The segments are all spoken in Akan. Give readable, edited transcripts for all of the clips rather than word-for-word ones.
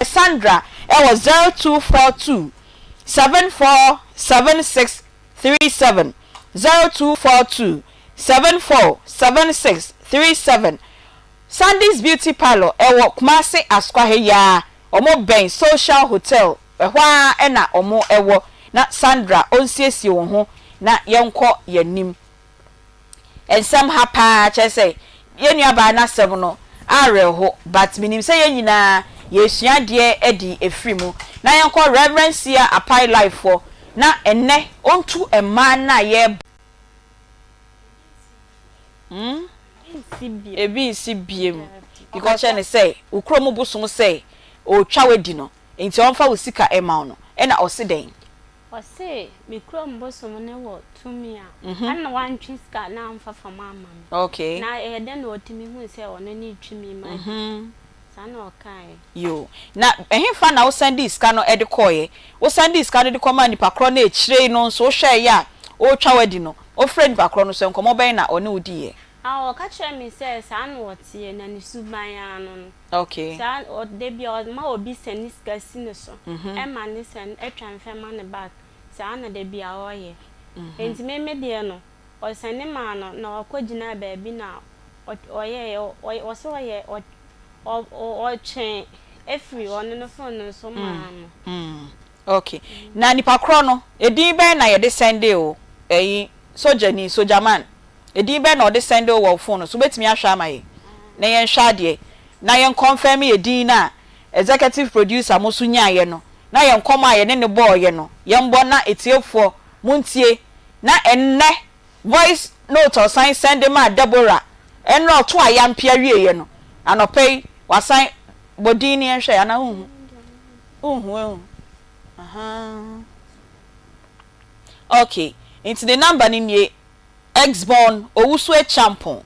Sandra was 0242 747637 0242 747637 Sandy's Beauty Parlor ewo Kumasi Askwahe ya omo ben social hotel ehwa na omo ewo na Sandra onsiesie wo ho na yenko yanim ensam hapa chese yenua ba na sem no areho but minim se yenyina yesua de edi efrimu na yenko reverence ya apai life for na enne ontu ema na ye ebi sibiem because ene say ukromu busum say o twawedi no enti onfa wo sika ema no ena osiden ose me krom busum ne wo tumi a ana wantwi sika na amfa fa mama okay na den no timi hu say ono ni twimi ma sana okai yo na ehimfa na wo send sika no ede koye wo send sika no de koma nipa kro na echire no so hwe ya o twawedi no o friend nipa kro no so nkomo ben na one odi o ka kire me say sana wotie na ni suban ya no okay sana o de bi o ma obi send sika sino so e ma ni send e twanfa ma ne back sana de bi a oye enti me de no o send ma no na okogina ba bi na oye o so oye o chen every one no phone no so ma okay na nipa kro no edin ben na ye de send o soja man edin ben na de send o wo phone so betimi ahwa amaye na yen hwa de na yen confirm edin na executive producer mo so nyaye no na yen koma ye ne boy no yen bo na etiefo muntie na enne voice note or sign send ma Deborah enro to ayampia wieye no anopei wasan bodini enhwe ana hu okay into the number ni Xborn owusu e champon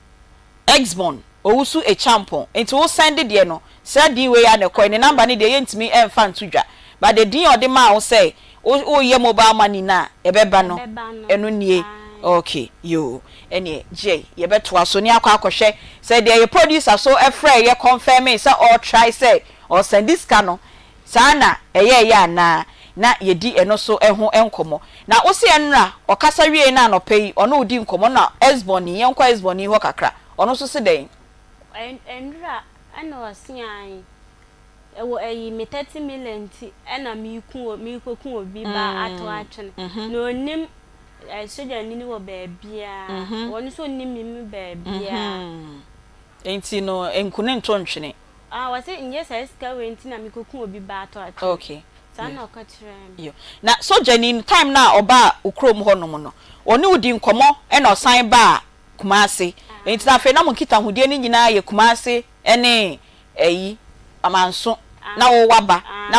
Xborn owusu e champon into wo send de no say di we ya ne coin the number ni de yentimi emfa ntudwa but the din ode ma wo say o ye mobile money na ebeba no eno nie okay yo ene je ye beto aso ni akwa say there your producer so efre ye confirm say or try say or send this cano sana eye ya na ye di eno so eho enkomo na wo se enra okasa wie na no pay ono odi nkomo na Xborn ye nkwa Xborn ho kakra ono so se den enra ana wasian ewo eyi me 30 million ti ena mi ku obi ba ato atwen na onim soja nini wo baabia woni so nimi baabia enti no enkune ntontwene wase nje sa ska we enti na mi koku obi ba ato atwen okay sana okatre yo na soja ni time na oba ukrom ho no no oni udi nkomo ena osan ba Kumasi enti na fe na mo kita hodie ni nyina ye Kumasi ene eyi amanso na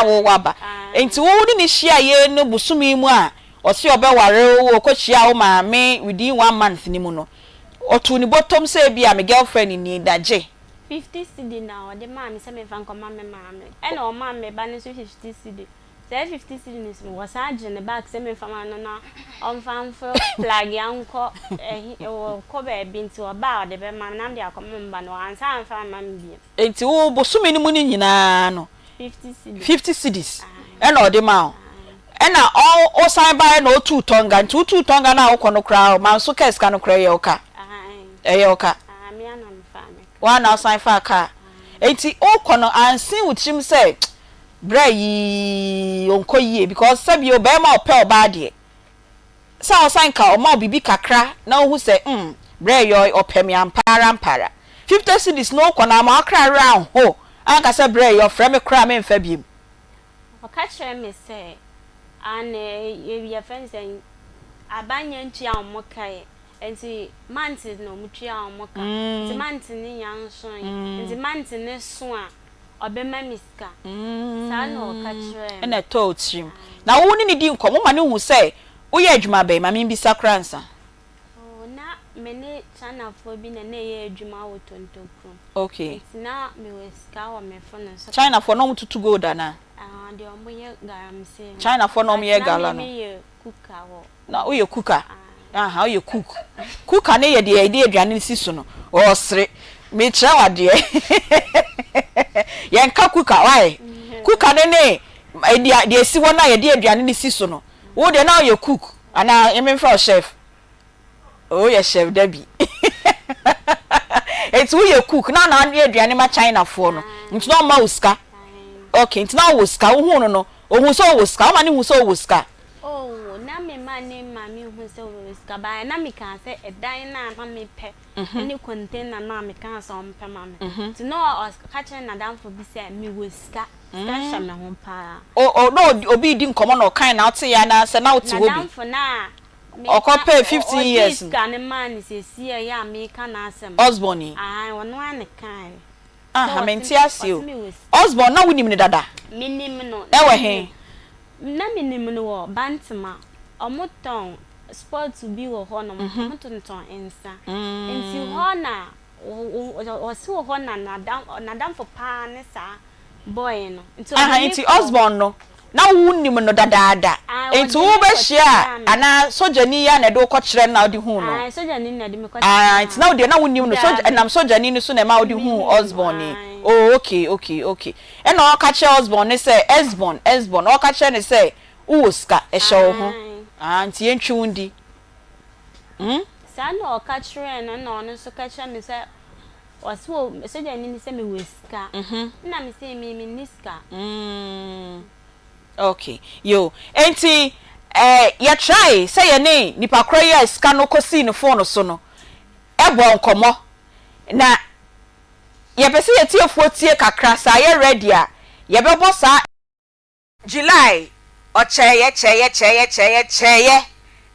wo waba enti wo ni hia ye no busumi mu a osi obeware wo kochia wo maame within 1 month ni mu no otu ni bottom say bia me girlfriend ni daje 50 cedi na o de maame se me fa nkoma me maame e na o maame ba ni so 50 cedi say 50 cedi ni so was age ne back se me fa ma no na on fan for flag yanko wo ko be bi nti o ba o de be maame na de akoma mba no ansa anfa maame bi enti wo bosumi ni mu ni nyina no 50 cedis e na o de ma ena o sign by no two tonga na okono kra man so kes ka no kra ye oka ye oka me ana mfame wa na sign fa ka enti okono ansin wuchim say bra yi onko yie because sabi o be ma ope oba de sa o sign ka o ma bibi kakra na ohu say bra yo ope me ampara 50 cedis no okono ma akra round ho anka say bra yo frame kra me mfa biem o ka chere me say ane ye friends en abanya ntia omokai enti mantis no mutia omoka enti mantis ni yanso enti mantis ne so a obema miska sa no okachre ena tochim na wo ni di nkomo ma ne hu say wo ye adwuma be ma me bi sakransa na mene chana fo bi na ye adwuma wo tontokrum okay na me weska wo me fo no so China for no mututu go dana de omo ye garamse China for no me gala no me kuka wo na wo ye kuka aha wo ye cook kuka ne ye de aduane si so no o sere me chawa de yen ka kuka why kuka ne de si wona ye de aduane ne si so no wo de na ye cook ana ye me fra chef oh ye chef Debbie it's who you cook na ye aduane ma China for no nti no ma uska okay nti na uska wo hu no ohun so uska ma ne hu so uska oh na me ma ne ma me hu so uska ba na me kan say edan na me pe any container na me kan so mpe ma me nti no ka chen na dan for bi say me uska sha me ho pa oh no obi di nkomo no kan na ote ya na say na ote hobi dan for na okope 15 years kan man se si ya me kan na asem Osborne wono an kan menti asio Osborne na wonim ne dada minim no ewe he na minim no wo bantama omoton sports bi wo ho no omoton ensa enti ho na o si wo ho na dam for pa ne sa boy no enti Osborne no na wonim no dadaada enti wo be hia ana soja ni ya na de ko kire na odi hu no soja ni na de me ko enti na de na wonim no soja nam soja ni so na ma odi hu Osborne oh okay and o ka kire Osborne say Osborne o ka kire ne say uska e hye ho enti entwi wundi sa na o ka kire no so ka kire ne say oswo soja ni say me weska na me say me niska okay yo enti ya try say ye ne nipa kro ya ska no kosi ne phone so no ebo nkomo na ye pese ye tie fotie kakra sa ye ready a ye bebo sa July o cheye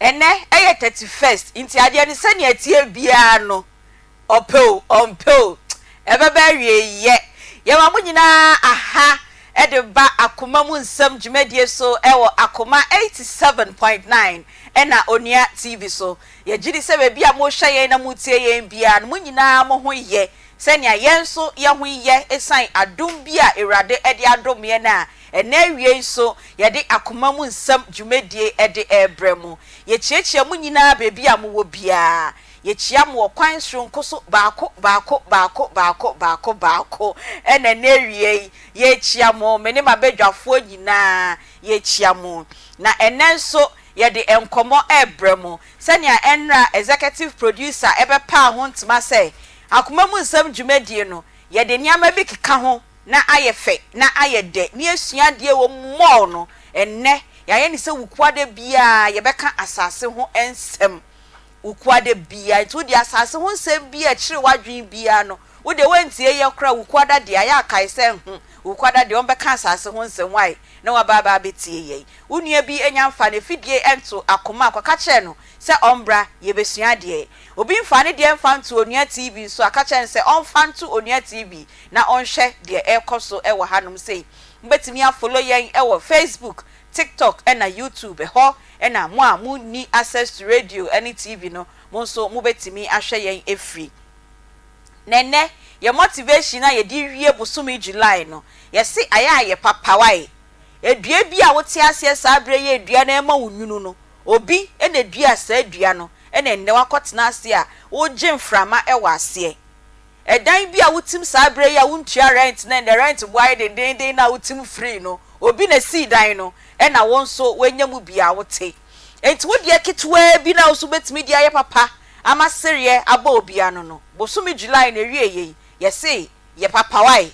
ene eye 31st inti ade ne se ne atie bia no opel ebebe wie ye ma munyina aha ede ba Akoma mu nsam dwumadie so ewo Akoma 87.9 ena Onia TV so ye gidi se be bia mo hwe ye na mutie ye bia no munyina mo ho ye se ne ye nso ye ho ye esan adom bia Ewrade ede adom ye na ena wie so ye de Akoma mu nsam dwumadie ede ebremu ye chiechia munyina be bia mo wo bia ye chia mo kwan sronko so baako ena na wie ye chia mo meni mabedwafo nyina ye chia mo na enenso ye de enkomo ebremu senia enra executive producer ebepa ho ntma say Akoma mu nsam dwumadie no ye de niama bi keka ho na ayefe na ayede ni asua de wo mo no enne ye ni se wukwade bia ye beka asase ho ensem ukwade bia itu di asase ho nsem bia kire wadwen bia no wo de wantie ye kra ukwada de aya kai se ukwada de on be ka asase ho nsem wai na wa baba betie ye unua bi enyamfa ne fidie ento Akoma akwa kire no se ombra ye besua de obi mfa ne de mfa nto Onua TV so aka kire se onfa nto Onua TV na onhwe de ekoso ewo hanom sei mbetimi afollow yen ewo Facebook TikTok and YouTube ho ena mo a mu ni access to radio any TV no mo so mo betimi ahwe yen efri nene ye motivation na ye di wie bosumi July no ye si aya ye papa wai edua bi a wote ase sa bre ye edua na ema wununu no obi ena dua sa edua no ena nne wakotena ase a wo gimframa ewa ase edan bi a wotim sa bre ya wuntua rent na the rent boy den na wotim free no obi na si dan no ena wonso wenyamu bia wote enti wodi akitwa bi na oso betimi dia ye papa ama serie aba obia no bosumi July na wie ye say ye papa wai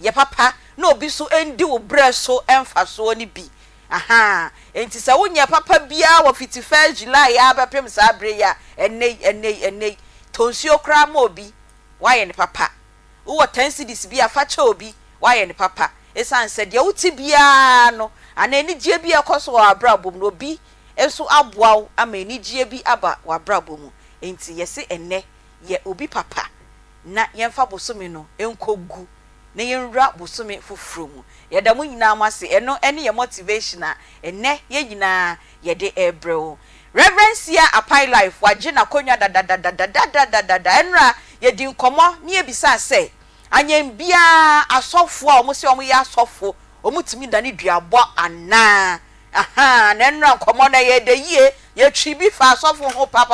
ye papa na obi so endi wo bre so emfa so ni bi aha enti sa wonya papa bia wo 51 July ya bepem sa bre ya enne tonsio kra ma obi why ne papa wo 10 cedis bia fa cha obi why ne papa esan se de wuti bia no ana enigye bia koso wa abrabom no obi enso aboaw ama enigye bi aba wa abrabom enti yesi enne ye obi papa na yemfa bosome no enkogu na yenra bosome foforo mu yeda mu nyina amase eno ene ye motivation a enne ye nyina ye de ebrew reverence ya apai life waje na konwa da enra ye di nkomo ne ye bisa se anyem bia asofo a omo se omo ya asofo omutimi da ne duabo ana aha na nra komo na ye de ye twi bi fa asofo ho pa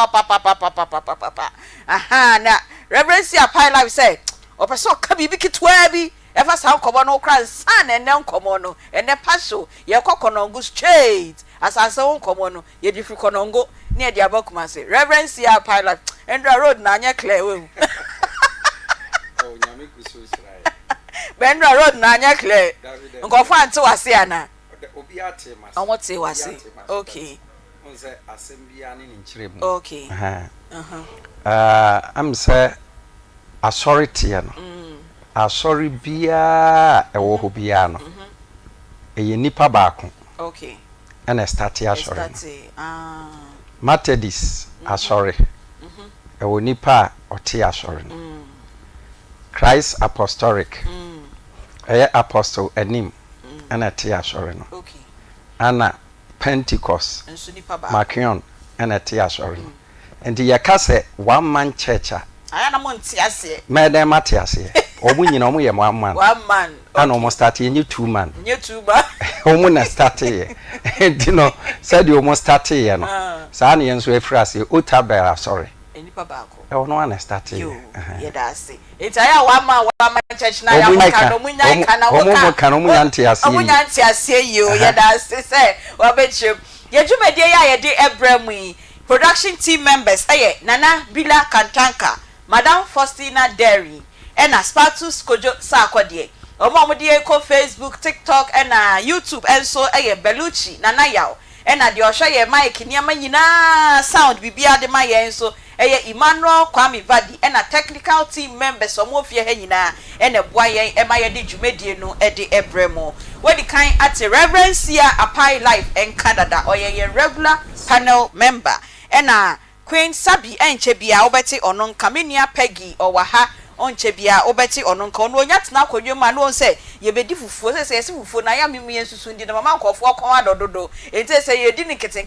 aha na reverend apai life say opeso ka bi kitwa bi ever sa komo no kra san na ene komo no ene paso ye kokonongo straight asase won komo no ye di frikonongo na ye di abakuma say reverend apai life endra road na anya clear we oh nyame kuso srai Benra road na anya clear nkofo ante wase ana obi ate mas awon wase okay onse asembia ne nchirem okay am say authority no asori bia ewo ho bia no eye nipa baako okay and start asori Methodist asori ewo nipa oti asori Christ apostolic apostle enim and ati asori no okay ana Pentecost enso nipa ba Makion and ati asori no and yakase one man church aya na mo ntiase Madam Matias, omu nyina omu ye one man. One man. And almost start ye two man. Nye two man. Omu na start ye. You know, said you almost start ye no. Sa na yenso efra se otabera sorry. Enipa baako. E wono na start ye. Ye da se. Etaya one man church na ya mo ka no munya ka na wo ka. Omu ka no munya ntiase. Omu nya ntiase yo ye da se say obetchem. Ye dwumade ya ye de ebremu yi. Production team members Nana Bila Kantanka, Madam Faustina Derry, and Spatus Kojo Sakwadie. Omomodie ko Facebook, TikTok, and YouTube, and so Beluchi, Nana Yao, and the Osha Mike Niama Yina sound Bibia de Maya and so Emmanuel Kwame Vadi, and a technical team members Omofia Henina, and a boy Emaya di Jumediano Eddie Ebremo. Where the kind at a reverence here Apai Life in Canada, or a regular panel member. Ena Queen Sabi enche bia obeti onon Kaminia Peggy or waha onche bia obeti onon kono nyat na kwadwoma no say ye bedi fufuo say fufuo na ya mimi ensusu ndi na mama nkofo kon adododo ente say ye di ni keten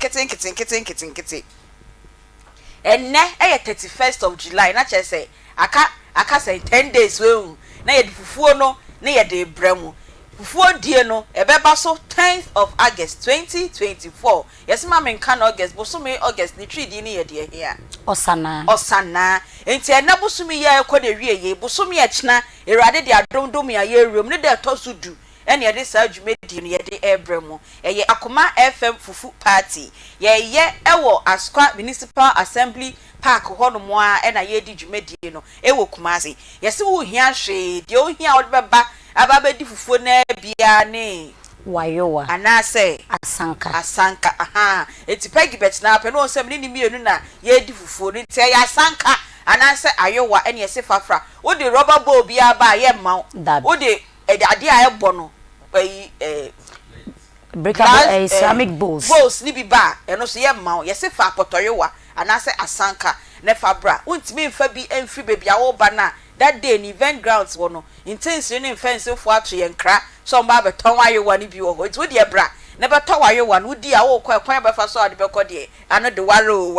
enne 31st of July na che say aka say 10 days we na ye di fufuo no na ye de bremu fufuo die no ebeba so 10th of August 2024 yes ma men kan August bosome August ni tree di ni ye de here osana enti ena bosome ye ekọ de wie ye bosome ye china erade de adondom ya ye rum ne de tosu du ene ye de sa adwumedi no ye de ebremu eye Akoma FM fufu party ye ewo Askwa Municipal Assembly Park hono a ena ye di dwumedi no ewo Kumasi yesi wo hia hwe de o hia wo beba ababedi fufuo na bia ne wayowa anase asanka aha eti pegi bet na pe no nsem ni mienu na ye di fufuo ni te ya asanka anase ayowa ene yesi fafra wo de rubber ball bia ba ye ma wo de ade a ebo no breakable ceramic bowls ni bi ba eno so ye ma yesi fa apotoyowa anase asanka ne fabra untimi mfa bi emfri baby a wo ba na that day in event grounds wono intense ni fence fo ato ye nkra so mba be ton wayo wani bi wo it wo de bra ne be to wayo wan wo di a wo kwan be fa so ade be ko de ano de waro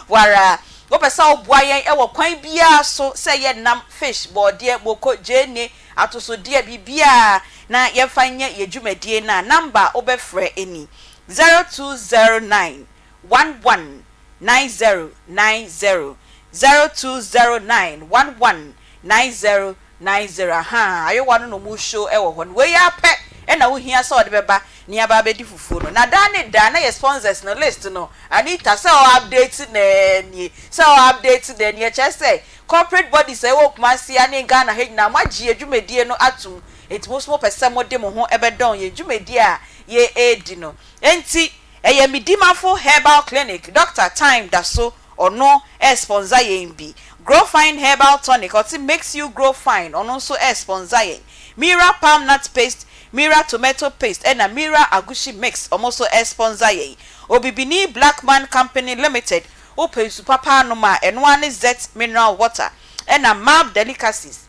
wara wo be sa oboa yen e wo kwan bia so say ye nam fish boardie boko jene atoso de bibia na ye fanya ye dwumadie na number obefre eni 0209 119090 0209119090 ha ayo wanu no mu show e wo hon we ya pe e na wo hia so de beba ni aba be di fufuo no na da na ye sponsors no list no anita say o update na ni say o update na ni che say corporate bodies e wo Kumasi ani Ghana he na magye adwumadie no atum it most more person mo de mo ho ebe don ye adwumadie a ye edi no enti eye midimafo herbal clinic Dr. Time Daso or no sponsor bi grow fine herbal tonic or it makes you grow fine or also sponsor Mira palm nut paste Mira tomato paste and a Mira agushi mix also sponsor Obibini Blackman Company Limited open super panoma and one is that mineral water and a map delicacies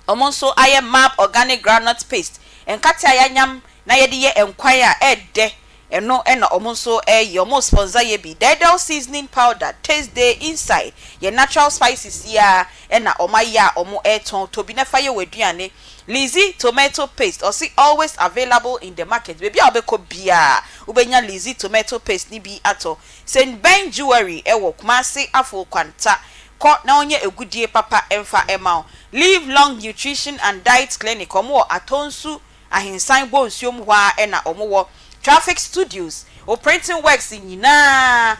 also I am map organic groundnut paste and katia yam na yedi ye enquire de eno omonso yomo sponsor ye bi dedel seasoning powder taste day inside ye natural spices ya ena omaya omo eton to bi na fa ye waduane Lizzie tomato paste or see always available in the market. Baby obeko bia ubenya Lizzie tomato paste ni bi ato. St. Ben Jewelry ewo Kumasi afo kwanta. Ko na onye egudie papa emfa emao. Live Long Nutrition and Diet Clinic omo atonsu ahinsan bo nsuom hwa e na omo Traffic Studios operating works nyina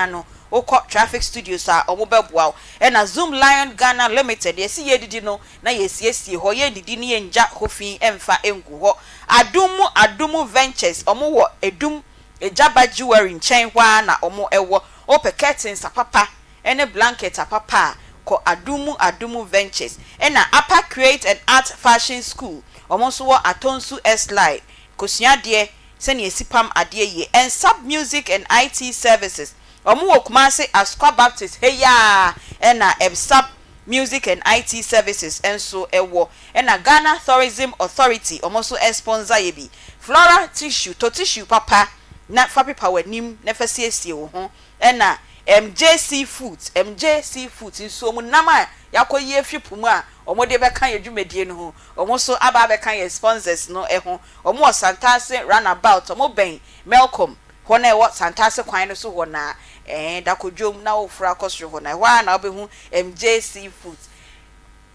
no oko Traffic Studios a omobebua e na Zoom Lion Ghana Limited yesi yedidi no na yesiesie ho yedidi ne yenja hofin emfa engu ho adumu ventures omo edum ejaba jewelry nchen hwa na omo ewo ope curtains apapa ene blanket apapa ko adumu ventures e na Upper Create and Art Fashion School omo so wo atonsu S-Line kosua de se ne esipam ade ye and Sub Music and IT Services omo wo Kumasi Asqua Baptist heya e na Sub Music and IT Services enso ewo e na Ghana Tourism Authority omo so sponsor ye bi Flora Tissue to tissue papa na fa pepa wanim na fa siesie wo ho e na MJ Seafood nso mu nama yakoye fipumu a omo de beka ye dwumedie no ho omo so aba beka ye sponsors no ho omo Santase Runabout omo ben Malcolm ho na e Santase kwan no so ho na dakodwom na ofura kosro ho na wa na obehu MJ Seafood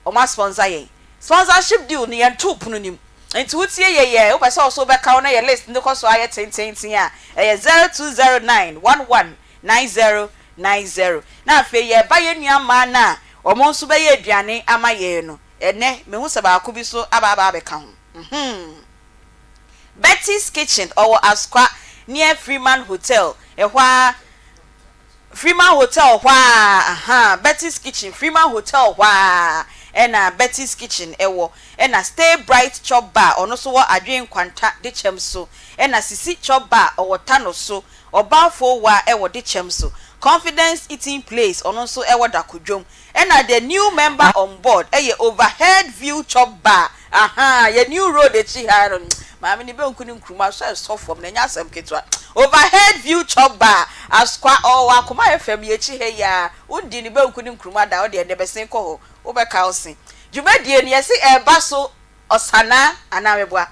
omo sponsor ye sponsorship deal ni en tupunu nim enti wutie ye wo pese so beka na ye list ndi koso aye tenten a 0209119090 na afi ye ba ye nua ma na omo nso be ye aduane ama ye no ene me hu se ba ko bi so aba be ka ho Betty's Kitchen or Asqua near Freeman Hotel Freeman Hotel Betty's Kitchen Freeman Hotel and Betty's Kitchen and Stay Bright Chop Bar or no so adwen kwanta de chemso and Sisi Chop Bar or Tano so or bar for de chemso Confidence Eating Place or no so da kudwom and the new member on board Overhead View Chop Bar your new road de chi ha Mama ni be nkunu nkruma so from na nyasem ketwa Overhead View Chop Bar Asqua or Akoma FM ye chi he ya undi ni be nkunu nkruma da o de ne besen ko ho wo be ka osin dwumadie ne yesi e ba so osana anamebua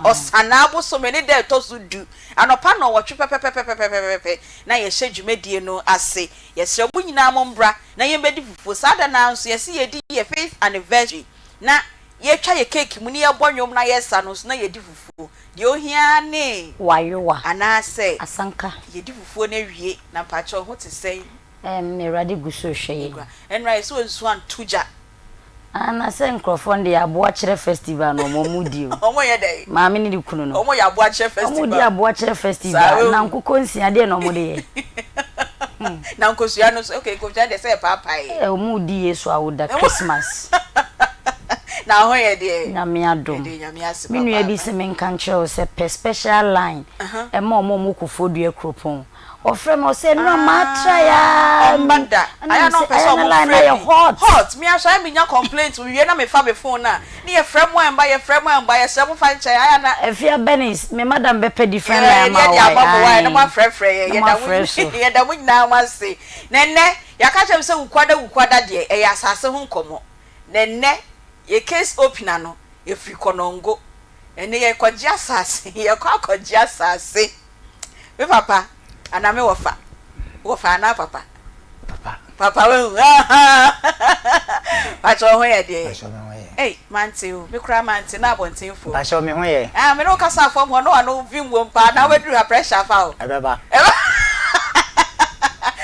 osana bo so meni de to so du anopa no wo twe pepepepepepepe na ye hye dwumadie no ase ye sre mu nyina mombra na ye bedi fufu sada na nso yesi ye di ye 5th anniversary na ye twa ye cake mu ne ye bonnwom na ye sa no so na ye di fufu de ohia ne wayowa ana se asanka ye di fufu na wie na pacho ho te sei erade guso hweye enra so nso antuja ana se nkrofon de aboa kire festival no momudi o omo ye dai maami ni dikunu no omo ya aboa kire festival omo di aboa kire festival na nkoko nsia de no mo de ye na nkosia no okay ko twa de se papa e omo di yesu awoda Christmas na ho ye de na me adom me nua bi se men kan kire o se special line e ma omo kofodua kropon ofrem o se no matra ya mbanda aya no person mo frem hot me asha me nya complaint we na me fa be phone na ne ye frem wan ba ye frem wan ba ye se mo fa nche aya na efia benis me madam be pe different line ma wa na mo frefre ye da mu na ma se nenne ya ka chem se wukwada de e ya asase hu nkomo nenne ye case opener no ye free konongo ene ye kwaji asase ye kwaji asase me papa aname wofa na papa we pacho ho ye de manti o me kura manti na abontin fo pacho me ho ye me no kasa fo mo no anu vimwo mpa na we duru pressure fa o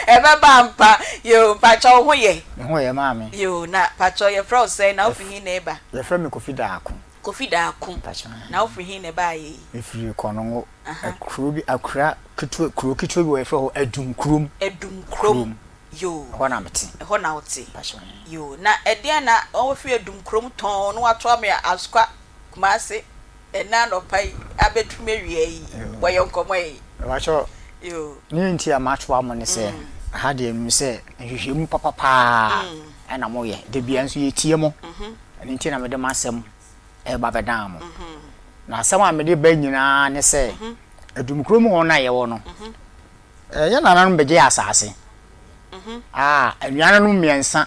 ebeba mpa yo pacho ho ye me ho ye maami yo na pacho ye fro say na ofihi na eba le fra me kofi da akun pacho na ofihi na ba ye efiri konongo akru bi akra kuro bi we fra ho adum krum yo ho na meti ho na oti pacho yo na ede na ofi adum krum ton no ato me Asqua Kumasi ena no pai abetume wie yi boye nkomo yi pacho yo ni nti amacho amone se ha de mu se hwehwemu papa na mo ye de bia nso ye tie mo nti na me de masem e ba bedan mo na asem a me de ba nyina ne se adum krom ho na ye wo no ya nana no beje asase anuana no miensa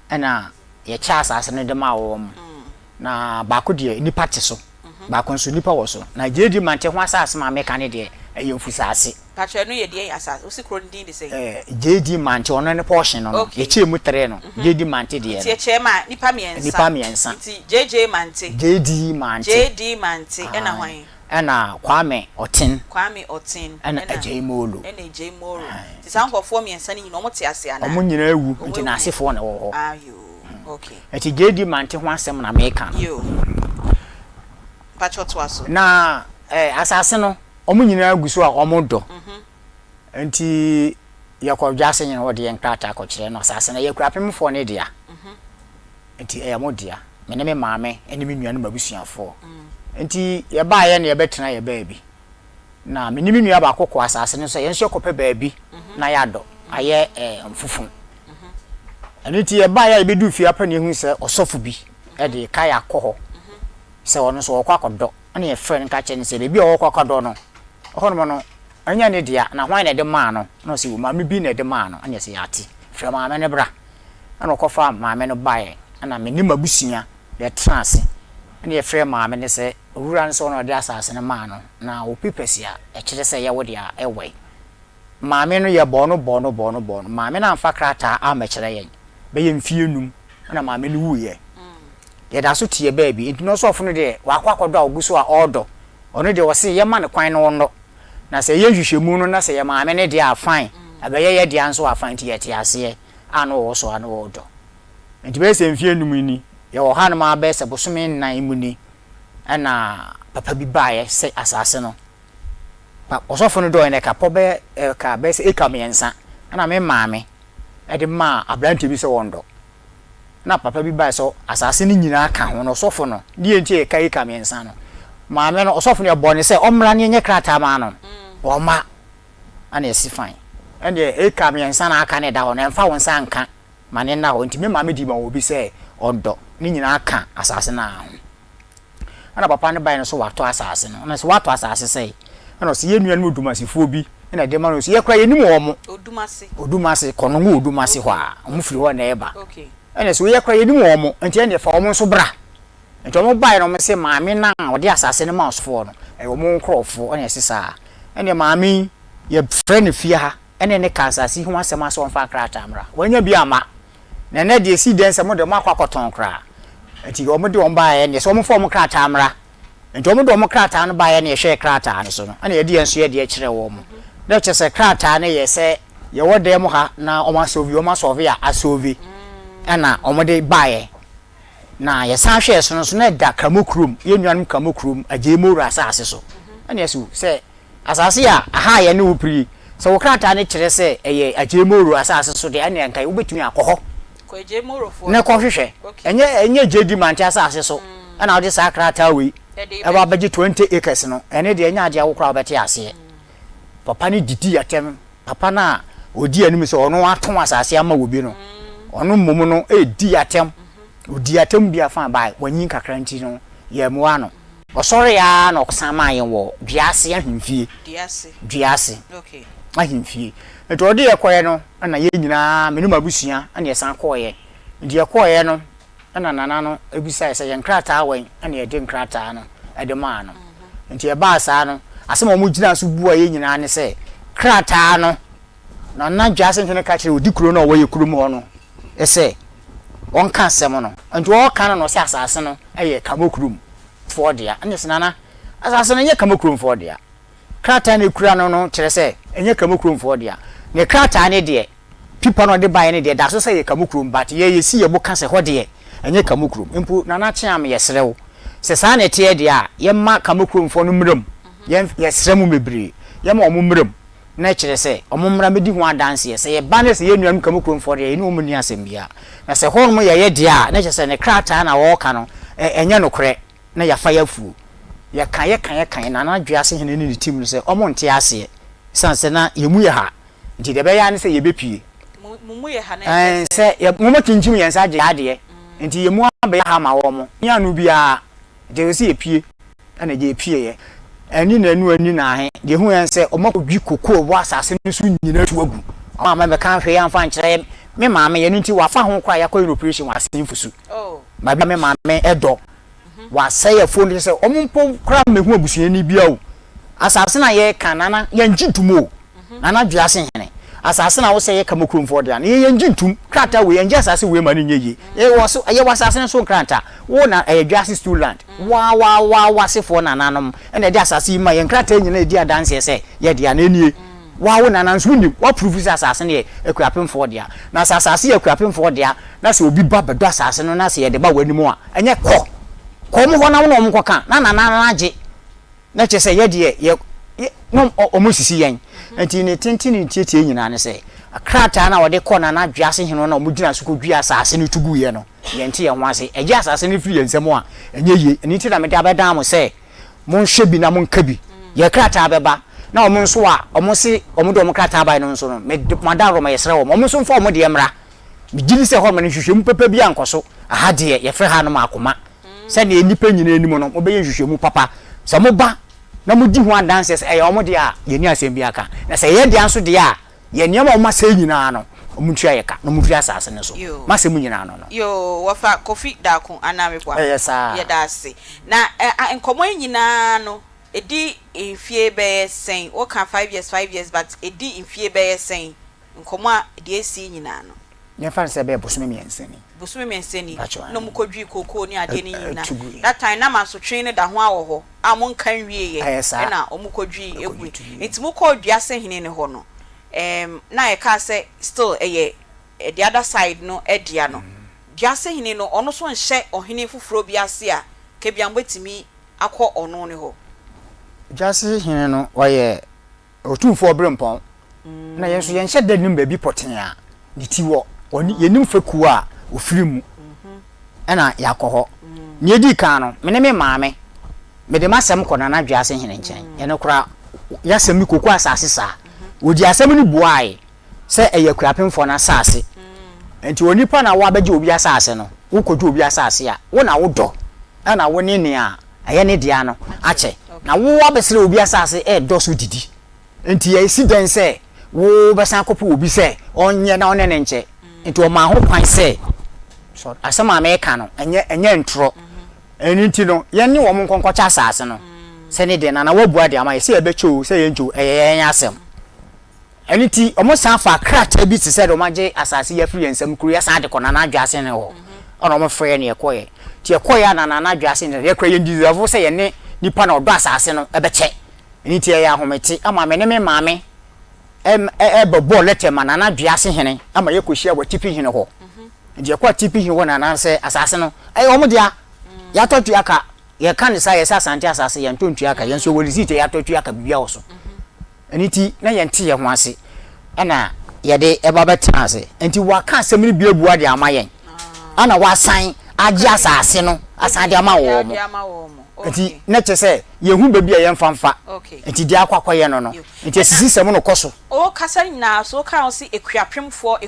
na ye cha asase no de ma wo mo na baako de nipa te so baako nso nipa wo so na JD mante ho asase ma meka ne de eyemfusase patro no ye de asase o si kro ndin de say JD mante ono ne portion no ye che mu 3 no JD mante de ye che ma nipa miensa nti JD mante ena hwan ena Kwame Otin ena Ejemolo ti san kofo miensa ni no mo te ase ana omo nyina ewu nti na asefo na wo ho ayo okay eti JD mante ho asem na meka yo patro to aso na asase no omo nyina aguso a omo do nti yakwadwa ase nyina wo de enkrata akokire no asase na yakura pemfo ne dia nti mo dia mene me maame ene me nua no mabusuafo nti ye ba ye na ye betena ye ba bi na mene me nua ba akokọ asase no so ye nso kope ba bi na ya do aye mfufun nti ye ba ye be du fi apani hu se osofo bi e de kai akọ se wono so okwa akodo na ye friend ka che se be okwa akodo no ohono no anya ne dia na hwan na de ma no na se wo maame bi na de ma no anya se yati fra maame ne bra na okofa maame no bae na mene mabusuya ye trance na ye frɛ maame ne se owura nso no de asase ne ma no na opipesia e kire se ye wo dia ewe maame no ye bono maame na amfa krata amekire ye be ye mfie num na maame no wuye ye da so tie baabi enti no so ofo no de wakwa akodo a oguso a ordo ono de wo se ye ma ne kwan no no na se ye hwehwemu no na se ye maame ne de afan abaye ye de anso afan ti ye te ase ano wo so ano ordo enti be se mfie num ni ye wo ha no ma be se bosome nan mu ni ana papa bi bae se asase no pa osofo no do ne ka pobe ka be se ekamiensa ana me maame e de ma ablante bi se wondo na papa bi bae so asase ni nyina ka ho no osofo no die enti e ka ekamiensa no maame no osofo no bo ne se omra ne nye krata ma no o ma ana esi fine ende ekamiensa na aka ne da ho na mfa won sa nka mane na ho enti me maame di ma obi se ondo ni nyina aka asase na ho ana papa ne bae no so wato asase no na so wato asase sei ana so ye nuanu odumasifo bi na de ma no so ye kra ye nim wo mo odumase kono ngo odumase ho a omo firi ho na eba okay ana so ye kra ye nim wo mo enti ene fa omo so bra enti omo bae no me se maame na ode asase ne ma osofo no e omo nkrofo ana sisa ene maame ye friend fie ha ene ne kansasi ho asema so mfa krata amra wanya bi ama na na de si den se mo de makwa koton kra enti omo de on bae ne so omo fo omo krata amra enti omo de omo krata no bae ne hwe krata no so no ana ye de enso ye de kire wo mo na che se krata ne ye se ye wode mo ha na omo asovi ya asovi ana omo de bae na ye san hwe so no so na da kamokrum ye nuanum kamokrum ajemoro asase so ana yesu se asase ya aha ye ne upri so wo krata ne kire se eye ajemoro asase so de ana nkai ubetumi akoho ko ajemoro fo ne ko hwehwe enye JD mante asase so ana odi sa krata we e ba baji 20 acres no ene de enya ade awokra obete ase papa ne didi atem papa na odi anim se ono aton asase ama wobi no ono mum no edi atem odi atem bia fa ba wanyin kakra nti no ye moa no osore ya na okosama yen wo duase ahemfie duase okay ahemfie eto odi ekoye no na ye nyina menum abusua na ye san koye ndi ekoye no na nana no ebisa se ye nkrata awen na ye de nkrata no ede ma no nti e ba sa no asema mo gina so bua ye nyina ne se krata no na na duase ntene ka kire odi kuro no wo ye kuro mu ho no ese on kan sem no nti wo kan no se asase no eye kamokrum for dia anya sinana asase no nye kamokrum for dia krata ne kura no kire se enye kamokrum for dia ne krata ne de pipa no de bae ne de da so se ye kamokrum but ye si ye bo kan se ho de enye kamokrum mpu nana chiam ye serew se sa ne tie de a ye ma kamokrum for no mram ye seremu mebri ye ma omumram na kire se omumra medi ho adanse se ye ba ne se ye nuam kamokrum for de ye no omuni asembia na se ho no ye de a na kire se ne krata na wo ka no enye no kore na ya fa yafu ya kan na na dwase hene ne tim no se omo nte ase sanse na ye mu ye ha nti de be ya ne se ye bepie mu ye ha na se ye mo makinchim ye nsa ade ade nti ye mu abe ha ma wo mo nya no bia de se ye pie ana je pie ye ani na nu ani na he de hu ye se omakodwi kokoo bo asase no so nyina tu agu ma be kan hwe ya mfa nkire me maame ye nti wa fa ho kwa ya kwa operation wa asen fusu oh ba me maame edo wa say phone say omumpo kra mehu abusuani bia o asase na ye kanana ye ngintumo nana dwase hene asase na wo say ye kamakromfo de na ye ngintum krata we ye asase we ma ne nyeye ye wo so ye wasase so krata wo na ye dwase student wa sefo nananom ene de asase ma ye krata nyina di adanse say ye de na enie wa wo nananso ni wa proof asase ne ekuapemfo de na asase ekuapemfo de na se obi ba bedo asase no na se ye de ba wanimu a enye ko mo ho na wo no mo koka na age na che se ye de ye no omusisi yen enti ne tentini tietie nyina ne se akrata na wode kɔ na dwase heno na omugina so kodwi asase ne tugu ye no ye nti ye ho ase eje asase ne firi ensem a enye ye eni ti na me de abeda mo se mon hwe bi na mon ka bi ye krata abeba na omo nso a omo se omo do omo krata abai no nso no me madaro ma yesre omo nso mfa omo de emra me gili se ho me ne hwehwemu pepe bi ankoso aha de ye fre ha no ma akoma se ne enipa nyina enimu no mo be ye hwehwemu papa se mo ba na mo di ho adanses e omo de a ye ni asem bi aka na se ye de anso de a ye niam omo se nyina no omo tua ye ka no mo fi asase ne so ma se mu nyina no yo wafa kofi da ko aname kwa yes sir ye da se na enkomo nyina no edi infie be sen o kan 5 years but edi infie be sen nkomo a edi esi nyina no ne fa se be bosume mienseni no mu kodwi koko ni ade ni nyina that time na maso twen ne da ho awo amon kan wie ye na omu kodwi egwu enti mu kodwi ase hene ne ho no na e ka se still the other side no edia no diase hene no ono so nhye ohene fufuro bi ase a ke bia mbetimi akọ ono ne ho diase hene no waye otumfo obrempon na yenso yenhye da nim ba bi poten a ditiwo oni yenim faku a ofirimu ena yakoho ne edi kan no me maame me de masem ko na dwase hene nchen ye no kura yasem koko asase sa wodi asem ni buae se eyakuapemfo na asase enti onipa na wa beje obi asase no wo koju obi asase a wo na wo do na wo ne a aye ne dia no ache na wo abesere obi asase do so didi enti ya isi den se wo besan kopo obi se onye na onene nche enti o ma ho kwan se so asema America no enye ntro enti no ye ne wo monkonkocha asase no se ne de na wabua de ama ye se ebecho se ye njo eye asem eniti omo san fa krata bi se do maje asase ya free ensem kuru ya san de kona na adwase ne ho ona omo frɛ ne ekoye ti ekoye na adwase ne ye kra ye deserve se ye ne nipa na odo asase no ebeche eniti ya ahometi ama me ne me maame ball letter man na adwase hene ama ye kohia wa tipi hene ho je kwa tipi hene wona na se asase no omo dia ya totu aka ye kan sa ye sa sante asase ye ntontu aka ye nso woli site ya totu aka bibia wo so eniti na ye nte ye ho ase ana ye de eba betan ase enti wa kan semini bia bua de amayen ana wa san agi asase no asade ama wo mo enti na chese ye hu ba bia ye mfamfa enti dia akwa ye no enti asisi sem no koso o kasa nyina so kan o si ekuapemfo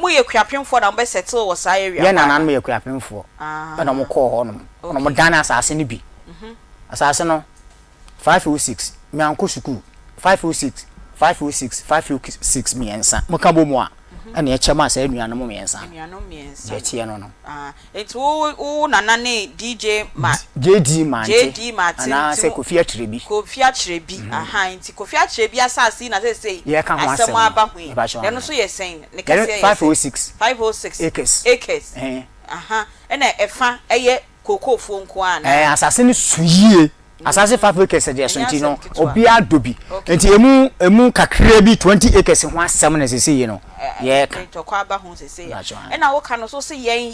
mu ye ekuapemfo da mbe settle wo sa area ye nanan me ekuapemfo na mo ko ho no mo dana asase ni bi asase no 506 me anko suku 506 miensa mo ka bo mo a ana ye chema sa anuanom miensa ye tie no enti wo nanane DJ ma JD Martin ana se Kofi Atrebi aha enti Kofi Atrebi asase na say asem aba hu ye no so ye sen ne ka say 506 acres aha ena efa eye kokofo nko ana asase ni suyie asase 5 acres de asonti no obi adobi enti emu kakra bi 20 acres ho asem na sese yi no ye ka tokwa aba ho sese ya ena wo ka no so se yen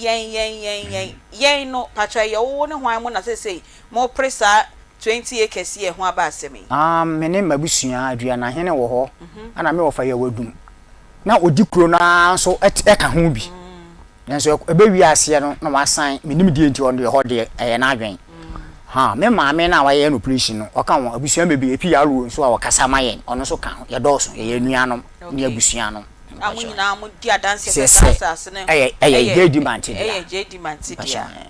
no pacha ye wo ne hwan mo na sese mo presa 20 acres ye ho aba asemi mene mabusua adua na hene wo ho ana me wo fa ye wadum na odi kro na so eka ho bi nanso ebe wi ase no na wasan menim die nti on de ho de na adwen me maame na wa ye no operation no oka won abusua bebe epi ya ro nso a wakasa mayen ono so ka ye doso ye nuanom ne abusua no amunyina mu dia dance asase ne JD Manti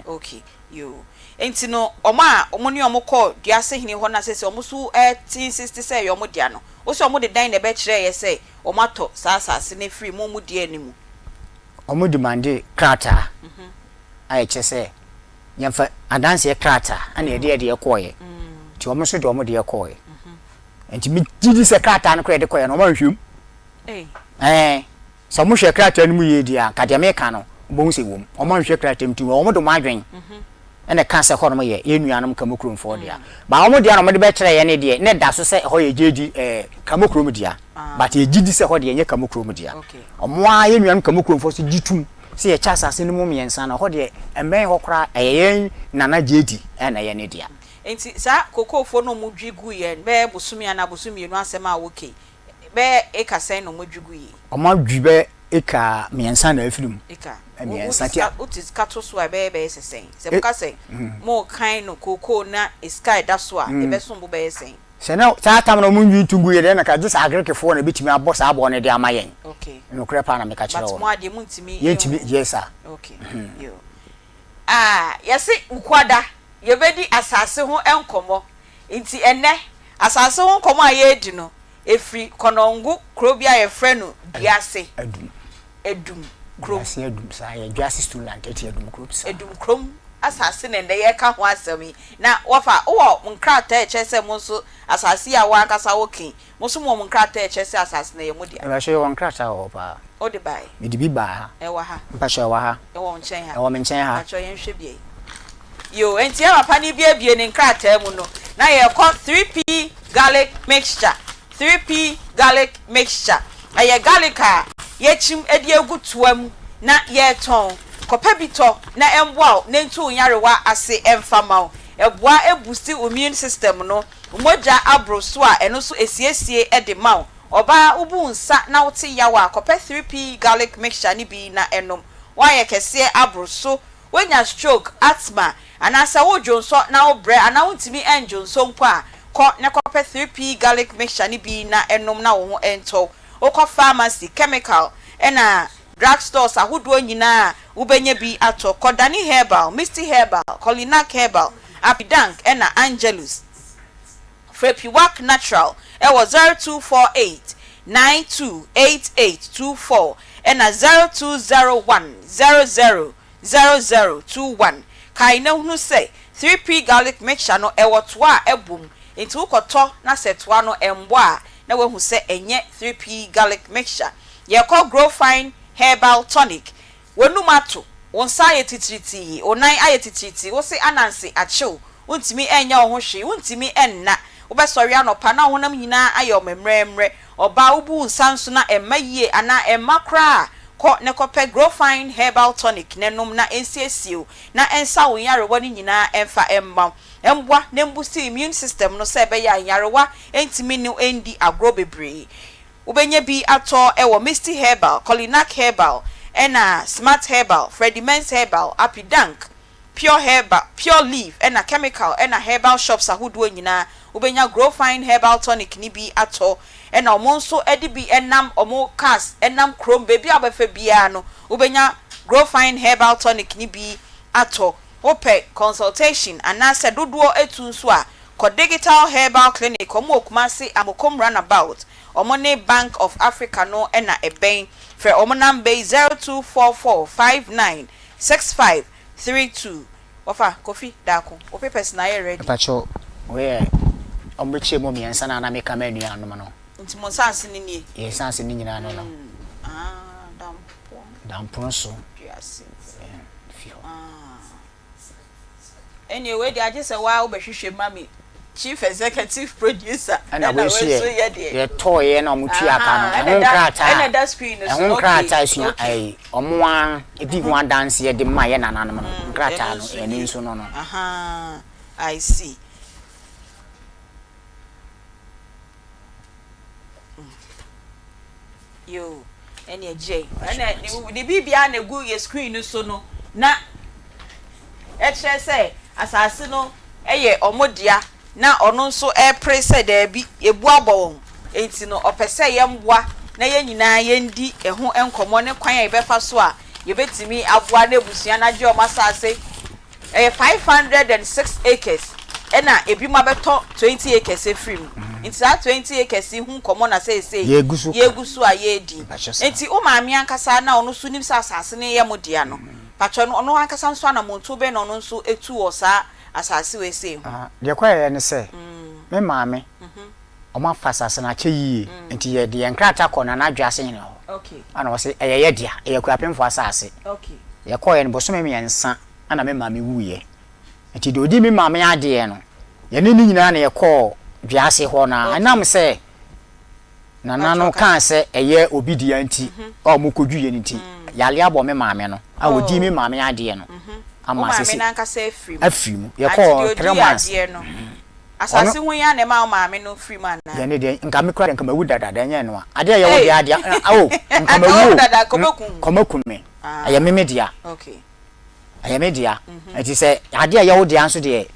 okay you enti no omo ne omo call diase hene ho na sese omo su 1860 say yo mo dia no o so omo de dan ne be kire ye say omo ato asase ne free mo mu dia ni mu omo demand krata ai chese yɛmfa adanse krata ana yɛde yɛkɔɛ ti ɔmo so de ɔmo de yɛkɔɛ enti mi gidi sɛ krata no kɔ yɛde kɔɛ no ɔmo ahwem sɛ ɔmo hwɛ krata no mu yɛ di a kadeɛ meka no ɔmo sɛ wom ɔmo hwɛ krata mu ti ɔmo de ɔmo adwen ɛna ka sɛ hɔ no yɛ yɛnuanom kamokromfoɔ dia ba ɔmo dia no ɔmo de bɛkyerɛ yɛ ne deɛ ne da so sɛ hɔ yɛ gyedi kamokrom dia but yɛ gidi sɛ hɔ de yɛ kamokrom dia ɔmo a yɛnuanom kamokromfoɔ so gitum sɛ yɛ kyɛ asase no mu mmiɛnsa na hɔ de ɛmɛn hɔ kora ɛyɛ nana gyedi ɛna yɛ ne dia enti sa kokofo no mu dwigu yɛ bɛ busumi ana busumi no asɛm a woke bɛ eka sɛn no mu dwigu yi ɔmo adwi bɛ eka mmiɛnsa na afirim eka mmiɛnsa tia utis kato so a bɛ sɛn sɛ mo ka sɛ mo kan no koko na sky da so a ebe so mo bɛ sɛn sɛ na saa tam no mu nwi tungu yɛ na ka gye sa agrikefo na bitimi abɔ saa abɔ ne de ama yɛn okay no kra pa na me ka kyerɛ wo but mo ade mo ntimi yɛntimi yes sir okay yo yɛse nkwada yɛbɛdi asase ho enkomo nti ene asase ho nkomo a yɛdi no efri konongo krobia yɛfrɛ no diase edum krom diase edum sa yɛ diase student eti edum krom sa edum krom asase ne ndɛ yɛka ho asɛm na wafa wo nkrata ɛkyɛ sɛ mo so asase a wankasa wokin mo so mo nkrata ɛkyɛ sɛ asase na yɛ mo dia ɛbɛ hwɛ wo nkrata wo pa o de bai me di bi ba ha ɛwɔ ha mpa hwɛ wa ha ɛwɔ nkyɛn ha ɛwɔ me nkyɛn ha atwɔ yɛn hwɛ bie yo enti ya papa ni bie ne nkrata mu no na yɛ kɔ 3p garlic mixture 3p garlic mixture ɛyɛ garlic a yɛchim edi egu toam na yɛtɔn kɔpɛ bitɔ na emboa na ntu nyarewa ase emfama eboa ebusti immune system no umoja abroso a eno so esiesie ede ma oba ubu nsa na wote yawa kɔpɛ 3p garlic mixture ni bi na enom wayɛ kɛse abroso wenya stroke asthma anasa wo dwonso na wo bre ana wontimi enjonso mpo a kɔ na kɔpɛ 3p garlic mixture ni bi na enom na wo ho ento okɔ pharmacy chemical ena drugstores ahodo nyina ubenya bi ato Kodani herbal misty herbal Colinac herbal apidank ena angelus frepiwak natural ewo 0248 928824 ena 0201 000021 kaina hunu say 3p garlic mixture no ewo to a ebum enti ukoto na setwa no embo a na wehu se enye 3p garlic mixture ye call grow fine herbal tonic wonumato wonsa ayetitriti onan ayetitriti wo se anansi achew wontimi enya wo ho hwe wontimi enna wobesori anopa na honam nyina ayo memremre oba ubu nsanso na emaye ana emakra ko ne kope grow fine herbal tonic nenom na ensiesio na ensa wo yarewa ni nyina emfa emma embwa na mbusi immune system no se be ya yarewa entimi ni endi agro bebre ubenya bi ato ewo misty herbal Colinac herbal ena smart herbal Freddy Men's herbal apidank pure herbal pure leaf ena chemical ena herbal shops ahodo nyina ubenya grow fine herbal tonic ni bi ato ena omonso edi bi enam omo cast enam chrome baby abefa bia no ubenya grow fine herbal tonic ni bi ato ope consultation anase dodo etunso a ko digital herbal clinic omo okumase amokom runabout omone Bank of Africa no ena eben for omonam bay 0244596532 ofa kofi dako ope person aye ready pacho we ombeche mo miensa na na meka manu anoma no nti mo sanse ni nie ye sanse ni nyina no no dampo so yes anyway they just say why obehwehwe mami chief executive producer and we see ye toy na omutu aka no nkrata and that screen is okay nkrata sua ai omoa edi ho dance ye de ma ye nananom no nkrata no eni nso no no aha I see yo ene j ene the bibia na gu ye screen so no na e kire say asase no eye omodia na ono nso pre say da bi ebu abawon enti no opese yemboa na ye nyina ye ndi eho enkomo ne kwan e befa so a ye betimi aboa na ebusua na je o masase 506 acres ena ebi ma beto 20 acres efrim enti that 20 acres hu komo na say ye gusu a ye di enti o maami ankasa na ono so nim sa asase ne ye modia no pacho no ono ankasa nso ana monto be no no nso etu o sa asase we sei ho de kwaye ne se me maame oma fasase na che yie nti ye de enkrata kọ na adwase hene ho okay ana wo se eye dia eye kwapemfo asase okay ye koye ne bosome me yensa ana me maame wuye nti de odi me maame ade no ye ne nyina na ye kọ dwase ho na anam se nana no kan se eye obidia nti o mu kodwuye nti yale abo me maame no a odi me maame ade no ama sisi maame nanka se afrim ye kọ 3 months asase hu ya na ma maame no free man na ye ne de nka me kra nka mawu dada da nya no ade ye wo de ade awo nka mawu dada komakum me aye me media okay aye media enti se ade ye wo de anso de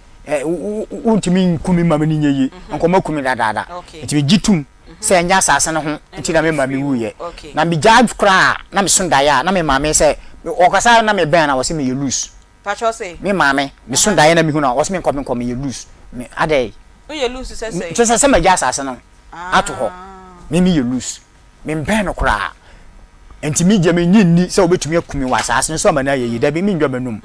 untimi nkumi maame ni nyeyi nka makum dada enti me gitum se nya asase no ho enti na me maame wuye na me judge kra na me sunda ya na me maame se okasa na me ben na wo se me ye lose pacho say me maame me sunda ya na me hu na wo se me nkom me ye lose me ade you lose say just say me gas asase no ato ho me ye lose me ben no kra enti me je me nyinni se obetumi akumi wa asase no so ma na ye da be me ndwa manum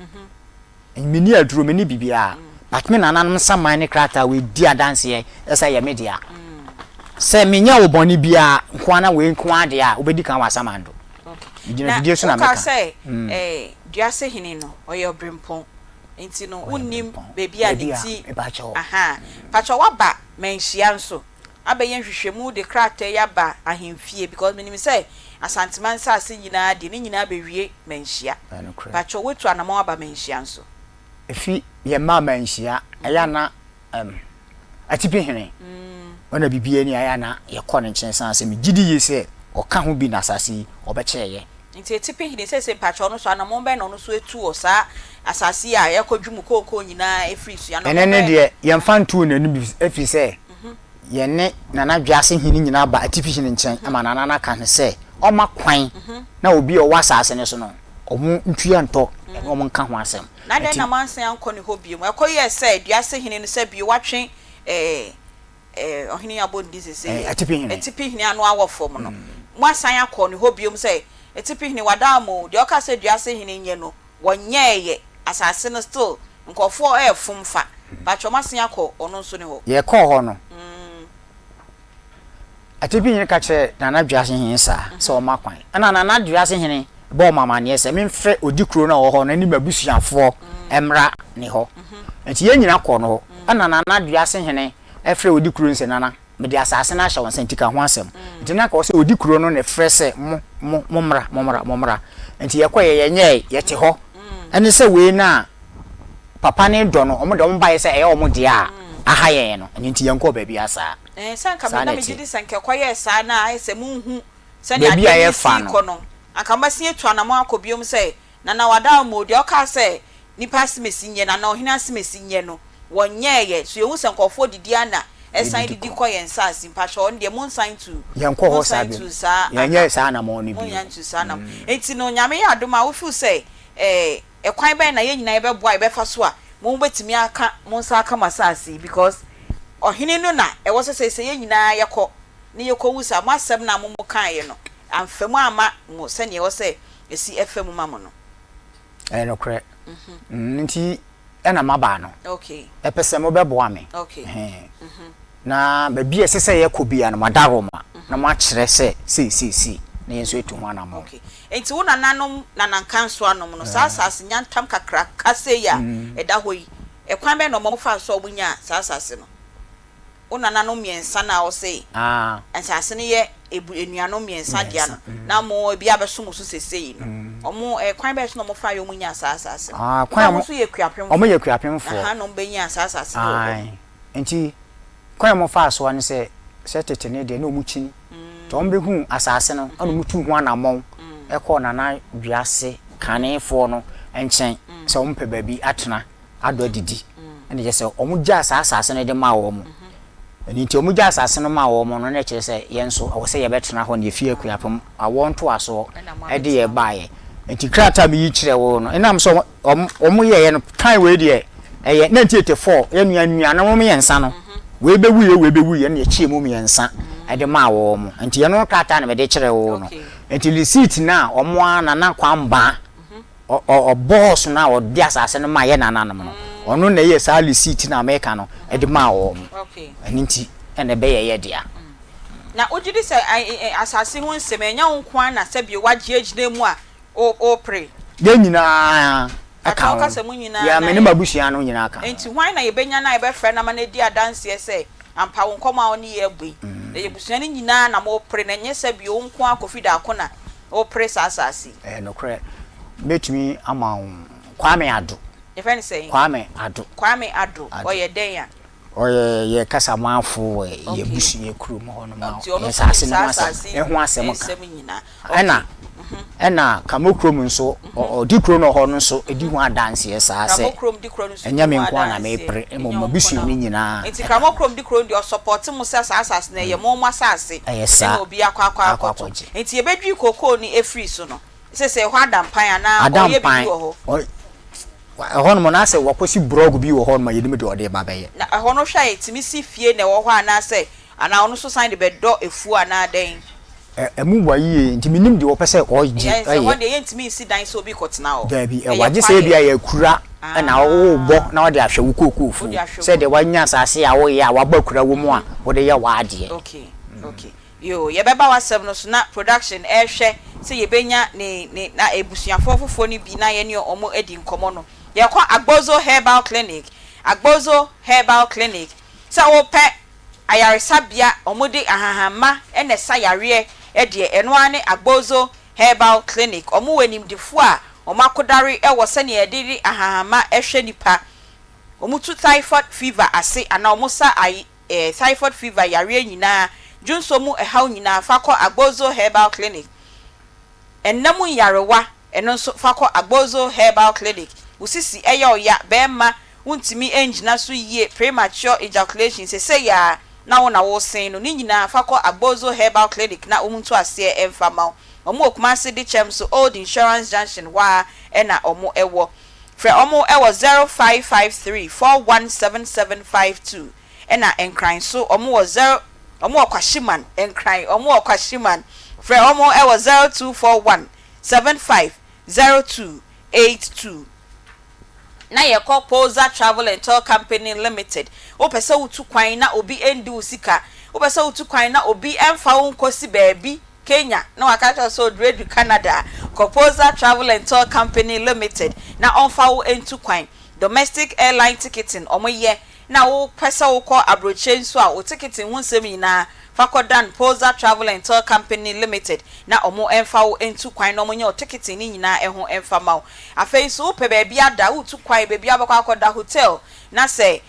me ni aduro me ni bibia but me nananom saman ne krata we di adanse ye esa ye media se me nya wo boni bia nkwana we nkwa de a obedi kan wa samando gina video so na meka ka say duase hini no oyo brimpon enti no unim baby aditi aha pacho waba menhia nso abaye nhwehwemu de krata ya ba ahemfie because menim say asanteman sa ase nyina de ne nyina bewie menhia pacho wetu anama waba menhia nso efi ye ma menhia aya na atipi hene ona bibie ni aya na ye kọ ne nkyɛnse ase me gidi ye se ɔka ho bi na asase ɔbɛkyɛye nti atipi hene se pacho no so anama be no so etu o sa asase a ye kwadwum kokoo nyina efri su ya no ene de ye mfa ntu na ni efi se ye ne nana dwase hini nyina ba atipi hene nkyɛn ama nana na ka ne se ɔma kwan na obi o wasase ne so no ɔmo ntua ntɔ ɔmo nka ho asɛm na de na manse ankɔ ne hɔ biom ɛkɔyɛ sɛ duase hene no sɛ bi watwe ohini abondi sese etipi hini anu awo fom no mo asan akɔ ne hɔ biom sɛ etipi hini wadamo de ɔka sɛ duase hini nye no wonyɛɛyɛ asase no still nkɔfo ɛfomfa batwo masen akɔ ɔno nso ne hɔ ye kɔ hɔ no atipi hini ka kyɛ nana duase hini sa sɛ ɔma kwan ana nana duase hini bɔ mama ne sɛ memfrɛ odi kuro na wɔ hɔ na ni mabusuafo emra ne hɔ enti ye nyina kɔ no ana nana duase hini efre odi kuro nse nana me de asase na hye won santika ho asem enti na ka wo se odi kuro no ne frɛ se momra enti ye koye ye nye ye te ho ene se we na papa ne do no omo de omo bae se eye omo de a aha ye no enti ye nko ba bi asa sanka me na me gidi sanka koye sa na ai se munhu se ne ade ye fa no akamba se etu anamo akobiom se nana wada mo de oka se nipa simesi nye na ohina simesi nye no wonyeye so yehu senkofo didi ana esan didi koye nsa asimpacho on de monsan tu yenko ho sabe yenye sa na mo ni bi monyantu sa na enti no nyame ya adoma wo fu se ekwan ben na ye nyina ye beboa ye befa so a mo betimi aka monsa aka masasi because ohine no na ewo se ye nyina ye kɔ ne ye kɔ wusa mo asem na mo kan ye no amfemu ama mo se ne wo se esi efemu ma mo no no kre nti ena maba no okay epese mo beboa me okay na ba bi esese ye kobia na madaroma na mo akire se na yenso etu ho anamo okay enti wo nananom nanankan so anom no saasase nyantam kakra kase ya eda hoyi ekwan be no mo fa so obunya saasase no wo nananom miensa na wo se asase ne ye enuanom miensa dia no na mo bia beso so sesei no omo ekwan be so no mo fa yo munya saasase kwan mo so ye kuapem omo ye kuapem fo aha no benya saasase no enti kwan mo fa so an se tete ne de na omu chini to ombe hu asase no anu mutu hu anamon ekọ nana dwase kanefo no enchen se ompe baby atena ado didi ene je se omugya asase no de ma wo mo eni ti omugya asase no ma wo mo no na che se yenso awo se ye betena ho ne fie akuapem awon to aso e de ye baaye enti krata mi yi kire wo no enam so omu ye no kan we de eye 1984 ye na mo yensa no we bewu ye na chie mu yensa ede ma wo mo enti ye no krata na me de kire wo no enti receipt na omo ana na kwamba o boss na o di asase no ma ye nananom no ono na ye sa receipt na America no e de ma wo okay aninti ene be ye dia na ojidi se asase ho nsem enya nkwa na se bi wagye agina mu a o pray ye nyina aka ka se mu nyina ya me ne mabusua no nyina aka enti hwan na ye benya na ye be frɛ na ma na di adanse se ampa wo nkoma oni ye gbe ye busua ni nyina na mo pray na nye se bi o nkwa akofida akona o pray asase no kre betumi ama Kwame Ado ye friend say Kwame Ado oye den ya oye ye kasa manfo ye busua kuro mo hono ma ye sase na asase e ho asem ka ena kamokrom nso odi kuro no ho no nso edi ho adanse ye sase kamokrom di kuro nso enya me nkwa na me pre mo mabusu ni nyina enti kamokrom di kuro ndi o support mu asase na ye mo asase na obi akwa enti ye bedwi koko ni efri so no se ho adampan ana oye bi wo ho hono mo na se wakosi blog bi wo hono ma yedime de ode ba beye na hono hwa etimi si fie na wo ho ana se ana ono so sign de bedo efu ana den emu wayi nti minim de wo pese oji ayi ho de yentimi si dan so bi kotena ho da bi waje se bia ya kura na wo bo na wo de ahwe wo kokofu se de wanya asase ya wo ya waba kura wo mu a wo de ya wa ade okay yo ye beba wasem no so na production ehwe se ye benya ne na ebusuafo fofo ni bi na ye ne omo edi nkomo no ye kwa Agbozo Herbal Clinic se wo pe ayaresabia omo de ahahama ene sayare de eno ane Agbozo Herbal Clinic omo wanim difo a omo akodare e wo se ne ediri ahahama ehwe nipa omo tu typhoid fever ase ana omo sa typhoid fever yare nyina junso mu ehaw nyina fakọ Agbozo Herbal Clinic ennamu yarewa eno so fakọ Agbozo Herbal Clinic usisi eya oya bema untimi engina so yie premature ejaculation se ya na wo na wo sen no ni nyina fakọ Agbozo Herbal Clinic na omuntu ase emfama omo okumase de chem so Old Insurance Junction wa ena omo ewo fre omo ewo 0553417752 ena enkran so omo wo 0 omo okwashiman enkran omo okwashiman fre omo ewo 0241750282 na ye call Poza Travel and Tour Company Limited o pese utu kwan na obi endi usika o pese utu kwan na obi emfa wo nkosi baabi Kenya na wakacha so dread Canada Poza Travel and Tour Company Limited na onfa wo entu kwan domestic airline ticketing omo ye na wo pese wo call abrochen so a wo ticketing ho nsem nyina Fakodan Poza Travel and Tour Company Limited na omo emfa wo entu kwan no monye o ticketing ni nyina eho emfa ma wo afei so pe ba bia da utu kwan ba bia bakwa akoda hotel na se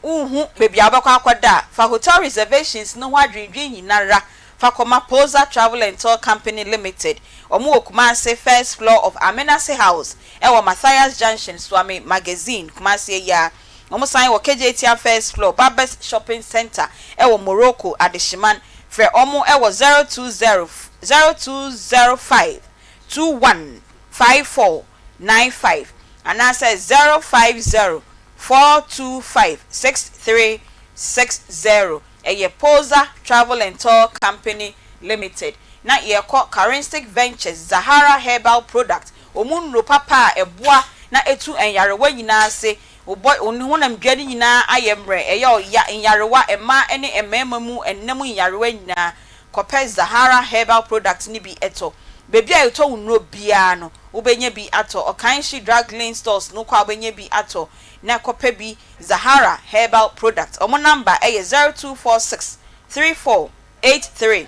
uhu be bia bakwa akoda fa hotel reservations no hwadwedwe nyina ra Fakoma Poza Travel and Tour Company Limited omo okumase first floor of Amenase House ewo Matthias Junction Swami Magazine kumase ya omo sign wo KJT first floor Barbers Shopping Center ewo Morocco Adeshiman fre omo ewo 0205215495 and I say 05042563060 eye Poza Travel and Tour Company Limited na ye call Caristic Ventures Zahara Herbal Product omunro papa eboa na etu enyarewa nyina se oboy onu na mdwani nyina ayemre eya ya enyarewa ema ene emema mu ennem enyarewa nyina kope Zahara Herbal Product ni bi eto bebi a eto unro bia no obenye bi ato Okanshi Drug Lane Stores no kwa obenye bi ato na kope bi Zahara Herbal Product omo number eye 0246348334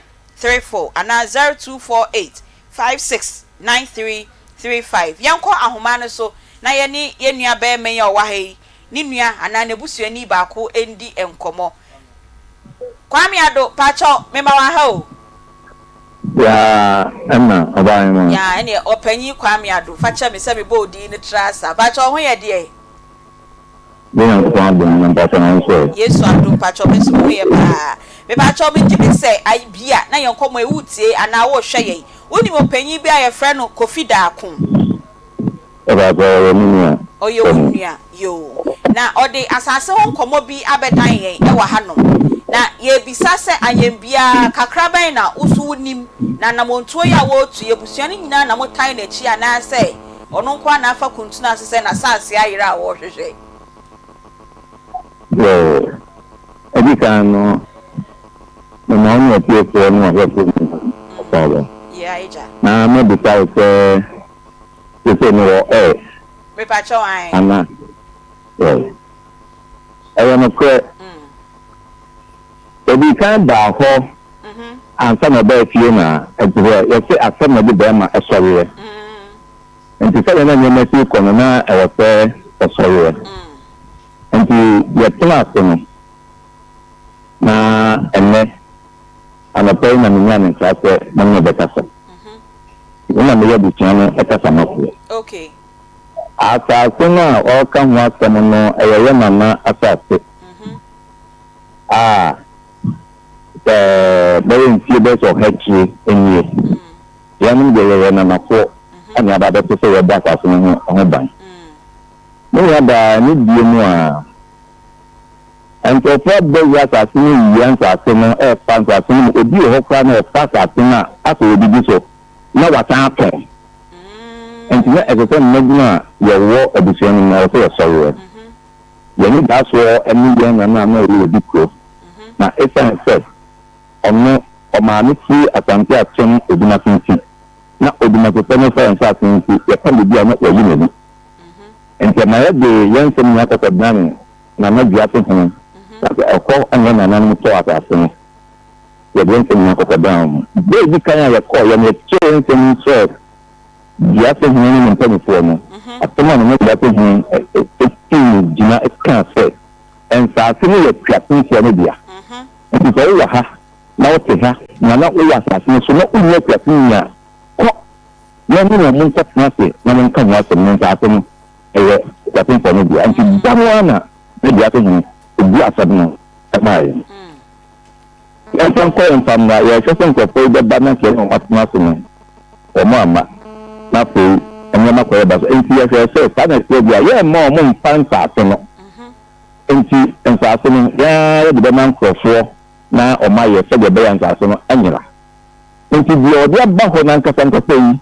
ana 0248569335 yanko ahoma no so na ye ni yenua be men ya owa hei ni nua ana nebusuani baako endi enkomo Kwame Ado pacho mema wa ha o ya Emma obaimo ya ene opanyi Kwame Ado facha me se me bodi ni trasa pacho ho ye de Bia kwando na pacho na so Yesu Ado pacho me so ye ba me pacho me jibi se ai bia na yenkomo ewutie ana wo hwe ye woni mo panyi bia ye frɛ no Kofi Daako Oyo nua yo na ode asase ho nkomo bi abedan yen e wa hanom na ye bisa se ayembia kakraban na usu nim na namontuo ya wotu ye busuani nyina na motan na chi ana se ono kwa na afa kuntuna asese na sanse ayira a wo hwehwe yo edikano na onye pieso no ahwepo problem yeah eja na me bisa se no me pa cho ai ana no kre ebi kan da ho ansa na ba fie na edure ye se asem na de ba ma esori nti sɛ na nyɛ mɛsi kɔ na ɛwɔ sɛ ɛsɔre nti yɛ tena ase no na ɛnɛ anɔpɛ na menya ne nsa sɛ na mene bɛkasa na meyɛ busua no ɛkasa mafoɔ okay asase no a ɔreka ho asɛm no ɛyɛ yɛ mama asase a bɛyɛ mfie bɛyɛ sɛ ɔha kyie ɛnie yɛnom deɛ yɛyɛ nanafoɔ ani aba bɛto sɛ yɛda asase no ho ban ne yɛda ne die mu a nkɔfoɔ bɛyi asase no yia nsase no ɛfa nsase no obi wɔ hɔ koraa na ɛfa asase no a asɛ obibi so na watan atɔn nti na ɛsɛ sɛ mmɛgyina a yɛwɔ abusua no mu na wɔsɛ yɛsɔreɛ yɛne daa soɔ ɛne yɛn nana na ɔyɛ obi kuro na ɛsiane sɛ ɔno ɔmaame firi asante akyɛm oduma finti na odumakoto no fa nsa asensi yɛka bibi a na wɔyi n'ani nti ma yɛde yɛn nsɛm nyɛ akɔkɔ dane na na dua te ho sɛ ɛkɔ ɛnyɛ nananom tɔ asase no yɛde nsɛm nyɛ akɔkɔ dan mu bɛɛ di kan a yɛkɔ yɛn yɛkyerɛ nsɛm sɛ dua te ho ne ne mpanifoɔ no asɛm a no dua te ho ɛti gyina ɛka sɛ nsase no yɛ tuapensia no bia nti sɛ wowɔ ha na wote ha na wowɔ asase no so na wonyɛ tuapensia na ni na mun ta tnase na mun kan wasu mun ta tun kafin kwanu biya an ci damuwa na biya ta yi biya sabna mai ya san ko in famna ya san ko ko da bana ke on atna su ne o mama na fe anya ma ko ba so en ti ya se ta na se biya ya mo mun fan sa to no en ti en sa so no ya de man ko fo na o ma ye se de be yan sa so no anyira en ti bi o de ba ho na nka san ko yi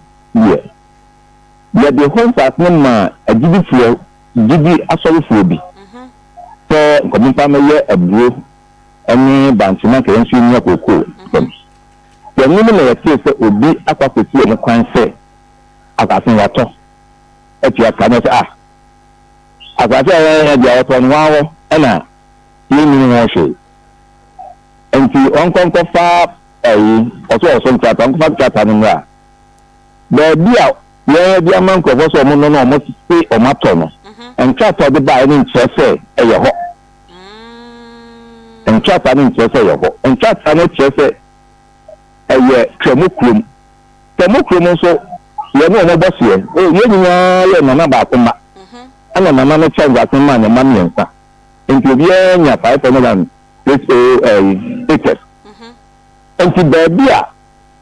yeah the whole fast ma agidi fio gidi asori fio bi so kompa me ye aburo ani bantima ke nsu ni akoko so ni me na tie se obi akwakosi ne kwan se akasin wato eti aka no se akwaso ya dia wato no wawo na ni ni no hwe enti onkonko fa oso ntrata onkonfa ntrata no ra baby a yɛ bi ama nkɔfɔ sɛ ɔmo no ɔmo se ɔmo atɔ no ntrata de ba ne nkyerɛ sɛ ɛyɛ hɔ ntrata ne nkyerɛ sɛ ɛyɛ hɔ ntrata ne kyerɛ sɛ ɛyɛ twɛmukurom nso yɛ ne ɔmo bɔ seɛ yɛ nyinaa yɛ nana baako ma ɛna nana no kyɛn baako ma ne ma mmiɛnsa nti obiara nya 500 acres nti baabi a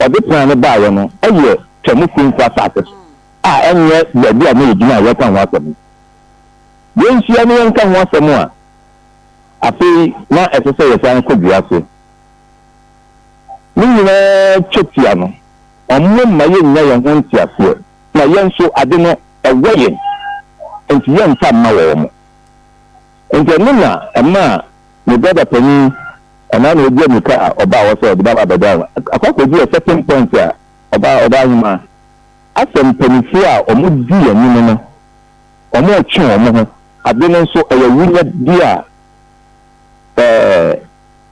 ɔde plan ne baayɛ no ɛyɛ twɛmukurom fa asase ɛnyɛ baabi a na yɛgyina a yɛka ho asɛm yɛnhyia ne yɛnka ho asɛm a afei na ɛsɛ sɛ yɛsan kɔ dua so ne nyinaa twɛtia no ɔmo mma yɛnnya yɛn ho nteaseɛ na yɛn nso ade no ɛwɔ yɛn nti yɛnfa mma wɔ mo nti ɛno na ɛma a ne dada panyin ɛna na ɔdi anika a ɔbaa wɔ sɛ ɔde ba abɛda akɔkɔdi a certain point a ɔbaa ahoma asɛm mpanimfoɔ a ɔmo di anim no ɔmo ɔtwe ɔmo ho ade no nso ɛyɛ wunya di a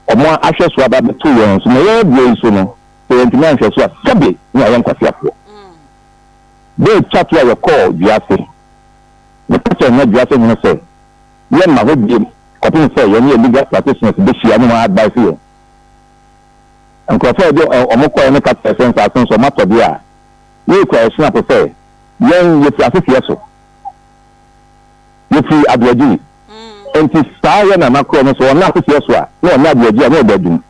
ɔmo ahwɛ so aba bɛto yɛn so na yɛn abue so no ntumi ahwɛ so a sɛbe ne ayɛ nkwasiafoɔ bɛɛ twato a yɛkɔɔ duase ne pɛsɛ na duase ho sɛ yɛn ma ho biem kɔpem sɛ yɛn yɛ legal practitioners bɛhyia ne wɔn advice yɛn nkurɔfoɔ de ɔmo kɔɛ ne kata ɛsɛ nsaase nso ɔmo atɔ bi a yɛn kura ɛhyɛn apɔ sɛ yɛn yɛfi asefie so yɛfi aduagyi nti saa yɛ nana korɔ no so ɔno asefie so a na ɔno aduagyi a na ɔda dum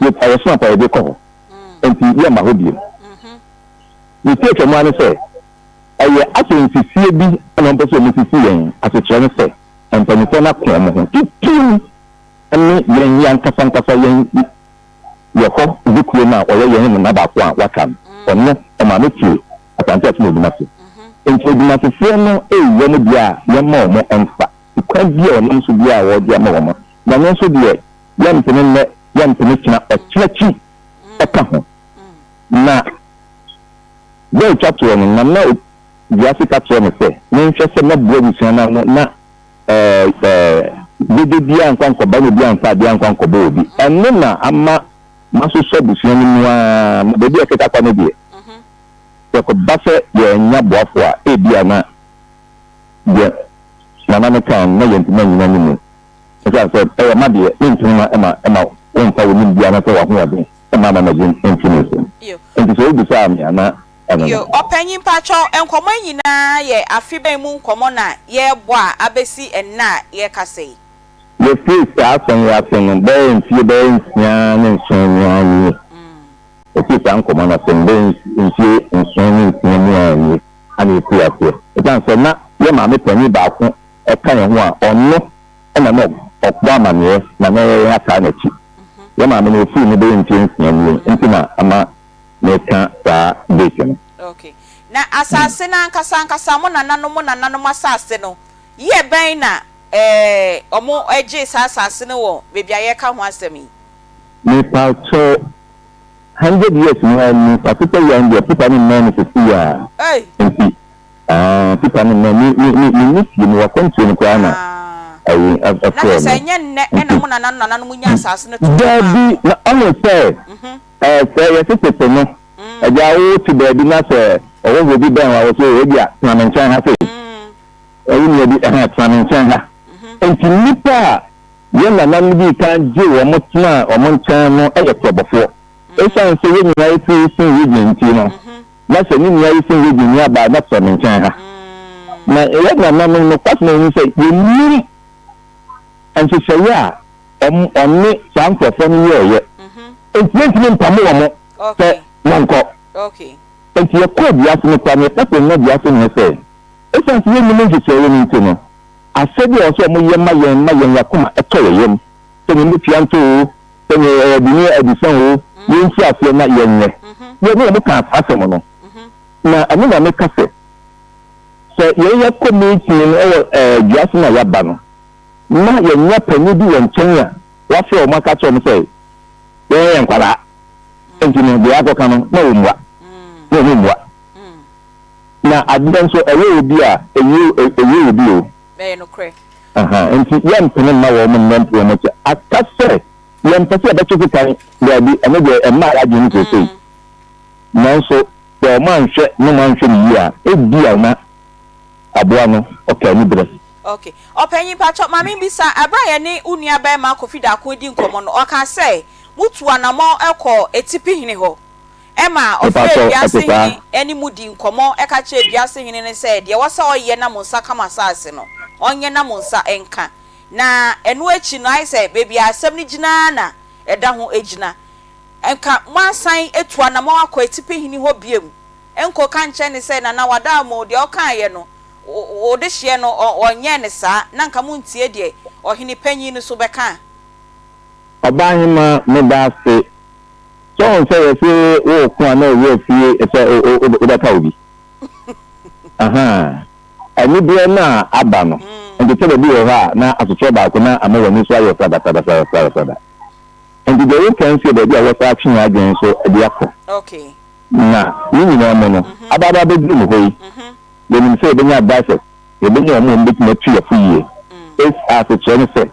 yɛfi ɛhyɛn apɔ yɛde kɔ hɔ nti yɛn ma ho biem yɛfi atwam ano sɛ ɛyɛ asɛnsisie bi ɛna ɔmpɛ sɛ ɔmo sisi yɛn asekyerɛ no sɛ mpanimfoɔ no akɔn mo ho tutum ne yen yan kasa yen yɛkɔ dukue no a ɔyɛ yɛn mu n'abaako a waka no ɔno ɔmaame tie asante ase n'odwuma so nti odwumasofoɔ no ɛyɛ no deɛ a yɛma ɔmo ɛmfa kwan bi a ɔno nso bi a wɔde ama ɔmo na no nso deɛ yɛmpene nnɛ yɛmpene kyena ɔkyerɛkyi ɛka ho na bɛɛ twa toɔ no nam na wiase ka toɔ no sɛ menhwɛ sɛ mɛboa busua no ano na dede bia nkwankɔba no bia mfa adeɛ nkwankɔba obi ɛno na ama masosɔ busua no mu a baabi a ɛkeka kwa no deɛ yɛkɔba sɛ yɛnya boafo a ebia na deɛ nana no kan na yɛntuma nyina no mu ɛsɛ sɛ ɛyɛ ma deɛ ɛntumi ɛma womfa wo nim bia na sɛ wahoɔden ɛma ama magye ntumi so nti sɛ wobu saa me ana yo opanyin pacho enkomo nyina ye afiben mu nkomo na ye bo a abesi enna ye kase ye face asan ya sen be nfie be nsia ne nsonya ni o face ankomo na sen be nfie nsonya nsia ni ani ani ku aso e kan so na ye ma me pani ba ko e kan ye ho a onno na no okpo amane na na ye aka na chi ye ma me no fu ni be nfie nsia ni ntima ama meka sa bacon. Okay. Na asase na nkasa mo nananom asase no. Ye ben na omo eje sa asase no wo bebi aye ka ho asemi. Me pa so 100 years ni papa ya ndi papa ni man se ya. Eh. Papa ni man ni wa kontu ni kwa na. Ai afọ. Na se nye nne na mo nananom nya asase no to. Dabi na ono say. Say yes tete no. Eja wo ti baby na say owo go bi ben wa wo so ebi a na me nchen ha say. Eyi ni bi na me nchen ha. Enti nipa ye na na bi kan je wo mo tena o mo nchen no e ye probofo. E san se ye ni na ifi sin region ti no. Na se ni ni ifi region ni aba na so me nchen ha. Na e na no kwat na ni say ye ni enti se ya onni sanfofo ni ye. Enti ni mpamu wo mo. Okay. Monko. Okay. Enti ye ko bia se kwa me pepe no bia se ne se. Esan se ye ni mo jise ye ni no. Asedi o so mo ye ma yen yakoma eto ye yem. Se ni pianto o, se ni bini edison o, ye nti afi na ye nye. Ye no mo kan asem no. Na ani na me ka se. Se ye community no juase na ya ba no. Na ye nya pani bi won chen ya. Wa fe o maka cho mo se. Ye nkwara. Enti no bia ko kan na o mwa. Na o mwa. Na adden so ewe obi a ewe obi o. Be no kre. Enti yam pene na wo mo nempo mo che. Akase yam pese e betu kan da bi ene de e ma ya jini so sei. Nanso so man hwe no man hwe ni a e bia na aboa no okay ni bre. Okay. Opanyin pacho mami bisa abraye ni unua ba ma kofida ko di nkomo no o ka say mutu anamo ekọ etipi hini ho ema ofe biase hini eni mudi nkomo eka che biase hini ne say de wasa oye na monsa kama saase no onye na monsa enka na enu echi no ai say baby asem ni gina na eda ho ejina enka mwasan etu anamo akọ etipi hini ho biem enko ka nche ne say na wada mo de okan ye no o de hye no onye ne sa na nka muntie de ohini panyin no so beka Obahima me da se so on say say o kun na o fie say o da ka obi ani bia na aba no ndi tele bi o ha na atocho ba ko na amawo ni so ayo sada and the way can say that there was action again so e dia ko okay na ni na mo no ababa be du mo hoyi le ni say be nya advice e be nya mo mbi na tu afu yie is as a chene say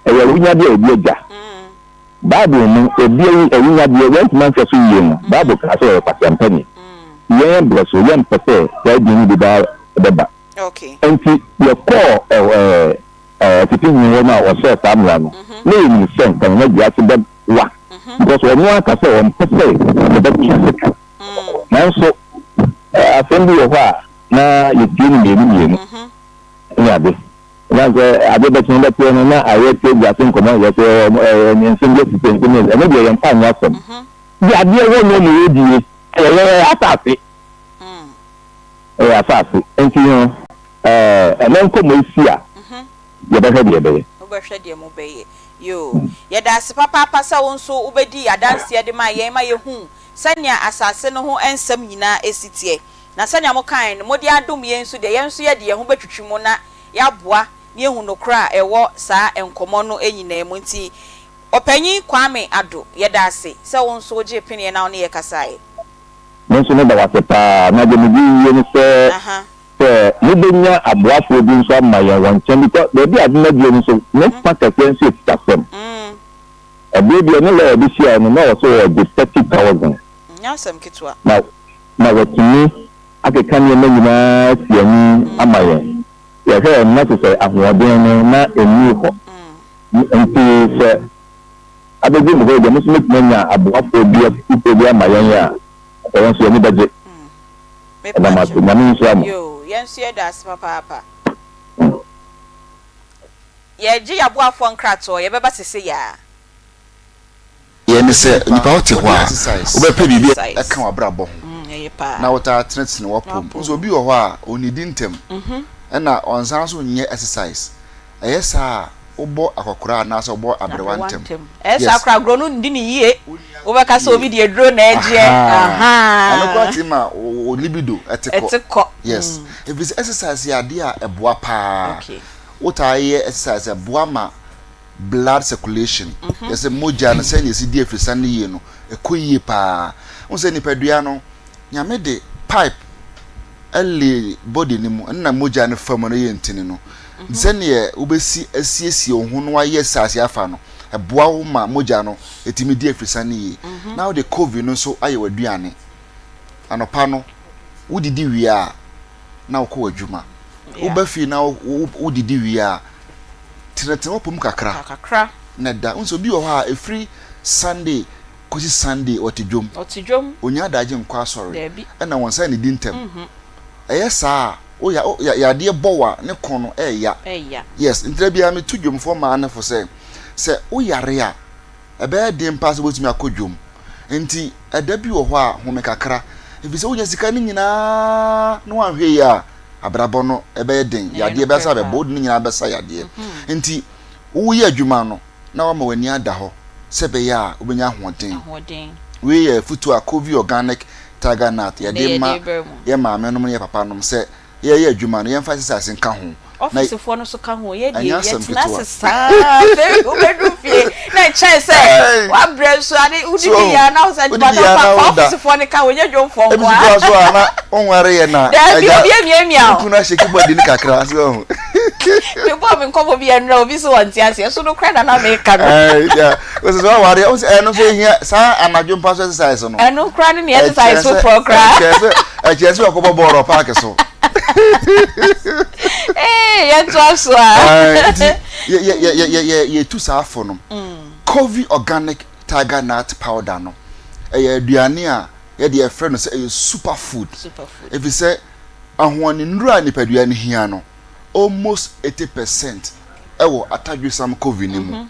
e ya wunya bia obi aja Bible no ebi ewunya bia went man so yie no Bible ka so e pasampani ye bless o ye mpese ya di ni ba beba okay enti ye call tipi ni na o se famla no na ni sen kan na bia se be wa because we no aka se o mpese e be kia na so afendi yo ha na ye ti ni ni ya be na ade be tin be na aye te bia se nkomo ye se ni nsingle system ni e no be ye mpa nya som ya de wo no ni edi asase asase enti no enen ko mo isi a ye be he de be bɛhwɛ de mo bɛyɛ yo yɛda ase papa pasa wo nso wobɛdi adanse de ma yɛn ma yɛhu sɛnea asase no ho ensɛm nyina esitie na sɛnea mo kan no mo de adom yɛn nso de yɛn nso yɛ de yɛn ho bɛtwitwi mu na yɛaboa ne ehu no kra ɛwɔ saa enkomo no enyina mu nti opanyin Kwame Ado yɛda ase sɛ wo nso gye pene na wo ne yɛkasae nso ne da wasepa na de bi yɛ sɛ Nibenya abuafo bi nso ama ya wankyɛn because baby adina bi nso ne patakɛn so tasɛm ɛbi bi ne lawyer bi sia no na wɔso wɔ 30,000 nyasɛm kitwa na wɔtumi akeka ne ma nyinaa siani ama yɛn yɛhwɛ na sɛ ahoɔden no na emu hɔ nti sɛ abɛgye mu hɔ de muso menya abuafo bi ama yɛn a ɛwɔ nso yɛn bɛgye yensu yɛda ase papa yɛgye yaboafo nkrato yɛbɛba sese ya yɛne sɛ nipa wote hɔ a wobɛpɛ biribi ɛka wabrabɔ ho na wota tenetene wɔpom nso obi wɔ hɔ a onidi ntɛm ɛna ɔnsan so nyɛ exercise ɛyɛ saa wobɔ akɔkora anaasɛ wobɔ abrewa ntɛm ɛsa akora agro no ndi ne yie wobɛka sɛ obi de aduro na agye ano kwa tima o libido etiko yes if it's exercise ya dia eboa pa wota ye exercise eboa ma blood circulation yes moja na say ne si di afrisa ne yie no ekoyie pa won say nipadua no nyame de pipe ele body ni mu na moja ne fam no ye ntini no sene ubesi asiesie ho no aye sase afa no eboa wo ma moja no etimi di afrisa ne yie now the covid no so aye waduane anopa no wudidi wi a na wokɔ adwuma wobafi na wudidi wi a tenetene wopom kakra na da nso bi wɔ hɔ a every Sunday kosi Sunday otidwom onya daje nkɔ asɔre ɛna wonsa ne dintem ɛyɛ saa ya de bɔwa ne kono ɛya yes ntra bia me tudwom fo ma ne fo sɛ wo yare a ɛbɛyɛ den pass wotumi akɔdwom enti ɛda bi wɔ hɔ a home kakra efise wonya sika ni nyina no anhwe ya abrabɔ no ɛbɛyɛ den yade bɛsa bɛbɔ ni nyina bɛsa yade enti wo yɛ adwuma no na wa ma wani ada hɔ sɛ bɛyɛ a wobɛnya ahoɔden we yɛ futu a covid organic tiger nut yade ma yɛ maame no yɛ papa no sɛ yɛ adwuma no yɛ mfa sisa nka ho office for no so ka ho ye die yetna sesa very ubedu fie na chai say wa bre so ade udidi ya na wo say pa office for no ka ho ye dwom fo kwa e bi so ana onware ye na e bia kuna sheki body ni kakra so ho me bo me nkobo bia nra obi so wanti ase so no kra na me ka no yeah wo so ware o say no so hia sa anadwo mpa so exercise no no kra ni exercise so program e so akobo boro park so ye tu sa afo no COVID organic tiger nut powder no aduane a ye de efre no say superfood if you say ahoani ndura nipadua ne hia no almost 80% ewo atadwe sam COVID ni mu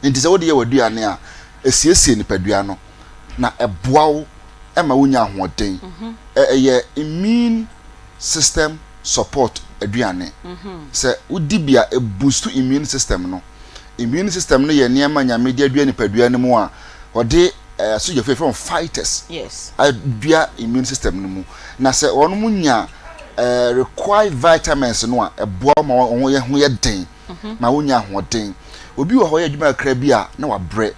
nti say wo de ye waduane a esiesie nipadua no na eboa wo ema wonya ahoden immune system support aduane se udibia e boost immune system no ye niam nyame de aduane paduane mu a ode so je from fighters yes adua immune system no mu na se wonu munya require vitamins no a eboa ma won ye ho ye den ma wonya hoden obi wo ho ye adwuma kra bi a na wa bre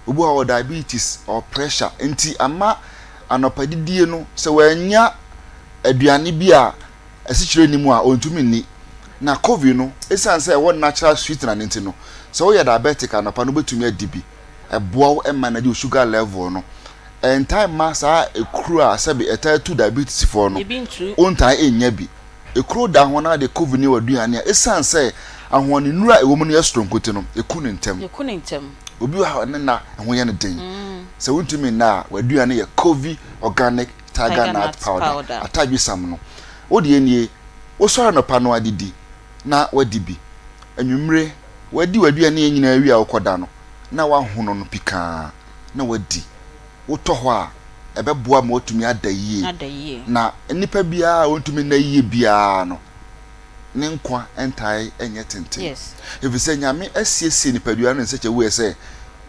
obi wo diabetes or pressure enti ama anopadidie no se wanya aduane bi a asikyire ni mu a ontumi ni na covid no esan say one natural sweetener nti no so we diabetic anapa no betumi adibi eboa e manage sugar level no entire massa ekru a sabe eta to diabetes for no ontai enya bi ekru da ho na de covid ni waduane a esan say ahoni nura ewo mu no yestronkote no ekunu ntem obi wa na ho ye ne den se wontumi na waduane ye covid organic tiger nut powder atadwi sam no odi enie wo so no pa no adidi na wadibi anwumre wadi waduane nyina awi a wokoda no na wahono no pika na wadi woto ho a ebeboa ma otumi adayie na nipa bia wontumi na yie bia no ne nkwa entai enye tenten. Yes. If you say nyame asiesie nipadua no nse chewe say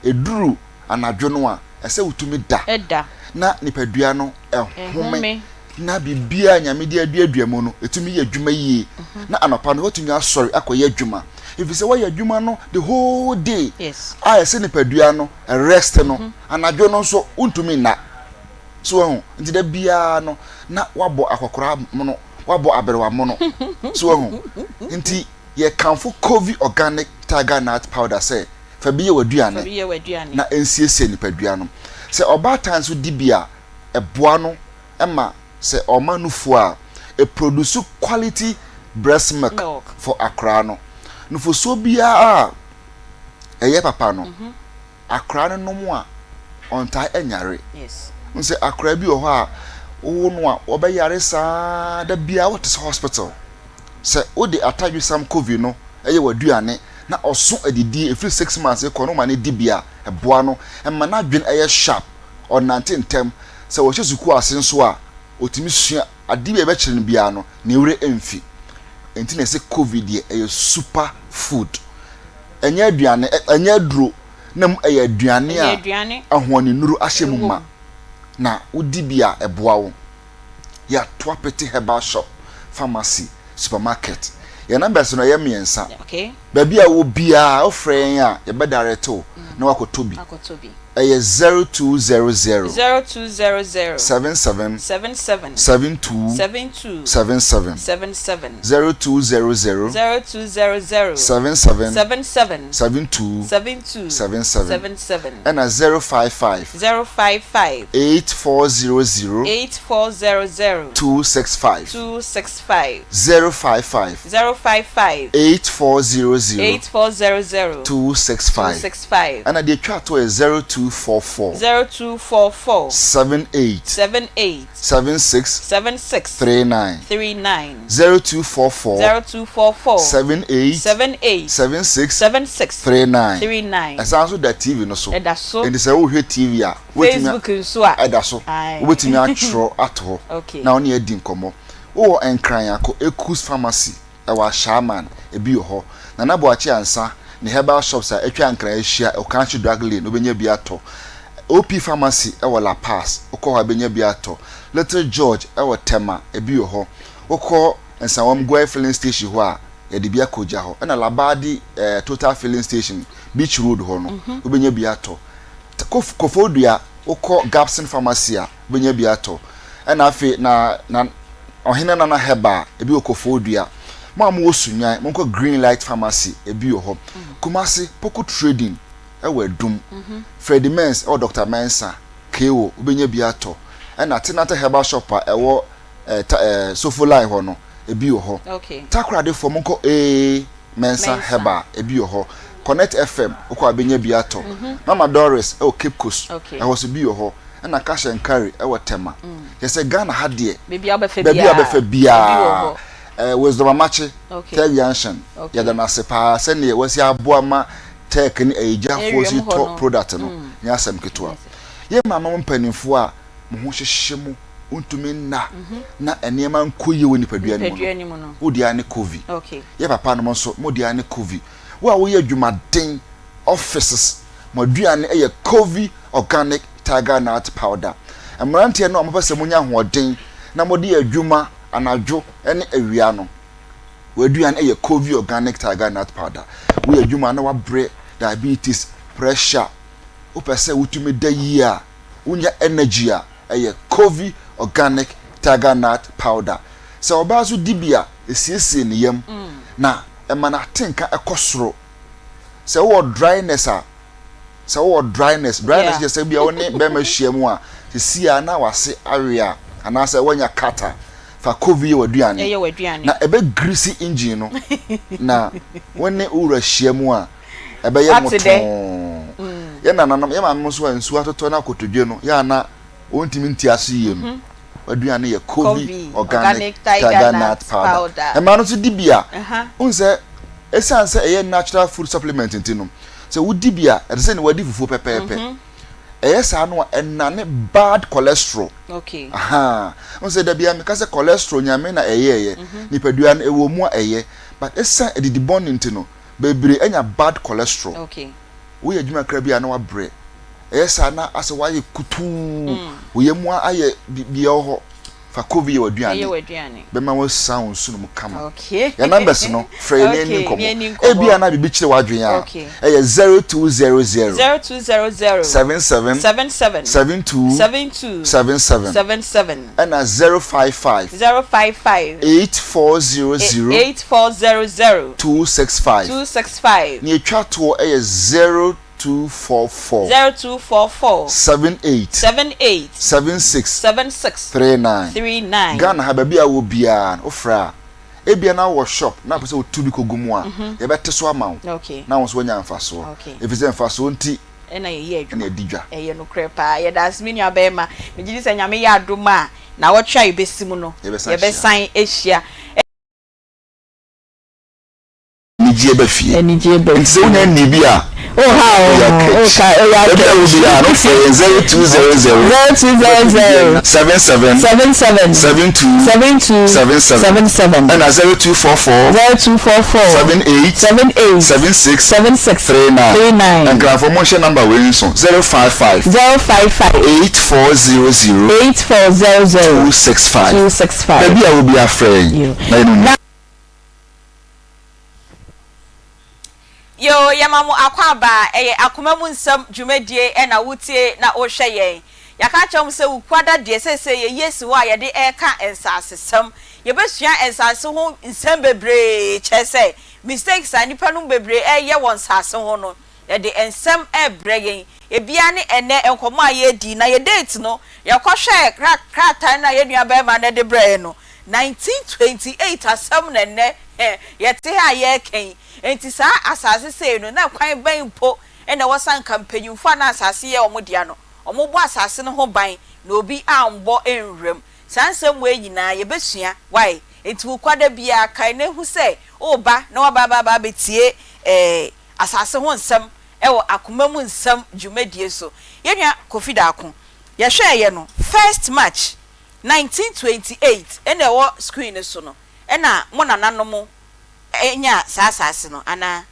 eduru anadwo no a ese utumi da. Eda. Na nipadua no ehome. Na bibia nyame de aduaduamu no etumi ye adwuma yie. Na anopa no otumi asori akoye adwuma. If you say why adwuma no the whole day. Yes. I say nipadua no rest no anadwo no so untumi na. So ho nti da bia no na wabo akokora no wabo aberewa mo no so ho nti ye kanfo covid organic tiger nut powder say fa biye waduane na ensiesie nipadua no se oba tan so dibia eboa no ema se oma nufu a e produce quality breast milk for akra no nufu so bia a eye papa no akra no mo a onta enyare. Yes. Nse akra bi ho a wo no a obeyare saa da bia what is hospital se odi atadwe sam covid no eye waduane na oso adidi every 6 months e kono ma ne dibia eboa no emma na adwen eye sharp or 19 tem se wo hyesuku ase nso a otimi sua adibia be kire bia no ne wure emfi enti na se covid ye eye super food enye aduane enye aduro nam eye aduane a ahoani nuru ahyemu ma na udibia eboa wo ya to apete herbal shop pharmacy supermarket ya numbers no ye miensa. Okay. Baby a wo bia ofren a ye be direct o na wakotobi 0200 0200 77 77 72 72 77 77 0200 0200 77 77 72 72 77 77 and 055 055 8400 8400 265 265 055 055 8400 8400 265 265 and the chat to 0244 0244 78 78 76 76 39 39 0244 0244 78 78 76 76 39 39 Esanso da TV no so Edaso and say wo hwe TV a Facebook nso a edaso wetimi atro ato okay na oni edi nkomo wo enkran akọ Ekus pharmacy e wa Shaman e bi ho na naboachi ansa ne herbal shops a etwa ankran ahia o kanchi drug lane obenya bi ato OP pharmacy e wa La Paz okọ ha benya bi ato Little George e wa Tema e bi ho okọ ensawam go filling station ho a e de bi akoja ho na Labadi total filling station Beach Road ho no obenya bi ato Kofodua okọ Gapson pharmacy a obenya bi ato na afi na ohina na heba ebi okofodua mam wo sunyan monko Green Light pharmacy ebi ho Kumasi Poco Trading ewe dum Freddy Mens or Dr. Mensa KO obenya bi ato na Tenata Herbal Shop a ewo Sofo line ho no ebi ho okay takrade for monko Mensa Herbal ebi ho Connect FM okwa benya bi ato Mama Doris o Cape Coast e was bi ho na cash and carry ewo Tema yese Ghana hadie baby abefa bia wisdom amache tell yansion ya da na sepa se ne wasi aboa ma tech ni eja fosi top product no nya asem ketua ye mama mpanimfo a mo ho hyehye mu untumi na enema nkoye woni padua ni mu no wodia ne covid okay ye papa no so modia ne covid wo a wo ye adwumaden offices modua ne eye covid organic tiger nut powder amrantie no amopese munya hoɔden na modi adwuma anadwo ene awia no wadua ne eye covid organic tiger nut powder we adwuma na wabre diabetes pressure opese wutumi da yi a unya energy a eye covid organic tiger nut powder so obazo dibia esiesie ne yam na emana tenka ekosoro se wo dryness a se wo dryness just say bia woni be ma hyiamu a se sia na wase area ana se wonya kata fa covid waduane na ebe greasy engine no na woni ura hyiamu a ebe ye moto ye na nanam ye ma no so ansu atoto na kotodwe no ya na ontimi ntiaso yem waduane ye covid organic tiger nut powder e ma no so dibia unse esanse eye natural food supplement ntino se wudi bia e se ne wadi fufu pepepe Esa no enane bad cholesterol. Okay. Aha. On say da bia me ka say cholesterol nyame na eye nipadua na ewo mu eye but esa edidi bond ntino bebre enya bad cholesterol. Okay. We adwuma kra bia na wa bre. Esa na ase wa ye kutu. We mu aye bia ho fa covid waduane. Be ma wo sound sunu mu kama. Okay. Ya numbers no frɛ ni nkomo. E bia na bibi kire wadwen a. Okay. Eye 0200 0200 77 77 72 72 77 77 and 055 055 8400 8400 265 265 ni etwa to eye 0244 0244 78 78 76 76 39 Ghana ha bia wo bia ofra ebia na wo shop na pese otubi kogumu a ye bete so amawo okay na wo so nya mfaso efise mfaso nti ena ye adwuma na edidwa eye no krepa ye das mini abema me gidi se nyame ya adoma na wo twa ibesimu no ye besan ehia nijie ba fie Nijie ba nti se nya ni bia oh how okay no for 0200 77 77 72 72 77 and 0244 78 76 39 and confirmation number we so 055 8400 265 baby I will be afraid yo yamamu akwaba akoma mu nsam dwumadie na wutie na o hwe yen yaka chom se ukwada de sese ye yesi wa ye de eka ensasesam ye besua ensase ho nsam bebre chese mistakes anipa no bebre ye won sase ho no ye de ensam ebregen e bia ne ene enkomo aye di na ye date no ye kohwe krata na ye nua ba ma na de bre no 1928 asam na ne ye te ha ye ken enti sa asase sei no na kwan ban mpo ena wasan campaign na asase ye omodia no omobo asase no ho ban na obi ambo enwrem sansem we nyina ye besua why enti ukwada bia kai na hu se oba na waba betie asase ho nsam ewo akoma mu nsam dwumadie so yenua kofida ako ye hwe ye no first match 1928 ena wo screen so no ena mo nananom enya sasase no ana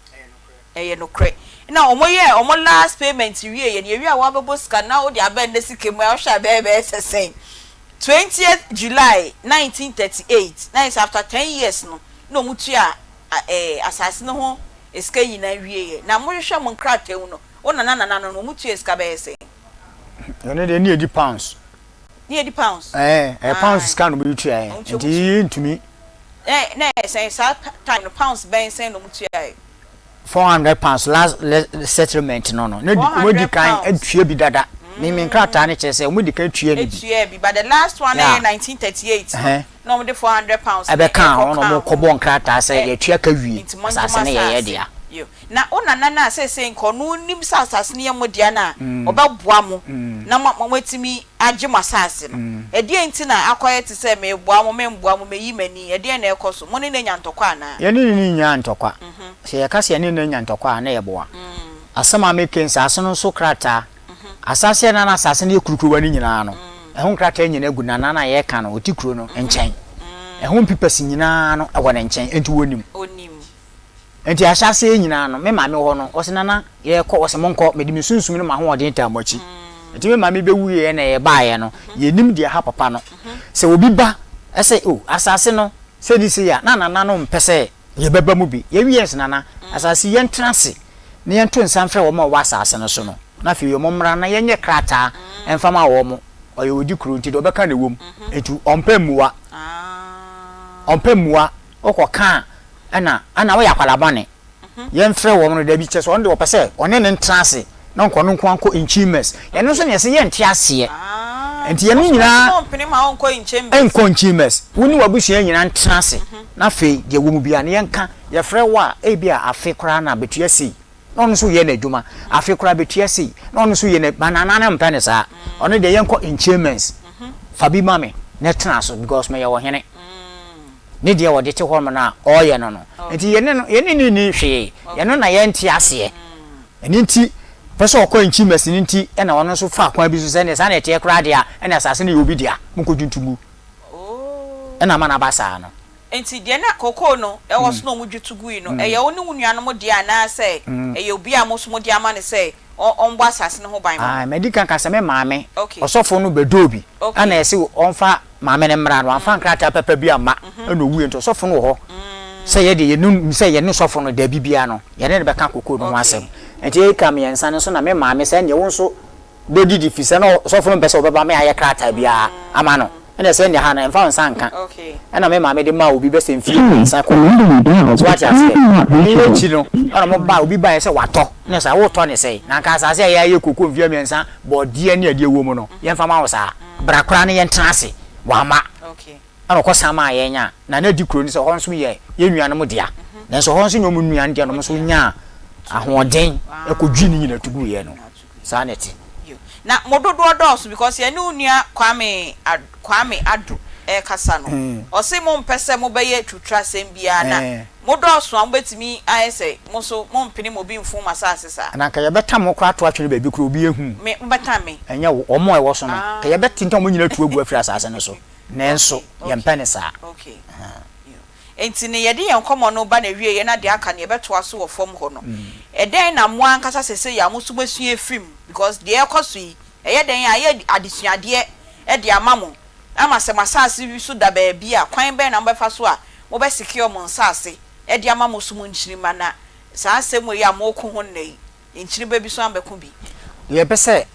eye no kre na omo last payment wie ye a wabebo scan na odi abende sikemu a hwa bebe sesen 20th July 1938 nice after 10 years no mutu a asase no ho eska yina wie na mo hwa mo nkrate no wona no mutu eska be sen ene de ni pounds pounds scan no mutu a ndi ntumi na say time pounds ben say no mutu a 400 pounds last settlement no di kan atue bi dada me nkrata ne chese mo di kan atue ni bi but the last one in 1938 no mo 400 pounds ebe kan ono mo kobo nkrata say ye tue ka wi asase ne ye dia na ona na say nko no nim asase ne ye mo dia na obeboa mo na matimi age masase no edi enti na akoye te say me boa mo meyi mani edi na ekoso mo ne nya ntokwa na ye ne nya ntokwa se ye ka se ne nya ntokwa na ye boa asama meken sase no so krata asase na asase ne kurukuru ni nyina no ehun krata nyina gu na ye ka no otikuro no enchen ehun pipasi nyina no ewo ne nchen enti wonim enti asase nyina no me maame ho no osenana ye ko osemonko medimi sunsum no ma ho ode nta amachi enti me maame bewuye na ye baaye no ye nim de ha papa no se obi ba ese asase no se di se ya na no mpese ye beba mu bi ye wies nana asase ye ntrase ne ye nto nsanfre wo ma wa asase no so no na fi yo momra na ye nye krata emfama wo mo oye odi kuro nti do beka ne wom etu ompemua okoka ana wo yakwalabane ye mfre wo no da bi che so onde wo pese one ne ntrase na nko no nko anko inchimes ye no so ne se ye ntiase enti ye no nyina enko inchimes woni wabusua nyina ntrase na fe de wo mu bia ne yenka ye frɛ wa ebia afe kora na betua sei no no so ye na adwuma afe kora betua sei no no so ye na banana na mpane saa ono de yenko inchimes fabi mame ne traso because me ye wo hene ne dia wo de te ho na no enti ye ne ni hwe ye no na ye ntiase eni nti pese okọ nchi masini nti e na wono so fa kwa bi so se ne sa na tie kra dia e na asase na ye obi dia mukojuntumu e na mana basa no enti de na koko no e wo so no mudwutugu yi no e ye woni wunuanom dia na se e ye obi a moso mo dia ma ne se on bo asase ne ho ban ma medical ka se me maame osofo no bedobi ana ese onfa maame ne mra no anfa nkrata papa bi ama na owu ento osofo no ho se ye de ye nu se ye ne sofo no da bibia no ye ne beka koko no ho asem enti e kam ye nsa ne so na me maame se nye wo nso dodi di fise na osofo no pese obeba me aye krata bia ama no ene se ne ha na enfa nsa nka ena me maame de ma obi be se mfi nsa ko so what ase ni chi no ana mo ba obi ba se wato ne sa wo to ne se na nka sa se ya ye koko mfi amiensa bodie ne ade wo mu no ye mfa ma wo sa brakra ne ye ntrase wa ma ana ko sama ye nya na na di kro ni se ho nso ye nuanom dia na so ho nso nyomu nuan dia no so nya ahoden ekodwi ni nyina tugu ye no sa neti na mododo dos because ye nu nua kwame adu kasa no o se mo mpese mo beye twutwa sem bia na modoso am betimi ayese mo so mo mpene mo bi mfu masase sa na ka ye beta mo kwa to atwene ba bi kro bi ehu me beta me enya wo mo e wo so no ka ye beti ntam mo nyina tu agu afira asase no so nenso ye mpene sa okay enti ne yede yen komo no ba na wie ye na de aka ne beto aso wo fom ho no eden na mo ankasa sese ya mo so basua efrim because de ekoso yi den ya ye adesuade e de amamo ama se masase bi so da ba bia kwan be na mbefa so a mo be secure mo nsase e de amamo so mo nchirima na sa asem we ya mo ko ho nei nchiriba bi so ambeko bi ye pese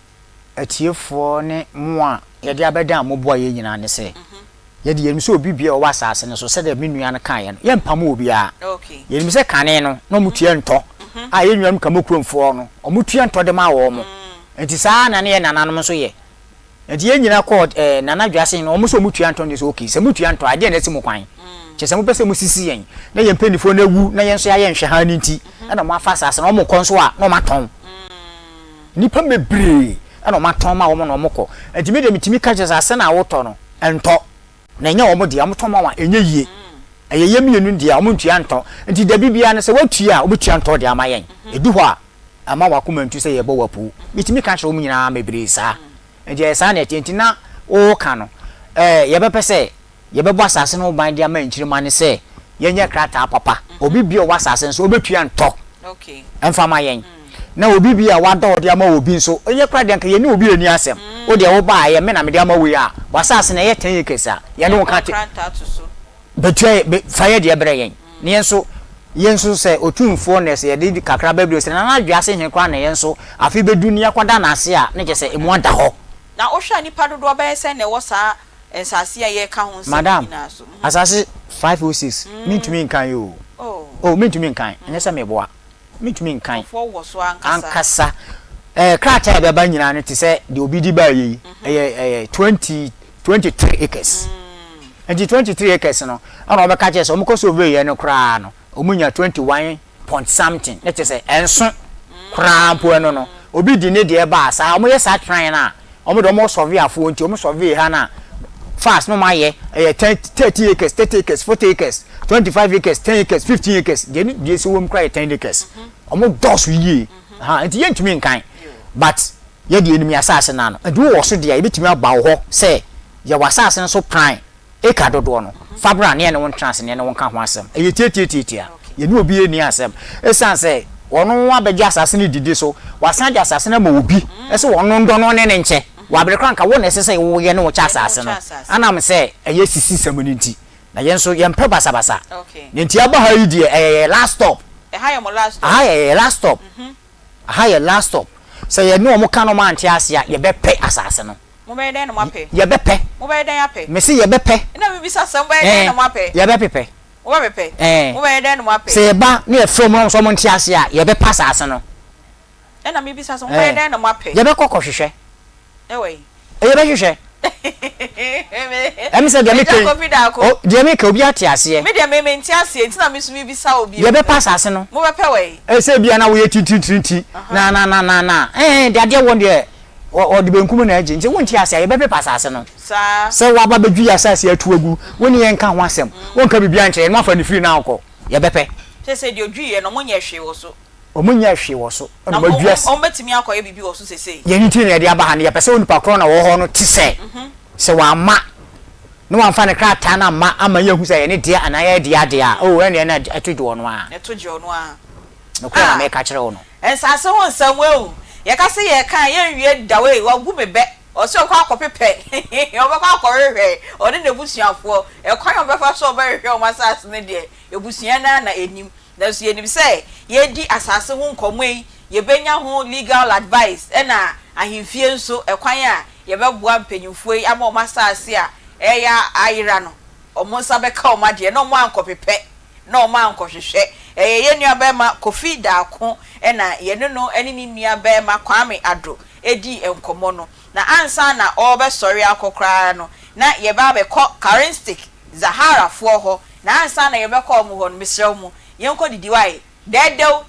atiefo ne mo a ye de abeda mo boa ye nyina ne se ye de yemi so obi bia o wasase ne so se de menua ne kan ye no ye mpam obi a okay ye mi se kane no no mutua nto a ye nuam kamokuromfo no o mutua nto de ma wo mo enti saa na ne ye nananom so ye enti ye nyina ko nana dwase no o mo so mutua nto ne so okay se mutua nto ade na si mo kwan che se mo pese mo sisi yen na ye mpanifo na wu na ye nso ya ye nhwe ha ni nti na mo afa asase no mo konso a no maton nipa mebre na mo aton ma wo mo no mo ko enti me de mitimi ka jesa ase na woto no ento na nya wo mo de amoton ma wa enye yie ayeye mienu de a mo ntua nto enti da bibia ne se watua obetua nto de ama yen edu ho a ama wakoma ntu se ye bo wapu mitimi ka hye mo nyina mebre sa enti esa na enti na o ka no ye be pese ye be bo asase no ban de ama nchirima ne se ye nya krata papa obi bia o asase so obetua nto okay emfa ma yen na obi bia wada de ama obi nso onye kra de nka ye ne obi ani asem o de wo ba ye me na me de ama we a wasase na ye 10 kesa ye ne wo ka te betwe fire de bere yen ne yenso se otumfo ne se ye de kakra ba biro se na adwase hen kwa na yenso afi bedu ne yakwada na ase a ne je se emu ada ho na ohwa ni padodo ba ye se ne wo sa ensase ye ka ho se madam asase 506 mintumi nkan yo oh mintumi nkan enye se meboa mintumi nkan fo wo so ankasa krata be ba nyina ne te se de obi di ba yi 23 acres and 23 acres no ana obeka che so omko so we ye no kra no omunya 21 point something let us say enso kra mpo no no obi di ne de ba sa omo ye sa tran na omo do mo survey afo nti omo survey ha na fast no ma ye 30 acres 30 acres 40 acres 25 acres 10 acres 15 acres de ni de so wom kra 10 acres omo dos yi ha nti ye ntumi nkan but ye de enimi asase na no edu wo so de ye betimi aba wo ho say ye wasase so pran e ka dodo no fabra ne won trans ne won ka ho asem e tietietia ye ne obi eni asem e san say wono abegya asase ne didi so wasan ja asase na ma obi e se wono ndo no ne nche wa bere kran ka wo ne se wo ye ne wo cha asase no anam say e ye sisi samuni nti na ye nso ye mpe basabasa ne nti aba ha yi die last stop ha ye mo last stop last stop ha ye last stop say ye no mo ka no ma nti ase a ye be pe asase no mo be den no mape ye be pe mo be den ape me se ye be pe na me bisa sam be den no mape ye be pepe mo be pe mo be den no mape se ba na e from no so mo nti ase a ye be pass ase no na me bisa sam be den no mape ye be kokko hwehwe we ye be hwehwe em se de me ke o de me ke obi ate ase me de me nti ase nti na me so me bisa obi ye be pass ase no mo be pe we e se bia na wo ye tintintinti na de ade won de o de benkum na age nti wonti ase ye be pass ase no sa se wa ba bedwi asase atu agu woni ye nka ho asem wonka bibia nche no afa ni free na akọ ye be pe se de odwi ye no mo nye hwe wo so omunya hwe wo so no maduas betimi akoye bibi wo so sesei ye nti na de aba ha ne ye pese onipa kro na wo ho no ti se wa ma no wan fa ne krata na ma ama ye hu se ye ne dia anaye dia dia o ene na atoji wo no a etoji ono a no kwa na me ka kire wo no ensase ho nsam we ye ka se ye kan ye nwie dawe wa gu mebe o se kwa akopepe yo ba kwa akorehwe o ne nebusuafo e kwa yo befa so berehwe o masase ne de ebusua na enim na so ye nim se ye di asase ho nkomwe ye benya ho legal advice na ahimfie nso e kwan a ye beboa mpanyimfo yi ama o masase a eya ayira no o mo sabe ka o made no mo ankopepe no mo ankohwehwe ye nua ba ma kofi da ko na ye no eni ni nua ba ma kwame ado edi enkomo no na ansa na obe sori akokra no na ye ba be ko charistic Zahara fo ho na ansa na ye be ko mu ho no misrew mu ye nko didi wai dedel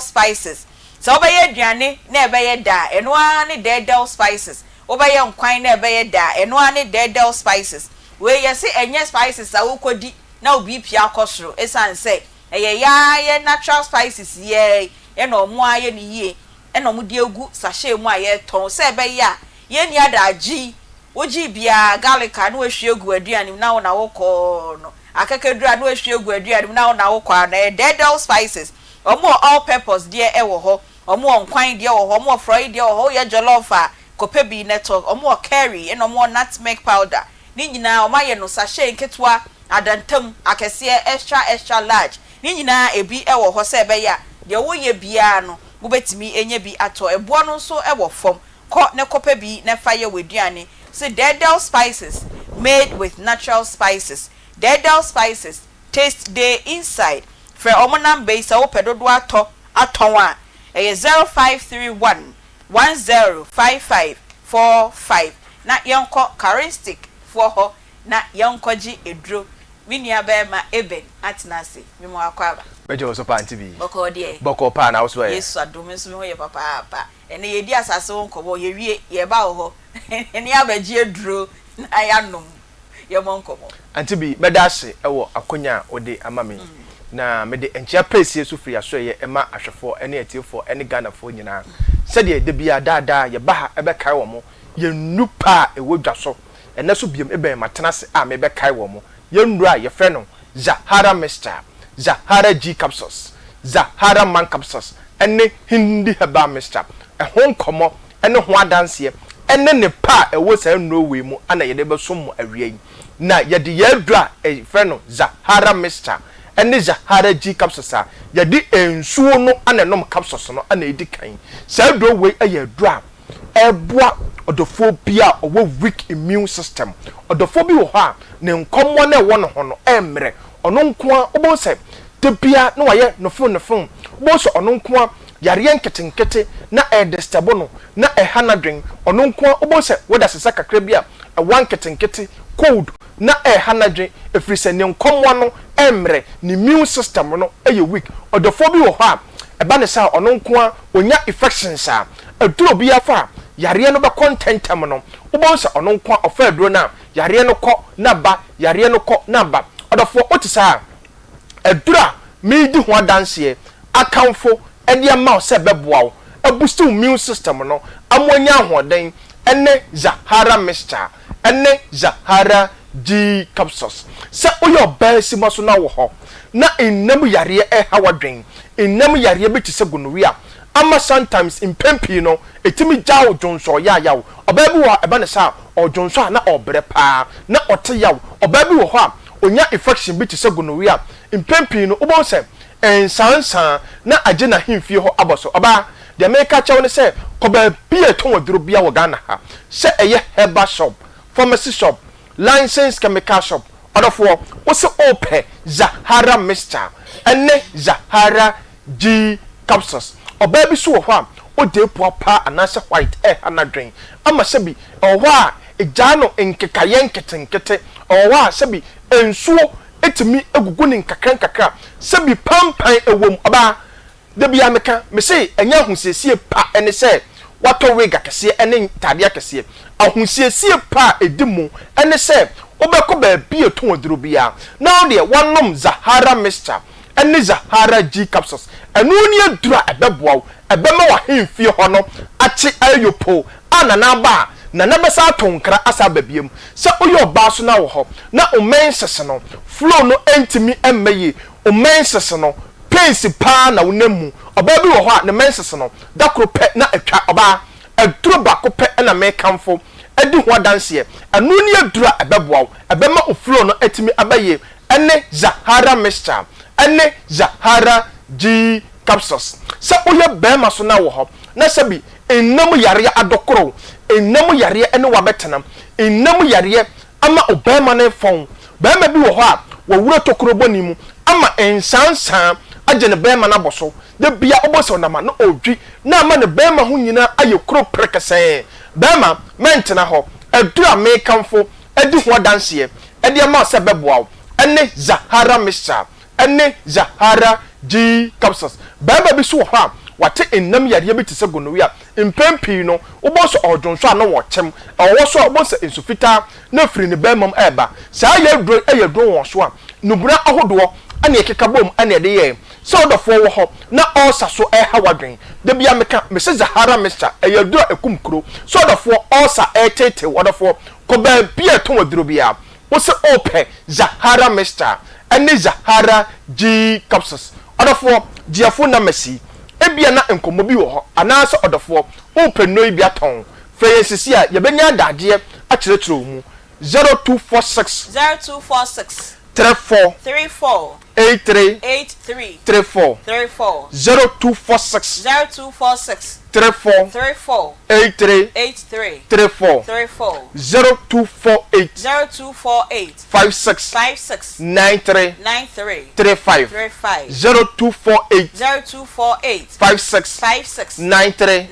spices so obe ye aduane na ebe ye da eno ani dedel spices obe ye nkwan na ebe ye da eno ani dedel spices we ye se enye spices a ukodi na obi pia akosoro esanse eye ye natural spices ye no mu aye ni ye eno mu de egu sachet mu aye ton se ebe ya ye ni adaji oji bia garlic na we hwe egu aduane na wo na wo ko no akakedura na we hwe egu aduane na wo kwa na dedel spices omo all purpose de ewo ho omo nkwan de ewo ho omo fry de ewo ho ye jollof a kopebi network omo curry eno mo nutmeg powder ni nyina o maye no sachet nketwa adantam akese extra large ni nyina ebi ewo ho se be ya de wo ye bia no wo betimi enye bi ato ebo no so ewo fom ko ne kopebi ne fa ye weduane so dedel spices made with natural spices dedel spices taste day inside for omonam base wo pedodo aton a 0531 105545 na yenko charistic for ho na yenkoji edro minia be ma eben atinase mimo akwaba bejo so pa Aunty Bea boko de boko pa na so yesu adom so ho ye papa ene ye di asase won kobo ye wie ye ba ho ene abaji edro na ya nom ye monkobo Aunty Bea medase ewo akonya ode amame na mede enchia presi so free aso ye ema ahwefo ene etiefo ene ganafo nyina sede de bia daadaa ye ba ha ebe kai wo mo ye nupa ewodwa so ene so biem ebe matenase a me be kai wo mo ye nura ye fe no Zahara Mixture Zahara G capsules Zahara Man capsules ene hindi heba mixture ho nkomo ene ho adanse ene ne pa ewo sa nuro we mu ana ye de be so mu awie na ye de ye dura e fe no Zahara Mixture ene Zahara G capsules a ye de ensuo no ana nom capsules no ana edi kan sa duro we aye dura eboa odofo bia owo weak immune system odofo bi wo ha ne nkomo na ewo no ho no emre ono nko obo se de bia no waye no fun obo so ono nko yare nketenkete na edestable no na ehanadwen ono nko obo se woda sesa kakra bia ewan nketenkete cold na ehanadwen efrise ne nkomo no emre ni immune system no eye weak odofo bi wo ha eba ne sa ono nko onya infections a aduro bia fa yare no be contentam no obo se ono nko ofa aduro na yare no ko na ba yare no ko na ba odofo otisa adura meedi ho adanse akamfo ene ma se beboa wo boost immune system no amonya ahoden ene Zahara Mixture ene Zahara G capsules se oyo ba simo so na wo ho na enam yare hawadwen enam yare be tise gonorrhea ama sometimes in pempi no etimi jawo jonso ya yawo obabi wo eba ne sa ojonso na obre pa na ote yawo obabi wo ho a onya infection bi tise gonorrhea in pempi no obo se ensansan na agena himfie ho aboso oba de America chawo ne se koba bi eton waduro bia wo Ghana ha se eye herbal shop pharmacy shop licensed chemical shop odofo wo se ope Zahara Mixture ene Zahara G capsules oba bi so wo ho a o de poapa anase white anadwen ama se bi o ho a ejano nkekaye nketenkete o ho a se bi ensuo etimi egugu ni nkakra se bi pampan ewom oba de bia meka me se enya ahusiesie pa ene se wato wega kese ene tade kese ahusiesie pa edimu ene se obeko ba bi eton oduro bia na o de wanom Zahara Mixture ene Zahara G capsules enu ni adura ebeboa ebema wa hemfie ho no achi ayopo anana ba na besa atonkra asa babiem se oyo ba so na wo ho na omensese no flow no entimi emmeye omensese no pace pa na wonamu oba bi wo ho a ne mensese no dakro pe na atwa oba aduro bako pe na me kamfo edi ho danse anu ni adura ebeboa ebema oflow no etimi abaye ene Zahara mixture ene Zahara G capsules se oye bema so na wo ho na sabi enam yare adokoro enam yare ene wabetenam enam yare ama obema ne fon bema bi wo ho a wo wuro tokoro boni mu ama ensansan agye ne bema na boso de bia oboso na ma no odwi na ama ne bema ho nyina aye kro prekese bema mentena ho adura me kamfo edi ho danse edi ama se beboa ene Zahara mixture ene Zahara G capsules bema bi so ho a wate enam yare bi tese gonorrhea impempi no oboso odwonso ana wo chem owo so oboso insufita na firi ne bemam eba saa ye dro won so a nubura ahodo ana ekeka bom ana de ye so odofo wo ho na osa so ha wadwen de bia meka me se Zahara mixture ye dro ekumkro so odofo osa etete odofo ko ba bia to wadro bia wo se ope Zahara mixture ene Zahara G capsules odofo diafo na masi ebia na enkomo bi wo ho anaso odofo openno ibia ton fe sisi a ye benya dade a kiretiro mu 0246 34 83 34 0246 34 83 34 0248 56 93 35 0248 56 93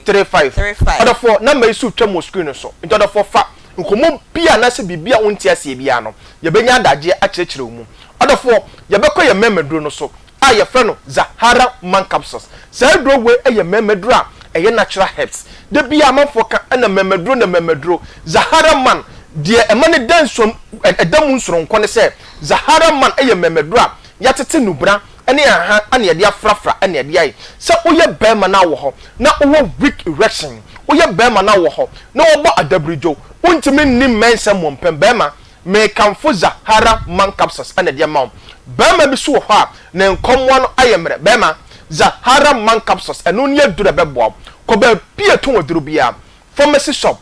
35 odofo na me su twamo screen so odofo fa nkomo bia na se bibia wonti ase bia no ye benya daje a kirekire mu odofo ye bekọ ye memeduro no so a ye fe no Zahara man capsules say dro we ye memeduro a eye natural herbs de bia amanfo ka na memeduro Zahara man de emane dansom edamu nsoronko ne se Zahara man eye memeduro a yatete nubra ene aha ane ye de afrafra ane ye de ai se oye bema na wo ho na owo weak erection oye bema na wo ho na obo adabrijo untimi ni mensa mompem bema me kamfo Zahara man capsules ane de ma bema bi so ho a ne nkomwa no ayemre bema Zahara man capsules eno ne adura bebo ko ba pie to waduru bia pharmacy shop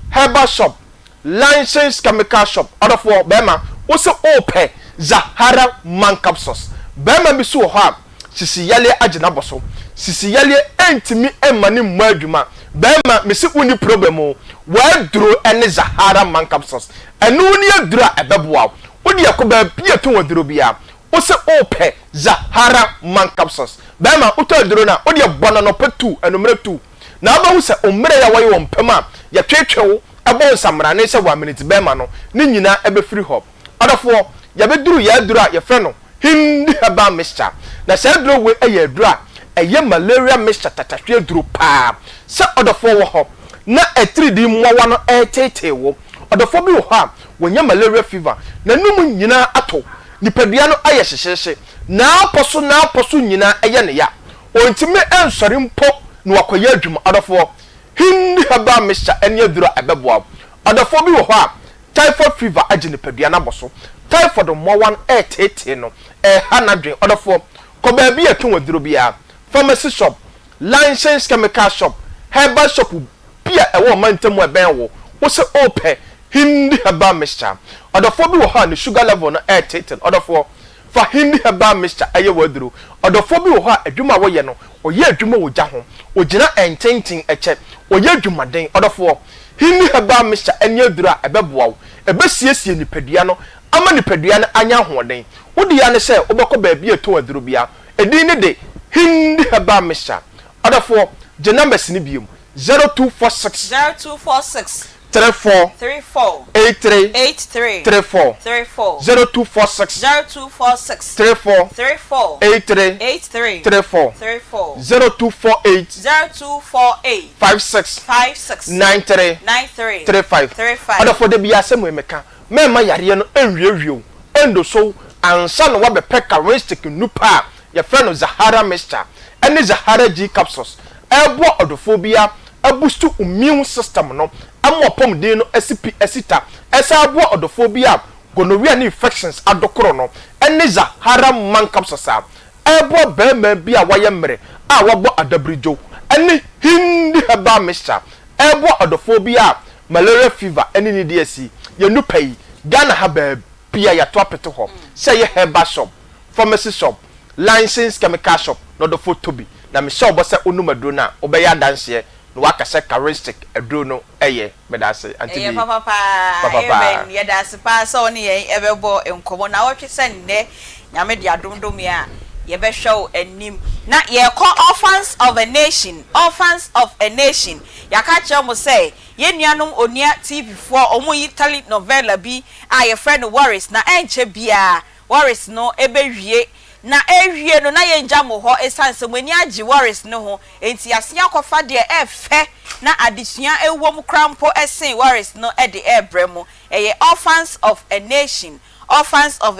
herbal shop licensed chemical shop odofo bema wo se ope Zahara man capsules bema bi so ho a sisi yale agina boso sisi yale entimi emani mmu adwuma bema mesi uni problem o waduro ene Zahara man capsules eno ne adura ebeboa wodi yakoba pie to waduro bia wo se ope Zahara man capsules bema uto aduro na wodi bono no petu enomre 2 na aba wo se omre ya waye wompema ya twetwewo ebo nsamra ne se 1 minute bema no ne nyina ebe free hop odofo ya beduru ya aduru a ya fe no hindi haba mixture na se aduru we eye aduru a eye malaria mixture tatatwe aduru pa se odofo wo ho na 3D mmowa no etete wo odofo bi wo ha wonya malaria fever na num nyina ato nipadua no aye hyehyehe na aposo nyina eye ne ya ontime ensori mpo no akoya adwuma odofo hindi haba mixture enya aduru ebeboa odofo bi wo ho a typhoid fever age nipadua na boso typhoid mmowa etete no hanadwen odofo ko ba bi atun waduro bia pharmacy shop licensed chemical shop herbal shop bia ewo mantamu eben wo se ope hindi herbal mixture odofo bi wo ha ne sugar level no etete odofo fa hindi herbal mixture aye waduro odofo bi wo ha adwuma wo ye no oye adwuma wo gya ho ogina ententin eche oye adwumaden odofo hindi herbal mixture enya adura ebeboa wo ebesiesie nipadua no ama nipadua no anya hoden wodi ya ne se obekọ ba bia to aduro bia edin ne de hindi herbal mixture odofo je numbers ni biem 0246 34 83 34 0246 34 83 34 0248 56 93 35 odofo de bia se mo emeka mema yare no enwiewio endo so ansa no wabɛpɛ characteristic nupa ya friend Zahara mixture ene Zahara G capsules ebo odophobia abustu immune system no ama pom de no asipi asita esa abo odophobia gonorrhea ne infections adokoro no ene Zahara man capsules ebo bema bia waye mmere a wabo adabrijo ene hindi herbal mixture ebo odophobia malaria fever ene ni DSC ye nupa yi Ghana ha bia ya to apete ho say ye herbal shop pharmacy shop licensed chemical shop no the photo bi na me sure bossa onumadro na obeya danse no waka say characteristic adro no eye medase Aunty Bea papa ye dase pa so ne ye ebebo enkomo na wotwe senne nyame dia domdom ya ye be show enim na ye call orphans of a nation yaka che mo say ye nuanom onia TV4 omo yi talent novella bi a ye friend worries na enche bia worries no ebewie na ewie no na ye njamo ho esanse mani agi worries no ho enti ase akofa de efe na adesua ewom krampo esen worries no e de ebremo eye orphans of a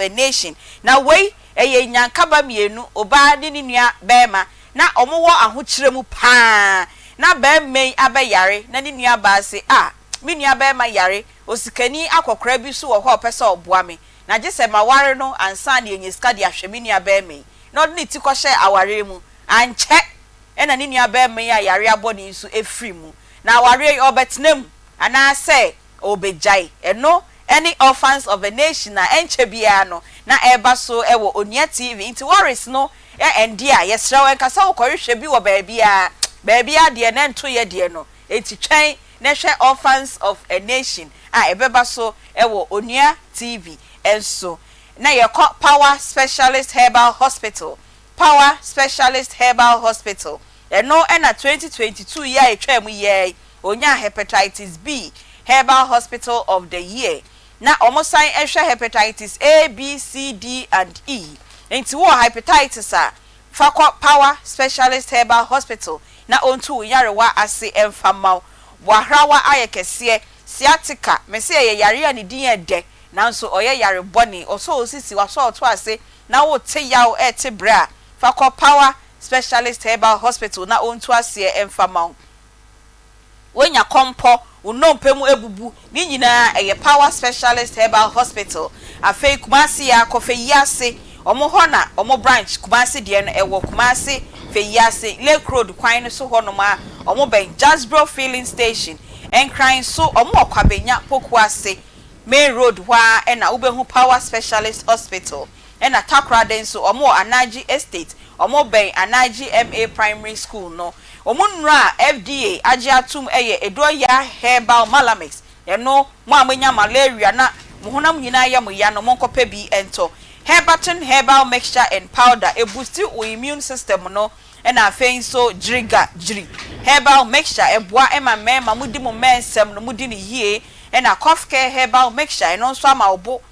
nation na wei eye nyankaba mienu oba de ni nua bema na omowo ahokyeremu pa na bemmen abayare na ni nua ba se me nua bema yare osikani akokora bi so wo ho pesa oboa me na jese maware no ansa na enyiska de ahwemi nua bemmen na odni ti kohye aware mu anche ena ni nua bemmen ya yare aboni nso efri mu na aware obetnam ana se obejai eno any orphans of a nation na enche bia no na eba so ewo onia TV inti worries no endia yesra we kasa ukorihwe bi wo baabia de na nto ye de no enti twen na hwe orphans of a nation ebeba so ewo onia TV enso na ye power specialist herbal hospital eno na 2022 year etwam ye onya hepatitis B herbal hospital of the year na omosan ehwe hepatitis A B C D and E enti wo hepatitis fakwa power specialist herbal hospital na ontu yarewa ase emfama wahrawa ayekese sciatica mese ye yare ani din ede nanso oye yare boni oso osisi waso oto ase na wo te yawo ete bra fakwa power specialist herbal hospital na ontu ase emfama wonya kompo unompemu ebubu ni nyina eye power specialist herbal hospital afei Kumasi ya kofeyase omo hona omo branch Kumasi de no ewo Kumasi feyase Lake Road kwan no so hono ma omo ben Jasbro filling station enkran so omo okwabenya pokuase main road hwa na ubehu power specialist hospital na Takra den so omo Anaji estate omo ben Anaji MA primary school no omunra FDA agiatum eye edoya herbal malamix eno mo amanya malaria na muhunam nyina ya mo ya no monkope bi ento herbatin herbal mixture and powder e boost your immune system no na afein so jiri herbal mixture e boa ema mema mudi mo mensem no mudi ni yie na cough care herbal mixture eno so ama obo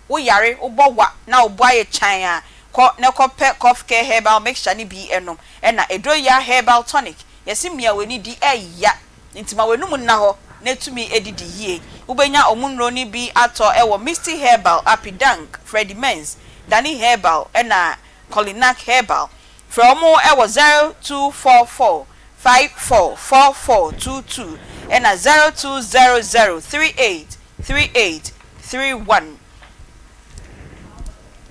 wo yare obowa na obo aye chan a ko ne kope cough care herbal mixture ni bi enom na edoya herbal tonic yesimia weni di eya ntima wenum na ho netumi edidi yie ubenya omunro ni bi ato ewo Misty Herbal Apidank Freddy Mens Danny Herbal na Colinac Herbal from ewo 0244 544422 na 0200383831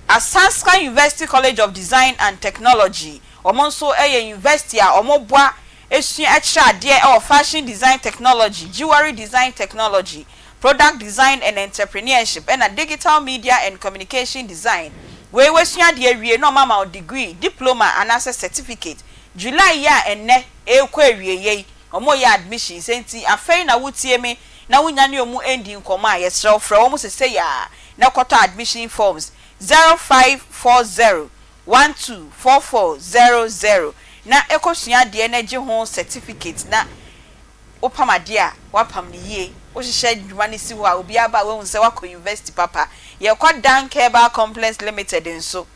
Asanska University College of Design and Technology omonso university a omobua esu extra there or fashion design technology, jewelry design technology, product design and entrepreneurship, and a digital media and communication design. We sua there we no mama degree, diploma and access certificate. July ya enne ekwawie ye omo ya admissions enti afei na wutie me na wunya ne omu endi nkoma yesrɛ fra omu sese ya na kɔtɔ admission forms 0540124400 na ekosua de na gye ho certificate na opamade a wapam ne yie wo hyehyɛ dwuma ne si ho a obi aba we hu sɛ wakɔ university papa ye kɔ Dank Herbal Complex Limited nso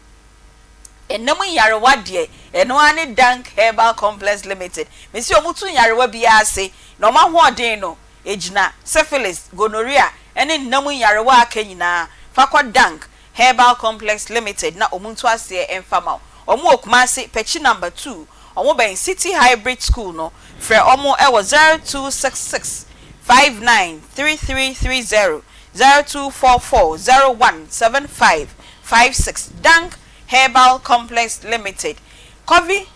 enam yarewa de eno ane Dank Herbal Complex Limited mesi omutu yarewa bi ase na oma ho odin no ejina syphilis gonorrhea ene nam yarewa aka nyina fakɔ Dank Herbal Complex Limited na omuntu ase emfama omo okumase pechi number 2 omo ben City Hybrid School no frɛ omo ewo 0266 593330 0244017556 Dank Herbal Complex Limited Coffee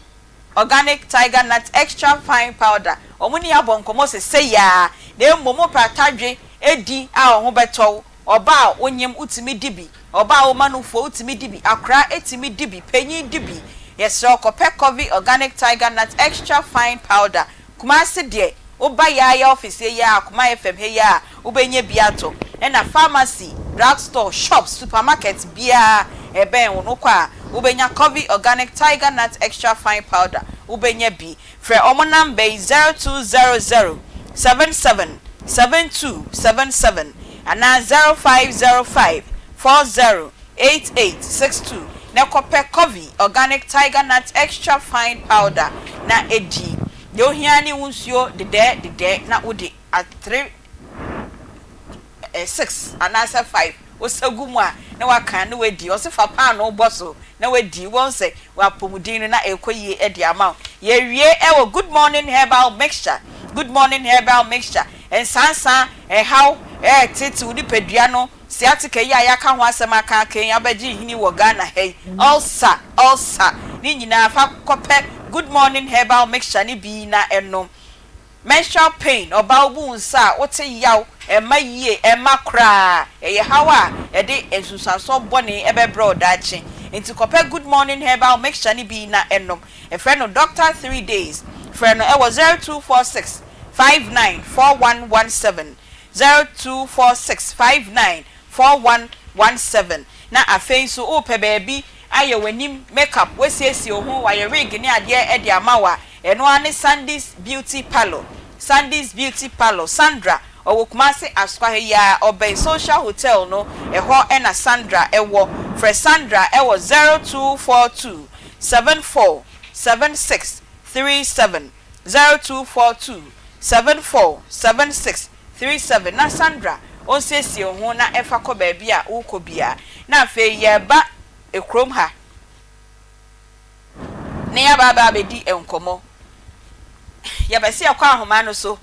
Organic Tiger Nut Extra Fine Powder omuni abonkomo se ya na momo pratadwe edi a ho beto oba onyem utimi dibi oba o manufo utimi dibi akra etimi dibi penyi dibi yesro kope Coffee Organic Tiger Nut Extra Fine Powder kumase de oba ya office ya akuma FM he ya ubenye biato na pharmacy drugstore shops supermarket bia eben wono kwa ubenya Coffee Organic Tiger Nut Extra Fine Powder ubenya bi frɛ omo number 0200 777277 ana 0505 408862 na kope Coffee Organic Tiger Nut Extra Fine Powder na edi yo hiani wunsuo de na udi at 6 ana 5 osagumu a na waka na wedi osifa pa na oboso na wedi won se wa pomudin na ekoyi edi ama ye wie ewo Good Morning Herbal Mixture en sansa how titi udi pedua no siatika yi ayaka ho asema aka kan abaji hini wo Ghana hey ulcer ni nyina fa kope Good Morning Herbal Mixture ni bi na enom menstrual pain oba obu nsa wote yaw ema yie ema kra eye hawa de ensusaso bone ebe brodachi enti kope Good Morning Herbal Mixture ni bi na enom e friend no doctor 3 days friend no e was 0246 594117 0246 594117 na afei so o pe baby aye wanim makeup wesiesi ho wa ye rig ni ade e de amawa eno ane Sandy's Beauty Parlor Sandra owokumase aswa he ya obey social hotel no eho na Sandra ewo for Sandra ewo 0242 747637 0242 747637 na Sandra on sesi ho na efa ko ba bia uko bia na fe ye ba ekrom ha ne ya baba bedi enkomo ya basi akwa ahoma no so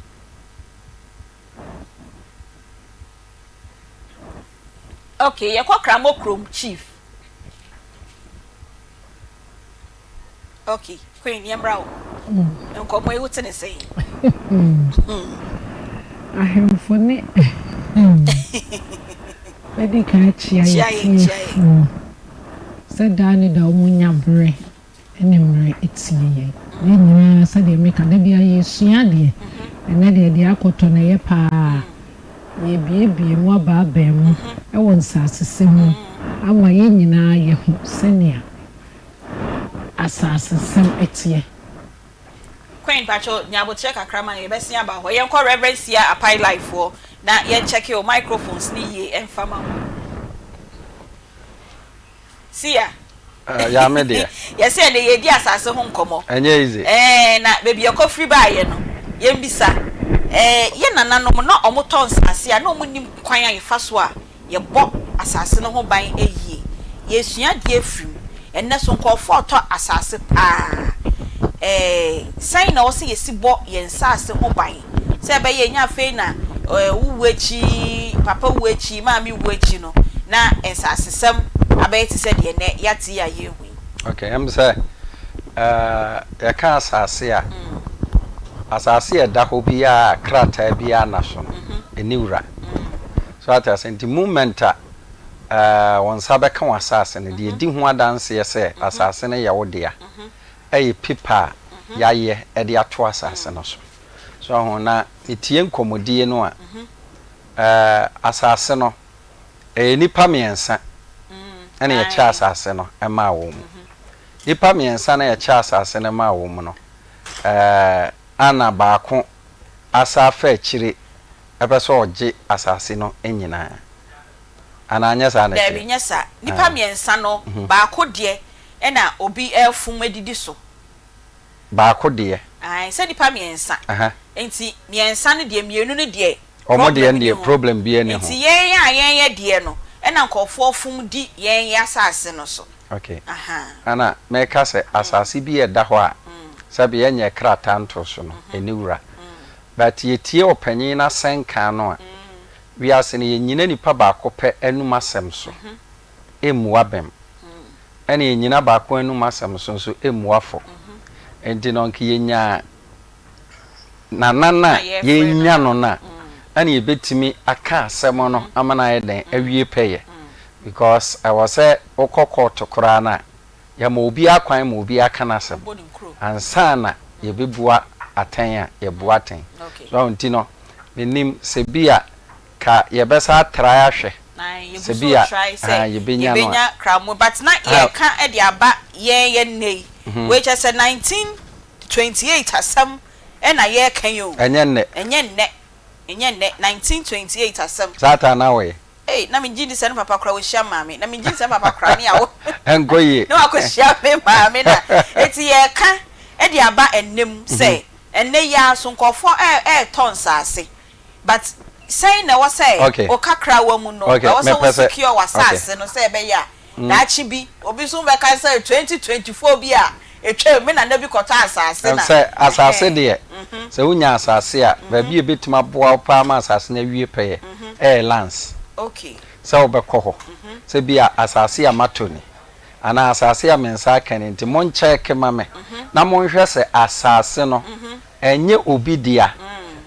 okay ye kwa kramo krom chief okay queen yembra o enkomo e wutene sei ahemfone bedi ka chia sadani da omunya bre enemre etie ye nyina sade meka da bia yesua de ene de akoto na ye pa ye biebie mu aba mu e won sasese mu ama ye nyina ye hu senia asasesem etie Queen Pacho nyabo check akrama ye besia ba ho ye nko reverence ya apai life for na ye check your microphones ni ye enfama sia ya me de ye say de ye di asase ho nkomo enye easy na baby ye ko free ba ye no ye mbisa ye nananom na omoton sase a na omunim kwan ayefa so a ye bo asase no ho ban eyie ye sua de afrim enne so nko foto asase pa sai na wose ye sibo ye nsase ho ban se be ye nya fe na wuwachi papa wuwachi mami wuwachi no na ensase sem abaiti se de ne yati ya ye hu okay am say ya ka asase a asase e da ho bia krata bia na so eniwura so ata senti movement won sabe kan asase ne de di ho adanse ye se asase ne ye wodea pipa yaye e de ato asase no so ho na etie nkomodie no a asase no nipa miensa ene ye cha asase no ema wo mu nipa miensa na ye cha asase no ema wo mu no ana baako asafa akire ebeso oje asase no enyina ana anya sa na debi nyesa nipa miensa no baako de ena obi elfum edidi so baako de ai se nipa miensa enti miensa ne de mienu ne de omo de problem bi ene ho enti ye de no ena nkofo fum di yen ya asase no so okay ana me ka se asase bi e da ho a sabe yenye krata nto so no eniwura but yetie opanyin na senka no a wi ase ne yenyina nipa ba akopɛ enum asɛm so emuabem ene yenyina ba akɔ enum asɛm so emuafo enti no nke yenya na yenya no na ane yebetimi aka asɛm no amana ye den awie pɛye because I was say okoko to kora na ya ma obi akwan ma obi aka na asɛm ansa na yebebua aten a yebua aten so nti no menim se bia ka yebesa try ahwe se bia yebenya kramo but na ye ka e de aba ye nei we just said 1928 asɛm e na ye kan yo enye nne 1928 asɛm sata na we na me gindi se no papa kra wo hia maame na me gindi se papa kra ne awo engoye na akohia me maame na eti ye ka e de aba ennem se enne ya so nkofo ton sase but say na wo say o kakra wa mu no na wo say wo secure wa sase no say be ya na achi bi obi so be ka say 2024 bi a etwa me na bi kota asase na say asase de se unya asase a ba bi ebetima boa pa ma asase na wie peye lance okay se obekọ ho se bia asase amatoni ana asase a mensa kan nti mon check mame na mon hwɛ se asase no enye obi dia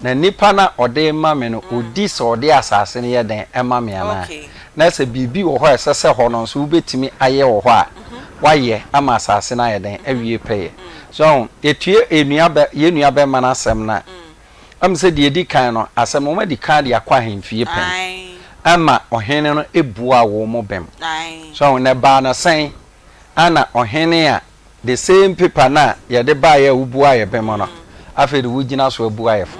na nipa na ode mame no odi se ode asase no ye den emame ana na se bibi wo ho esese ho no so ubetimi aye wo ho a waye ama asase na ye den awie peye so etue enua be mana asem na am se de edi kan no asem mo ma di kan de akwa hemfie pen ama ohene no ebua wo mo bem so ne ba na sen ana ohene a the same paper na ye de ba ye ubua ye bem no afi de wugina so ebua ye fo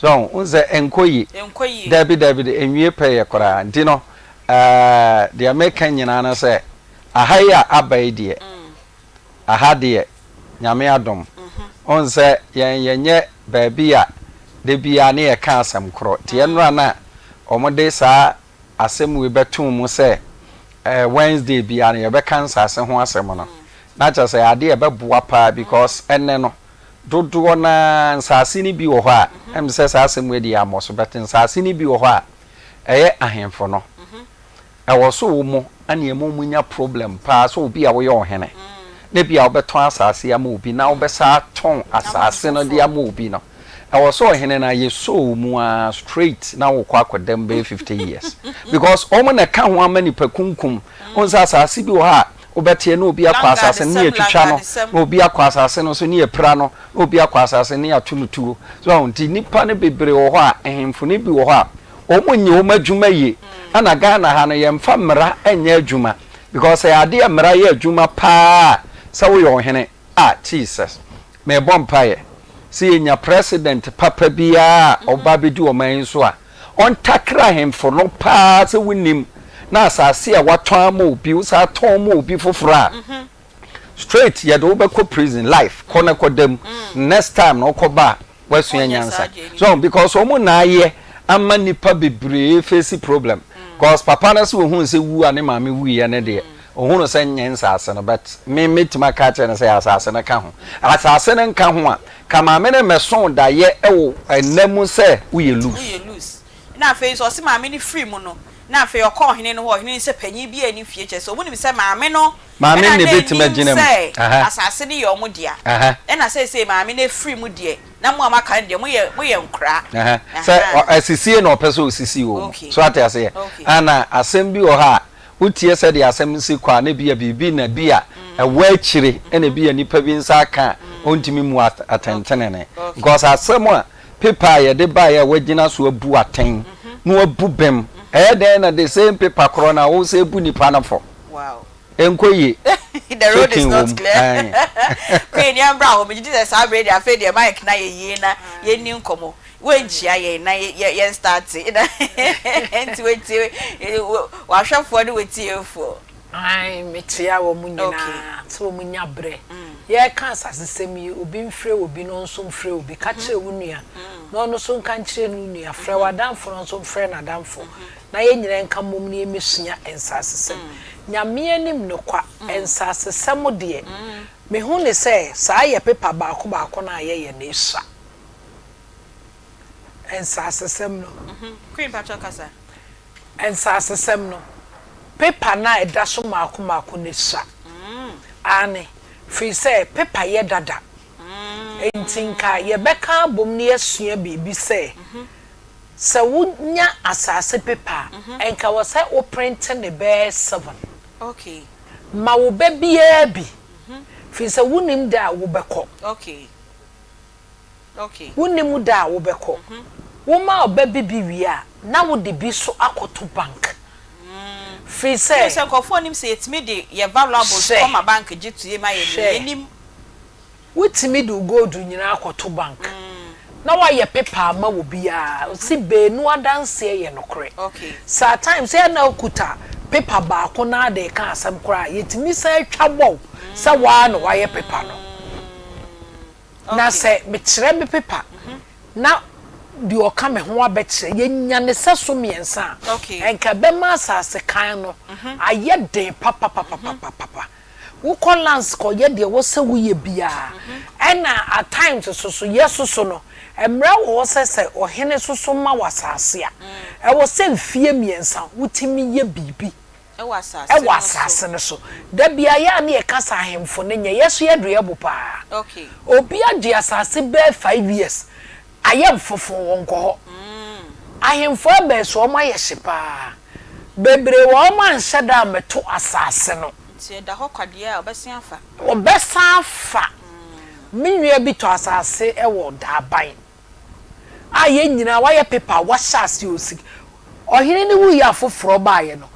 so unze enkoyi David enwie peye kora nti no the American nyina na se ahaya abaidie ahade nyame adom onse yenye baabi a de bia na ye ka asem kro te enra na omode saa asem we betum mu se Wednesday bia na ye be kansa ase ho asem no na cha se ade e be boa pa because enne no dodo na nsase ni bi wo ho a em se saa asem we di amoso betin nsase ni bi wo ho a eye ahemfo no ewo so wo mo ane emo munya problem pa so obi a wo ye ohene na bia wo beton asase ama obi na wo be sa ton asase no dia ama obi no ewo so ohene na ye so mu a straight na wo kwa akodem be 50 years because omo na ka ho ama ni pakunkum on sa asase bi wo ha obetie no obi akwa asase ne atwitwa no obi akwa asase no so ne epra no obi akwa asase ne atunutuo so nti nipa ne bebre wo ho a ehemfo ne bi wo ho a omonye wo madwuma ye ana Ghana ha no yemfa mra enye adwuma because ade mra ye adwuma pa sa wo ye ohene Jesus me bompaye si enya president papa bia oba bedi o man so a on takra hemfo no pa se wonim na asase a waton ama obi wo sa ton ma obi fofora straight ye do be ko prison life kona kodam next time no ko ba wasua nyansa so because omo na aye ama nipa bebre face problem cause papa na so hu se wu ane maame wu ye ne de ohun no se nyensa ase no but me metima ka che ne se asase na ka ho asase ne nka ho a ka maame ne meson da ye ewo enamu se wu ye lose na face o se maame ni free mu no na afi okọ hene no ho hene se panyi bi ani fie che so omu ni se maame no maame ne betima ginem asase ni ye omu dia e na se maame ne free mu die na mo amaka de mo ye nkra se asisie na opeso osisi wo so atase ana asem bi o ha utie se de asem si kwa na bia bibi na bia ewa akire na bia nipa bi nsa aka ontimi mu atentene ne because asem a paper ye de ba ye wagina so abu aten no abu bem then na the same paper corona wo se bu nipa na fo wow enkoyi the road is not clear queen yambra ho me Jesus abrede afa de mic na ye na ye ni nkomo we nchia ye na ye start na enti we wa hwafo de we tiefo ai metia wo munyina so munya bre ye kan asasem yi obi mfre obi no nso mfre obi ka kire wo nua no no so nka kire no nua frɛ wadamfo no nso mfre na damfo na ye nyire nka mom ne emesua ensasesem nyame anim no kwa ensasesem de me hu ne sɛ saa ye paper baako na ye na esa ensasesem no Queen Patrick kasa ensasesem no paper na eda so maako ne sa ane free say paper ye dada entinka ye beka bom ne asua bibi say se wunya asase paper enka wo say o print ne be 7 okay ma wo be bia bi free say wunim da wo beko okay wunim da wo beko wo ma obabi bi wi a na wo de bi so akoto bank free say nkofo nim say etimi de ye valuables come a bank gitue ma ye nim wutimi do gold nyina akoto bank na wa ye paper ma wo bia si benu adanse ye nokre okay sa times ye na okuta paper ba ko na de ka asem kra yetimi sa twabo sa wa no wa ye paper no na se me kire me paper na di oka me ho abekire ye nya ne seso miensa enka be ma asase kan no aye den papa wo collance ko ye de wo se wo ye bia ena at times so yeso no emra wo se ohene so ma wasase a e wo se mfie miensa wutimi ye bibi e wasase no so da bia ya na ye kasa ahemfo ne nya yeso ye do ye bo pa okay obi adi asase be 5 years ayem fofo wonko ho ahemfo be so ma ye hyepa bebre wo ma nhyeda meto asase no tie da ho kwade a obesan afa minua bi to asase e wo da ban aye nyina wa ye paper wa hyase osi ohene ne wu ya foforo ba ye no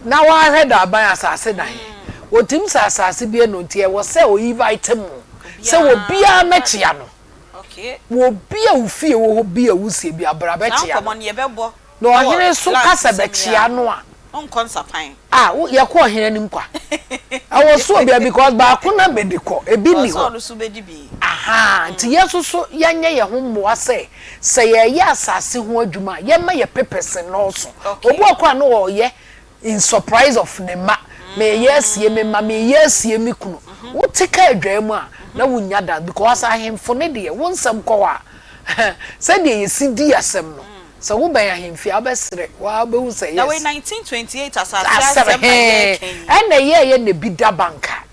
na wa heda ban asase dan wotim asase bi no tie wo se o invite mu se wo bia mechia no okay wo bia wo fie wo bia wo sie bia bra bechia na komo ne bebo no ohene so kasa bechia no a konsapan ye ko ohene nim kwa awo so bia because ba ko na bediko ebi ni ho so bedi bi aha nti yeso so yanye ye ho mmoa se ye asase ho adwuma ye ma ye pepese no so obu akwa no wo ye in surprise of nema me yes ye me ma me yes ye me kunu wo tika adwa mu a na wunya da because ahemfo ne de wo nsam ko wa se de ye sidi asem no so wo ban ahemfi abesre wa bewu se yes na we 1928 asase and ye ne bida banka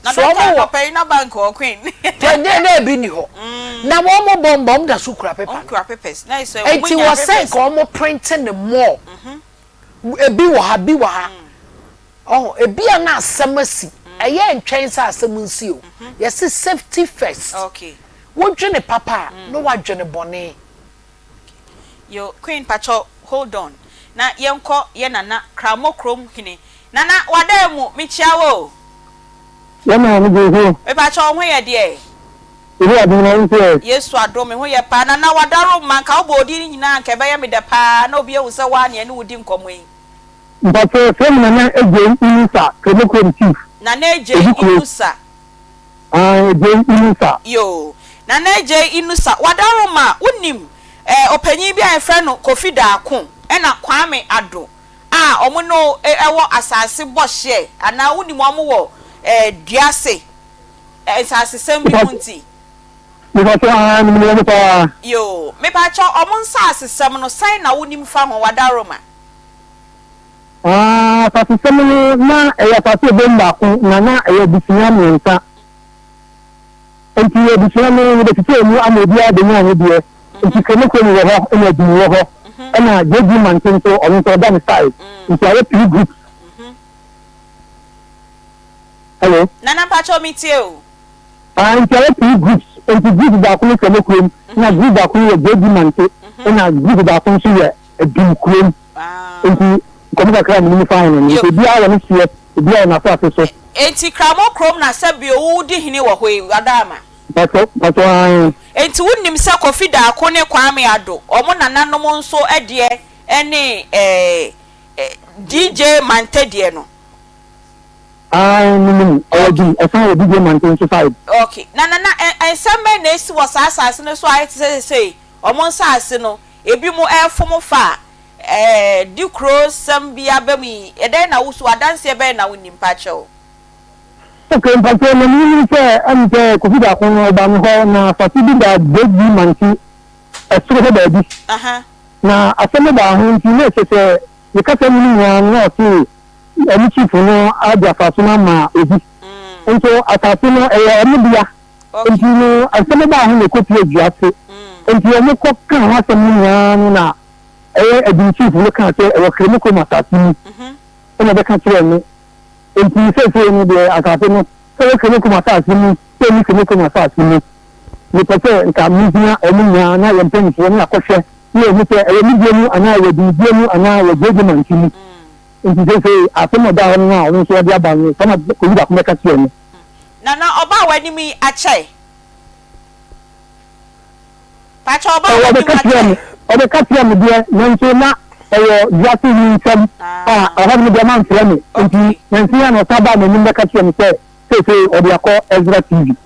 na so mo pay na bank o queen tende na bi ni ho na wo mo bombom da su kura paper kura papers na so wo enti wo say ko mo printing the more ebi wo ha bi wo ha ebi ana asamasi eye ntwen sa asam nsi o yes safety first okay wo dwene papa no wa dwene bone yo queen pacho hold on na yenko ye nana kramokrom hini nana wademu michiawo yana ni go e pacho ho ye de ibi aduna nse yesu adome ho ye pa nana wadaro manka obodi nyina nka be ye me de pa na obi ewusa wa ne wudi nkomwe but from na eje inusa kemokrom chief nana eje inusa eje inusa yo nana eje inusa wadaro ma unim opanyi bi afre no Kofi Daako ena Kwame Ado omo no ewo asase bohye ana woni mo wo duase asase sem bi munti yo me pa cho omo nsa asesem no san na woni mfa ho wadaroma asase sem no na asase bemba ko na bisunya mensa enti bisunya no de tete mu amodi ade mu ho de enti kemoko ni wo ho ena di wo ho ena jeji mantin to on to dan side enti awe three groups hello nana pacho mitie o enti awe three groups enti group da ko kemoko na group da ko ye jeji mantin ena group da ko so ye edum krom enti komika kra ni fine ni bi awo ni sie bi awo na fa so enti kramokrom na sabi o di hini wo hoi adama Bato enti wonnim se Kofi Daako ne Kwame Ado omo nananom nso ede ene DJ Mante de no Okay. Na and some men was assassin so I say almost assassin ebi mu efom fa di cross some bia bemi e den na wo so adanse e be na wonim pa chew. Okay, but when you say I'm the Kofida Kono Banho na Fatibi da Baby Manti a sort of baby. Now, I said about him to say, you can't tell me not to any chief no Adia Fatuma, and so I thought, a media. And you know, I said about him a copy of Jassy, and you know, cock can have some now. A chief look at a clinical massacre, another country. And he said to me, I can't know, so can you come at me, so you can come at me. You prefer Camisia, Emina, and Penny for a question. You say a medium and I will be dim and I will give him and see. And he say, I come down now, and so the other some of the make a train. Now, about when me a chay. Patch over the Capian, dear, Nansona. Just in some I have the man for me. And see, I'm a Taban and in the kitchen say, or they are called Ezra TV.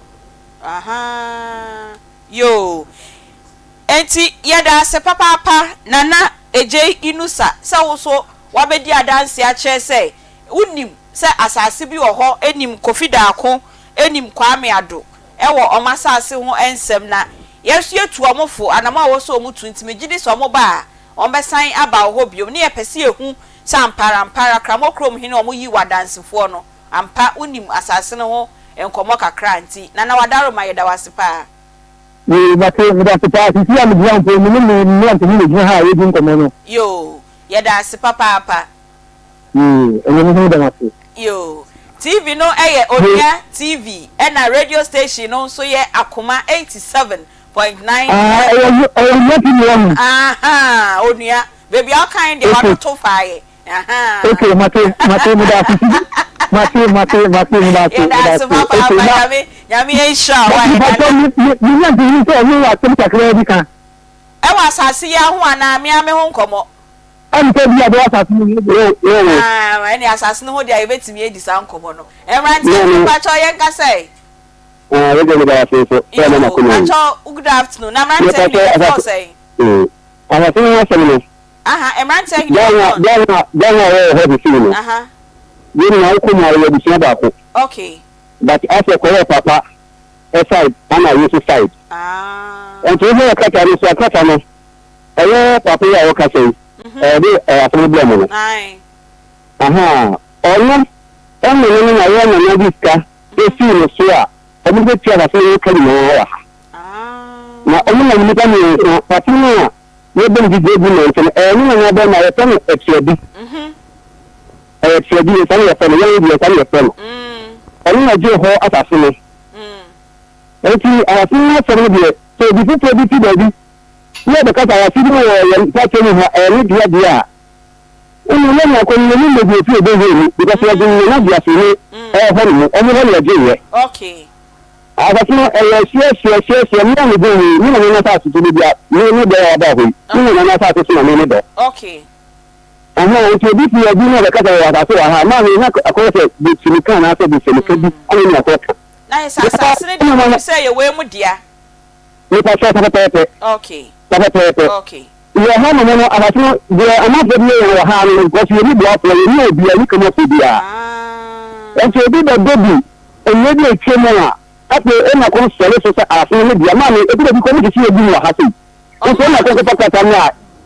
Yo, Aunty Yada se papa, Nana, AJ Inusa, so Wabedia dance ya chair say, Unim, say Asasibi or ho, enim Kofida ko, enim Kwame Ado, Ewa Omasa se won ensem na. Yes, you to a mofo, and I'm also mutu intimidis or mobile. Sign about hobby, near Pessia who some parampara cramocrom hino mu yi wadansi for no, and pa unim assassino and comoca cranty, Nana Wadaro my dawasipa. But the party, see, I'm the ground for not to meet how you drink a man. Yo, Yadasi papa. Yo, TV no air, Onia TV, and a radio station also ye Akoma 87.9. Onia, baby, all kind of water to fire. Okay, Mate, Yami ain't sure. You want to tell me what some Takaka. I was a see ya one, I am home come. I'm telling you about any assassin who they bet me this uncle. And ran patch or young say. Good afternoon. I'm saying, I was saying, I'm saying, okay. But as a correct papa, aside, and I use a side. And to hear a cat, is a cat, a papa, or castle, a problem. Aha, only I want to discuss the serious swear. I'm going to tell us you can know. Now, only I'm going to Fatima, you've been the good and anyone other my family at your B. At your B, it's only a family, only a Joe Hall assassin. And I have seen my family, so before the baby, yeah, because I have seen her touching her and dear. Only when I can remember you feel busy because you are doing not just me, only okay. I was not a share, no, not to be there, no, about it, no, not to see a minute. Okay. And now, if you did the dinner, the cat, I have not a course which you can after this, and could be only a quarter. Nice, I say away, my dear. Okay. Okay. You are having a lot of the hand because you need blood, you will be a little more severe. And so, be the baby, and maybe a camera. At the end of the solicitor, I feel the money, it will become to see a deal happy. It's only a couple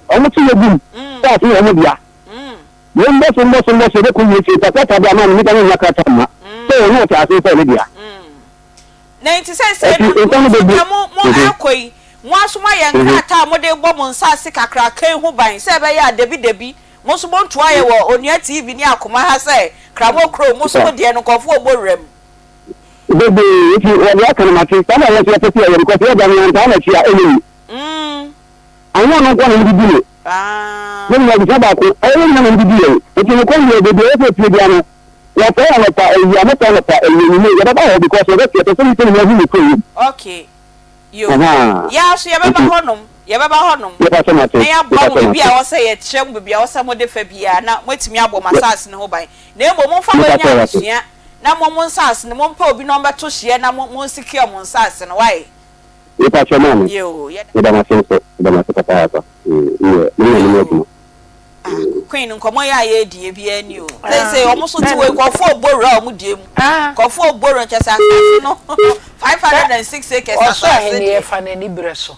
almost see a deal. That's the idea. When that's almost a community, but that's a man with a catama. So, not as a idea. 90 cents, more once my young cat, model woman, sassy crack, who by 7 years, Debbie, most won't try on your TV near Akoma has said, Crabo Crow, most of the end of 4 room. Baby, if you were welcome, I think some of us have to see because you're going to see enemy. I want to go and do it. When you have about I don't want to do it. If you come here, the other piano, you're not because you're the okay. You, yes, you have ever honum. You have ever honum. They are born be our say it, shall be our some of the Fabia, not wait me up on my sass no by. Name won't follow. na mo nsase ne mo mpa obi no beto hye na mo secure mo nsase no why Ipa chamani. yo Ida masenso papa. Ni. Queen nkomo ya ye die bia ni o say omo so ti we kofo ogboro omo die mu kofo ogboro chesa no 506 acres oso ahini e fa na ni breso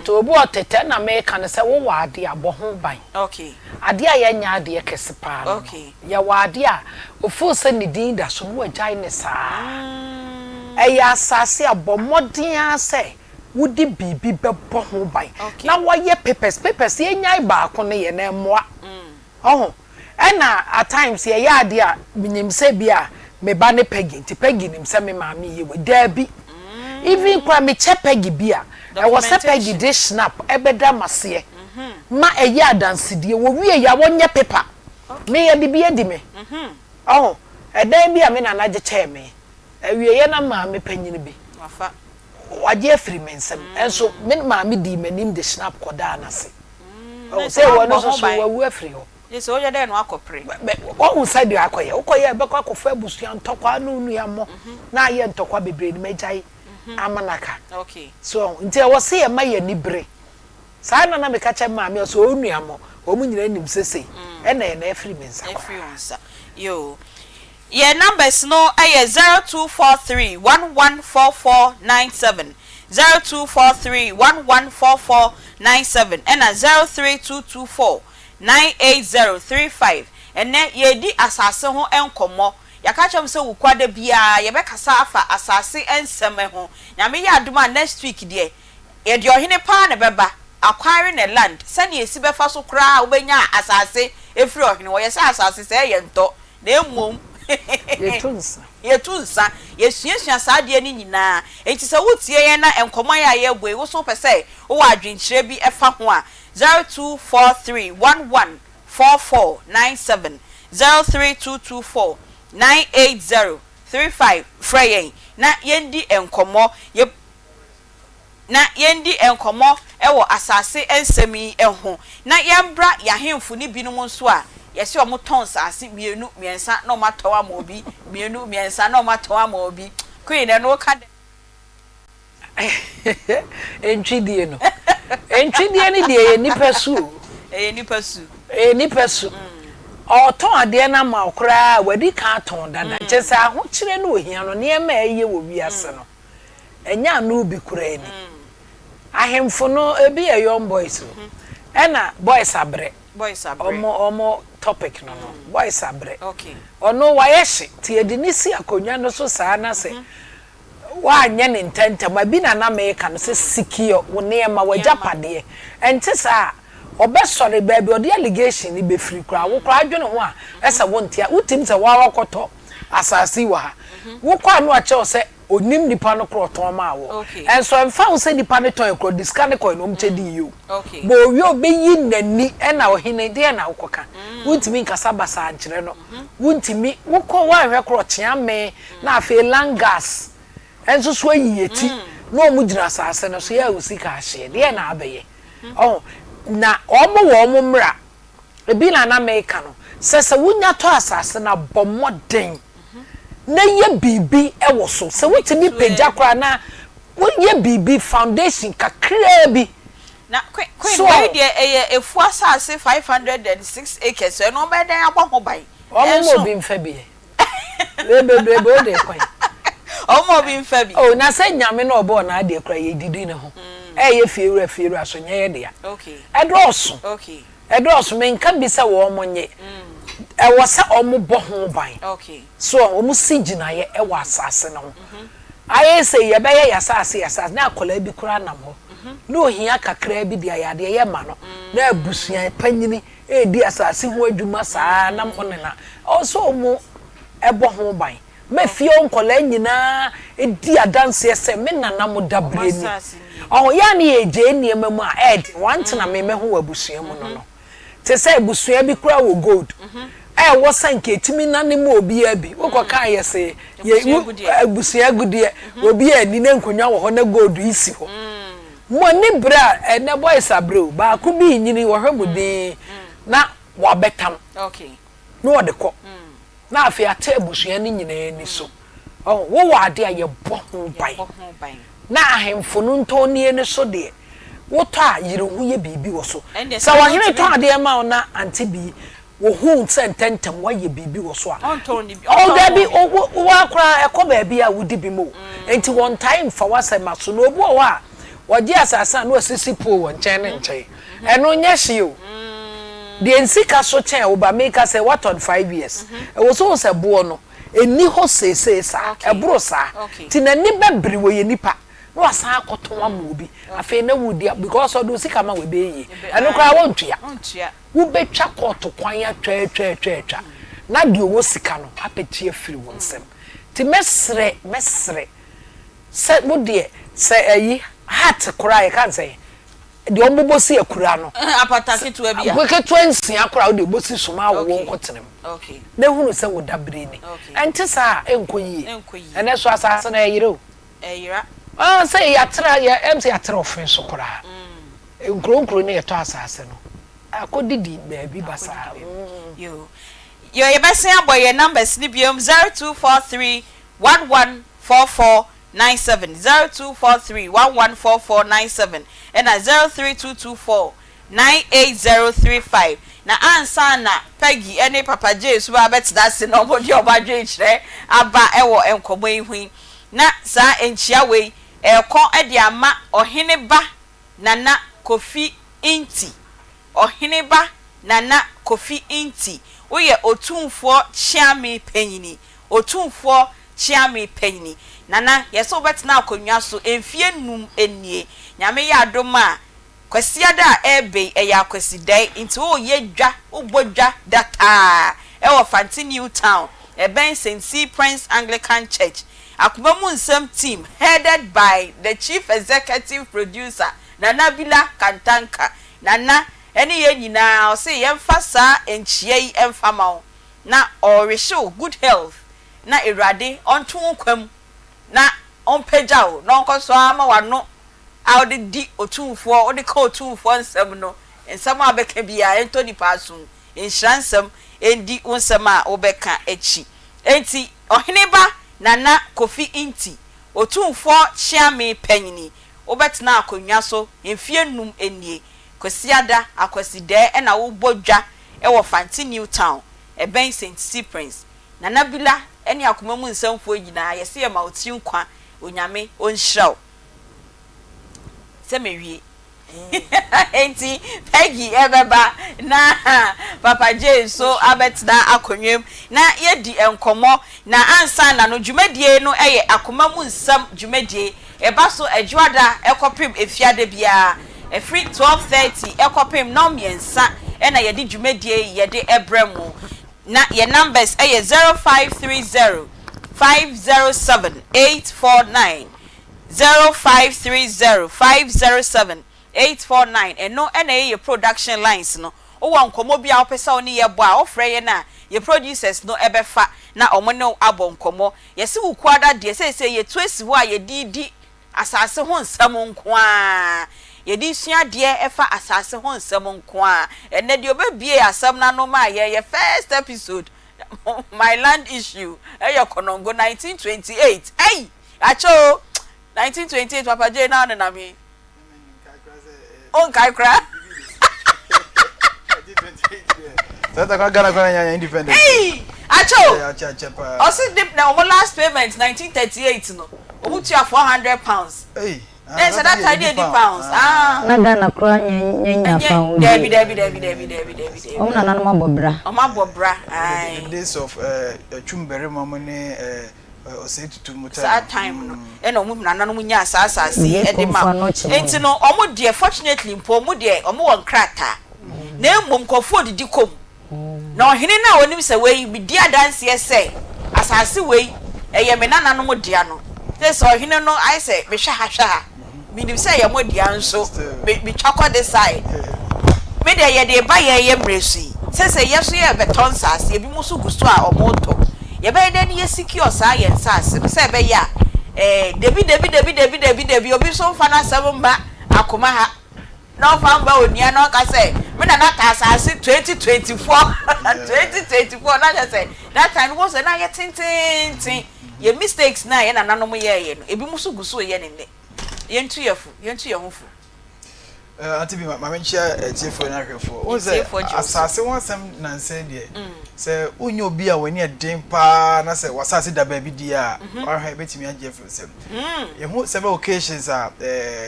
to obu otete na me kan se wo wade abo ho ban okay ade a ya nya ade kese pa okay ya wade a ofu se ni din da so no agyan ne saa ya asase abomodin ase wudi bibi bebo ho ban na woye papers ye nyai ba ko ne ye na moa oh na at times ye ya ade a minim se bia me ba ne pegi nim se me ma me ye we da bi even kwa me che pegi bia e wo se pegi de snap ebeda mase ma eye adansidie wo wie ya wonye paper me ye de bia di me oh dan bia me na na je che me wie ye na ma me panyini bi wafa waje free mensem enso me ma me di manim de snap koda na se oh say wo so wo free ho yes o je dey no akopre wo side akoye ukoye be kwa akofa abusuan ntokwa no nu ya mo na ye ntokwa bebre ni magtai amanaka okay so nti wo se ye ma ye nibre sa na me ka che ma me so onu ya mo o mu nyina nim sese e na ye na free mensa yo your numbers no aye 0243114497 0243114497 and 032249803 and then ye di asase ho enkomo yaka chem se wukwade bia ye be kasa afa asase enseme ho nyame ya aduma next week de ye de ohene pa ne beba acquiring a land sani esi be fa so kra obenya asase efri ohene wo ye se asase se ye nto na emom yetunsa yesuasua saade ni nyina enti se wutie ye na enkomo ya ye boy wo so pese wo adwenkyire bi efa ho a 0243114497 032249803 freyen na yendi enkomo ye na yendi enkomo ewo asase ensemi eho na yembra yahemfu ni binom nso a yesi omo tons ase mienu miensa na omo towa ma obi mienu miensa na omo towa ma obi queen e no ka entwidie no entwidie ni de ye nipasu nipasu o ton ade na ma okra wadi ka ton dada chese aho kire na ohia no ne ma eye wo wiase no enya no bi kura ni ahemfo no ebi ye young boys ena boys abre omo topic no boys abre okay ono wayeshi ti edinisi akonwa no so saa na se wa anya ne ntenta ma bi na me ka no se sikio wo ne ma wajapade enti saa obesore baabi odi allegation ni be free kra wo kra adwene ho a esa wontia utim se wa wakoto asasi wa ha wo kwa no a che se onim nipa no kro ton ma wo enso emfa wo se nipa ne ton kro diska ne coin om chedi yo bo wi obeyi nani e na ohene de na wokoka wuntimi nkasa basa ankire no wuntimi wokọ wa hwe kro tia me na afi langas enso so yiyeti no mu gira asase no so ya usika ahye de na abeye oh na wo mo mra ebi na America no sese wunya to asase na bomoden na ye bibi ewo so se wetimi pagya kra na ye bibi foundation kakra bi na queen why dey efu asase 506 acres so no be den abo ho bai omo bi mfa bi lebe de kwan omo bi mfa bi oh na se nyame na obo na ade kra ye didi ne ho ye fiewura aso nye ye de ya okay edoso okay edoso men kan bi se wo monye wo se omo bo ho ban okay so omo sigina ye wo asase no aye se ye be ye asase na akola bi kura nam ho no hia kakra bi dia ya de ye ma no na abusuan panyini di asase ho adwuma saa na mo ne na also omo ebo ho ban me fie onkola nyina edi adanse se me nana mo dabre ni oh ya na ye je ni emamu a ed want na me ho abusua mu no te say abusua bi kura wo gold wo sanke timi nane mo obi abi wokoka ye se ye abusua gudie obi ani na nkonwa wo ho na gold isi ho mo ni bra na boys abreu ba ku bi nyini wo hwemudi na wa betam okay no de ko na afi ate abusua ni nyina ni so oh wo wa ade aye bɔ ho ban na ahemfo no ntoni ni so de wo tɔ a yire hu ye bibi wo so sa wa hene tɔ ade ma na Aunty Bea wo hu ntententem wa ye bibi wo so a o da bi wo akra Akoma bi a wudi bi mo enti one time fa wasema so no obu o wa waji asasa na osisi po won chen ne nchen eno nya hye o de ensika so chen wo ba make say what on 5 years e wo so se bo no eni ho sese sa ebro sa ti na ni bebri wo ye nipa no asa akoto wa mo bi afi na wudi because of do sika ma we be yi eno kra wo ntua wo betwa koto kwan ya twa na de wo sika no apeti afiri won sem ti mesre se wo de se ayi hat kura e kan say de ombobosi akura no apataki to abi ya kweke to ansia kura wo de bosi soma wo nkotenem okay na hunu se wo dabre ni enti sa enkoyi ene so asase na yire eyira say yatra ya MC yatra ofin so kura nkronkro ne yeto asase no akodidi baabi basa yo yebese aboye numbers ni biom 0243 114497 0243 114497 and 03224 na ansa na Peggy ene Papa J so ba bet that se no body obadwe kire aba ewo enkomo ihu na sa enchia we ekon ede ama ohene ba nana Kofi Inti ohene ba nana Kofi Inti oye otumfo chiame panyini otumfo chiame panyini nana yeso betina akonwa so emfie num enie nyame ya adoma kwasiada ebe eya kwasidai nti o ye dwa obodwa data e wo Fanti New Town Ben St. Prince Anglican Church Akoma mu nsam team headed by the chief executive producer Nana Bila Kantanka nana eni ye nyina o se yemfa sa enchie yi emfama o na o reshow good health na erade onto kwam na onpeja o na onkoso ama wano a odi di otumfo odi ka otumfo nsam no nsam abeka bia ento ni pasun enhransam endi onsam a obeka echi enti oheneba nana Kofi Inti otumfo chiame panyini obetna akonwa so emfie num enie kwasiada akwaside na wo bodwa e wo Fanti New Town Ben St. Prince Nana Bila eni Akoma mu nsamfo nyina yese ye ma oti nkwa onyame onhiraw se mewie enti Peggy ebeba na Papa J so abetda akonwem na yedi enkomo na ansa na no dwumadie no eye Akoma mu nsam dwumadie eba so adwada ekopim efiade bia free 12:30 ekopim no miensa na yedi dwumadie yedi ebremu na your numbers eye 0530 507 849 0530 507 849 and no na your production lines no o wan komo bia opesa oni ye bo a ofre ye na your producers no ebefa na omono abon komo yesi wukwada de se ye twesi ho a ye di asase ho nsam nko a ye di sua de efa asase ho nsam nko a enne de obebie asam na no ma ye first episode my land issue eyo konongo 1928 hey acho 1928 Papa J na me on kai kra Tata kwa Ghana kwa nyanya independent. Hey, acho. Also dip na our last payment 1938 no. Omutu £400. Hey. Then so that time £80. Na Ghana kwa nyanya fa. Debi. Omna na no mabobra. Omabobra. Ai. The days of chumbere mamone osetutu muta. That time no. E no mu na no munya asase e de ma. Enti no omo de fortunately mpo omo de omo won krata. Na emom kofo didi kom. Na ohene na wonim se we bi dia dance ye se asase we eye me nana no dia no. Say ohene no I say me hwa me nim say ye mo dia nso me twakọ this side. Me de ye de ba ye mresu. Say yeso ye beton sase ebi mo so gusto a omoto. Ye be de ne ye secure sa ye sase. Me say be ya debi obi so fa na 7 ba Akoma ha. No famba onia no ka say me na asase 2024 2024 na just say that time was na ye tintin ye mistakes na ye na nanom ye no ebi musu gusu ye ne ne ye ntu ye hofu Aunty Bea, my mentia for na hwefo. O say asase won sam na nse de. Say unyo bi a wani eden pa na say wasase da ba bi di a ahwe betimi age for sam. Ye hu several occasions a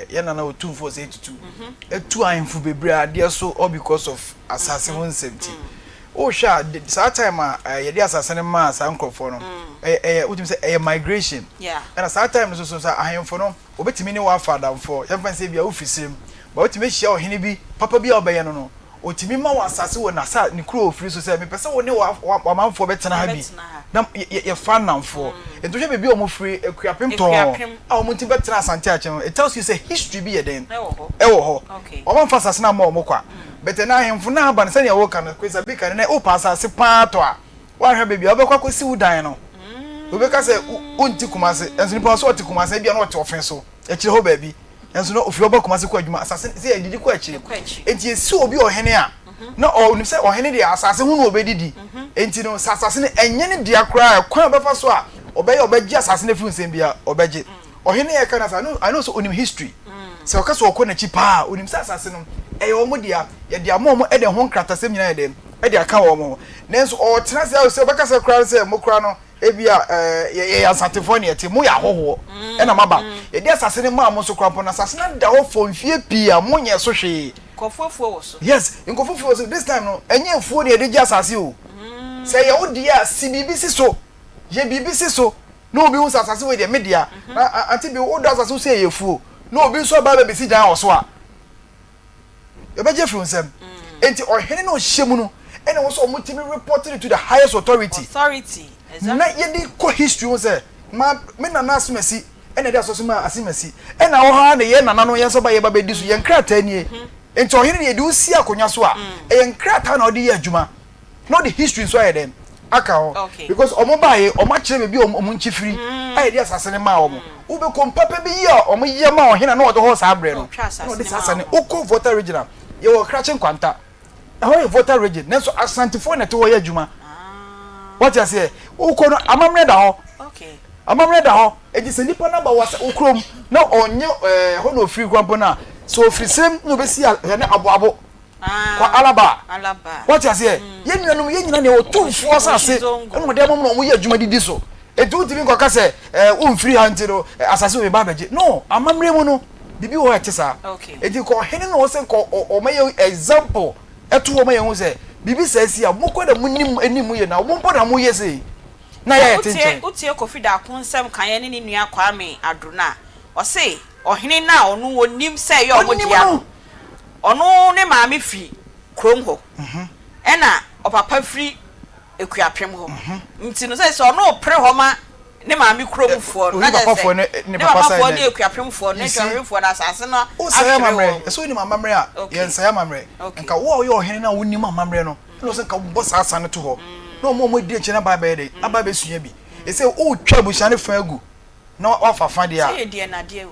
ye na otumfo say tutu. Etu anfu bebre ade so all because of asase won samti. O sha that time ye dey asase ne ma sa nkrofo no. Utim say migration. Yeah. And that time so ahemfo no obetimi ne wa fadamfo. Ye fan say bia ofisem. But to make sure he be papa be obey no o timi ma wasase wo na sa ne kuro ofiri so say me pese wo ne wa manfo betena ha bi na ye fan namfo ento hwe be o mo free akuapemton a o mo ti betena asante a chen it tells you say history be den e wo ho o man fasase na ma o mo kwa betena hemfo na aba ne se ne wo kan kwesa bi kan na o pasase pa to a wa hwe be bi obekwa kosi udan no obeka say unti kumase enso ni pa so oti kumase bia na o te ofen so e kire ho ba bi enso no ofi oba komase kwa adwuma asase se edidi kwa akire enti esi obi ohene a na o ni se ohene de asase hu no obedidi enti no asase ne enye ne dia kra kwa obefa so a obeji asase ne fu nsem bia obeji ohene ye kana sa no I know so onim history se okaso okona chi pa onim se asase no eye omo dia ye dia mo e de ho nkratasem nyina ye de e de aka wo mo nenso o tena se obeka se kra se mo kra no ebia ye asatefo ne eti mo ya hoho e na maba ye dia asase ne ma mo so krampo na asase na da ho fo mfie pia mo nye so hwe kofofuo wo so yes inkofofuo wo so this time no enye fuo ne de dia asase o say ye wo dia CBBC so ye BBC so no obi hu asase we de media Aunty Bea wo do asase say ye fuo no obi so ba BBC dan o so a ye beje fru nsem enti ohene no hyemu no ene wo so omutimi reported to the highest authority na yedi ko history won say me na na asumasi ene de asoso ma asimasi ena wo ha na ye nana no ye so ba ye ba be di so ye nkrata nie enti ohene ne ye di usi akonya so a ye nkrata na odi ye adwuma no the history so ye dem aka ho because omo ba ye omo kire be bi omo nchifiri aye de asase ne ma omo wo be kompapa be ye omo ye ma ohene na odi ho sa abre no no de asase ne oko voter regional ye wo krachen kwanta ho ye voter region nenso asantifo na te wo ye adwuma what you say uko no amamre da ho amamre da ho eji se nipa na ba wasa ukrom na onye ho no free kwampo na so free sem no be si ne aboabo kwa alaba what you say ye nuanum ye nyina ne otumfo asase eno de mom no mo ye adwuma didi so etu timi nkoka se free hanti no asase we ba beje no amamre mu no bibi wo etisa eji ko hene no se ko o maye example etu wo maye hu se bibi sesi a moko da munim animu ye na wo mpo na mo ye sei na ya etinche utie Kofi da konsem kan ye ne nua Kwame Adona o sei ohene na onu wonim sei ye omodia no onu ne maame fi krom ho ena opapa firi ekuapem ho nti no sei so onu opre ho ma ne maame krom fo na ja sei ne papa fo ne ekuapem fo ne hwehwefo na asase no o sei mamre eso ni mamre a ye nsaya mamre nka wo ye ohene na wonim mamre no no se nka bo sasa ne to ho no mo di eche na ba be de aba be sunya bi e se o twa busia ne fa agu na wa fafa de a say de na de o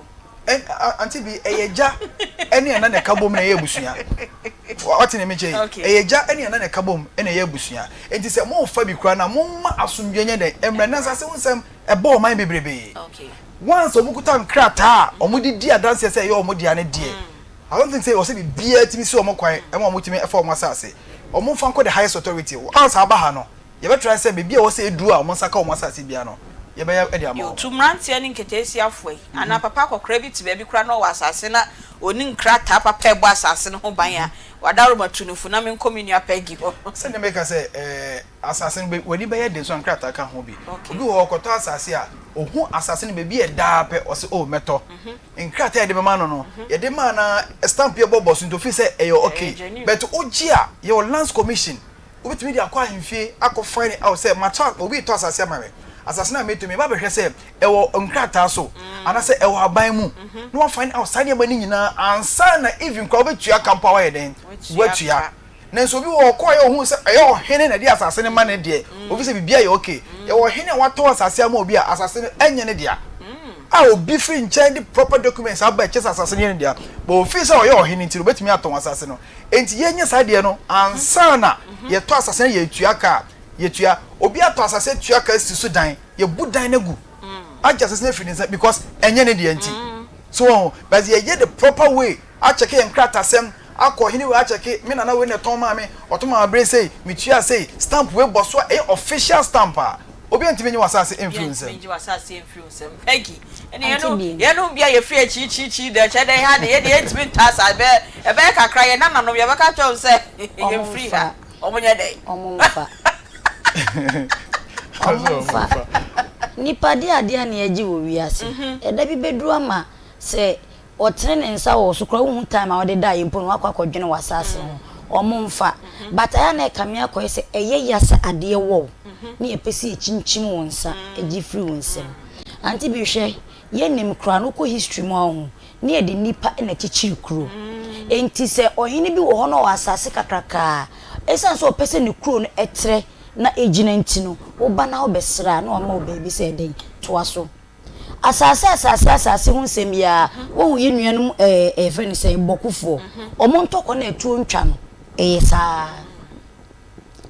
Aunty Bea eyeja ene na ne kabom na ye busia what ne meche eyeja ene na ne kabom ene ye busia enti se mo fa bi kura na mo ma asomdwenye de emre na sase wonsem e bo man bebrebe once omukuta nkrata omudi adanse se ye omudi ane die I don't think say o se bi bia timi se omokwan e ma omutimi e fa omasase omfa nko the highest authority once abaha no ye be try say bibia wo se edu a omsaka omasase bia no ye be e dia ma to mrantie ni nketesi afoi ana papa kokra bi ti be kura no wasase na oni nkrata papa ebo asase no ho ban a wadaro matunufu na me nkomini apagi ho se ne make say asase no wani be ye de so nkrata ka ho bi obi wo koto asase a ohu asase no be bi e da pe o se o meto nkrata ye de ma no ye de ma na stamp ye bobo so ntofi se e yo okay but oji a your lands commission obetimi di akwa hemfie akofine out say macha obi to asase amare asase na meto me ba be hwe se e wo nkrata so ana se e wo aban mu no find out sane ma ni nyina ansa na even kwa obetua kampa wa ye den watua nanso obi wo kwa ye ohun se e yo hene na di asase ne ma ne de obi se bibia ye okay ye wo hene wato asase ama obi a asase ne enye ne dia a obi fi nkyɛn de proper documents aba kyes asase ne dia but ofi sɛ ɔyɛ ɔhene nti obetumi atɔn asase no enti yenye saa de no ansa na ye to asase ye tua ka ye tua obi atɔ asase tua ka si so dan ye bu dan na gu agya asase na fi ne because enye ne de nti so but ye the proper way a check ye nkrata asɛm akɔ hini we a check me na we ne tɔn ma me ɔtɔn abre say me tua say stamp we bɔ so official stamp a obi antime nyi wasase influencer nyi wasase influencer peggy ene yenu bia ye free chi de che de ha de ye de entime ntasa be e be kakra ye nana no ye be ka twa se ye free ha omonye de omumfa nipa de ade a na ye wo wiase e da bi beduru ama se otre ne nsa wo so kra wo time a wo de da ye mpo no akwakodwene wasase ho omumfa but aya na kamia ko se eye yasa ade wo ni epesi echinchim wonsa eji free wonsem Aunty Bea hwe ye nim kra no ko history mu ahu ni e de nipa na chichiri kro enti se ohene bi wo ho no asase kakraka esan so pese ni kro no etre na ejina nti no wo ba na obesra na o ma obabi se den toa so asase hunsem ya wo ye nuanum friend say bokufo omo ntoko na etuo ntwa no sa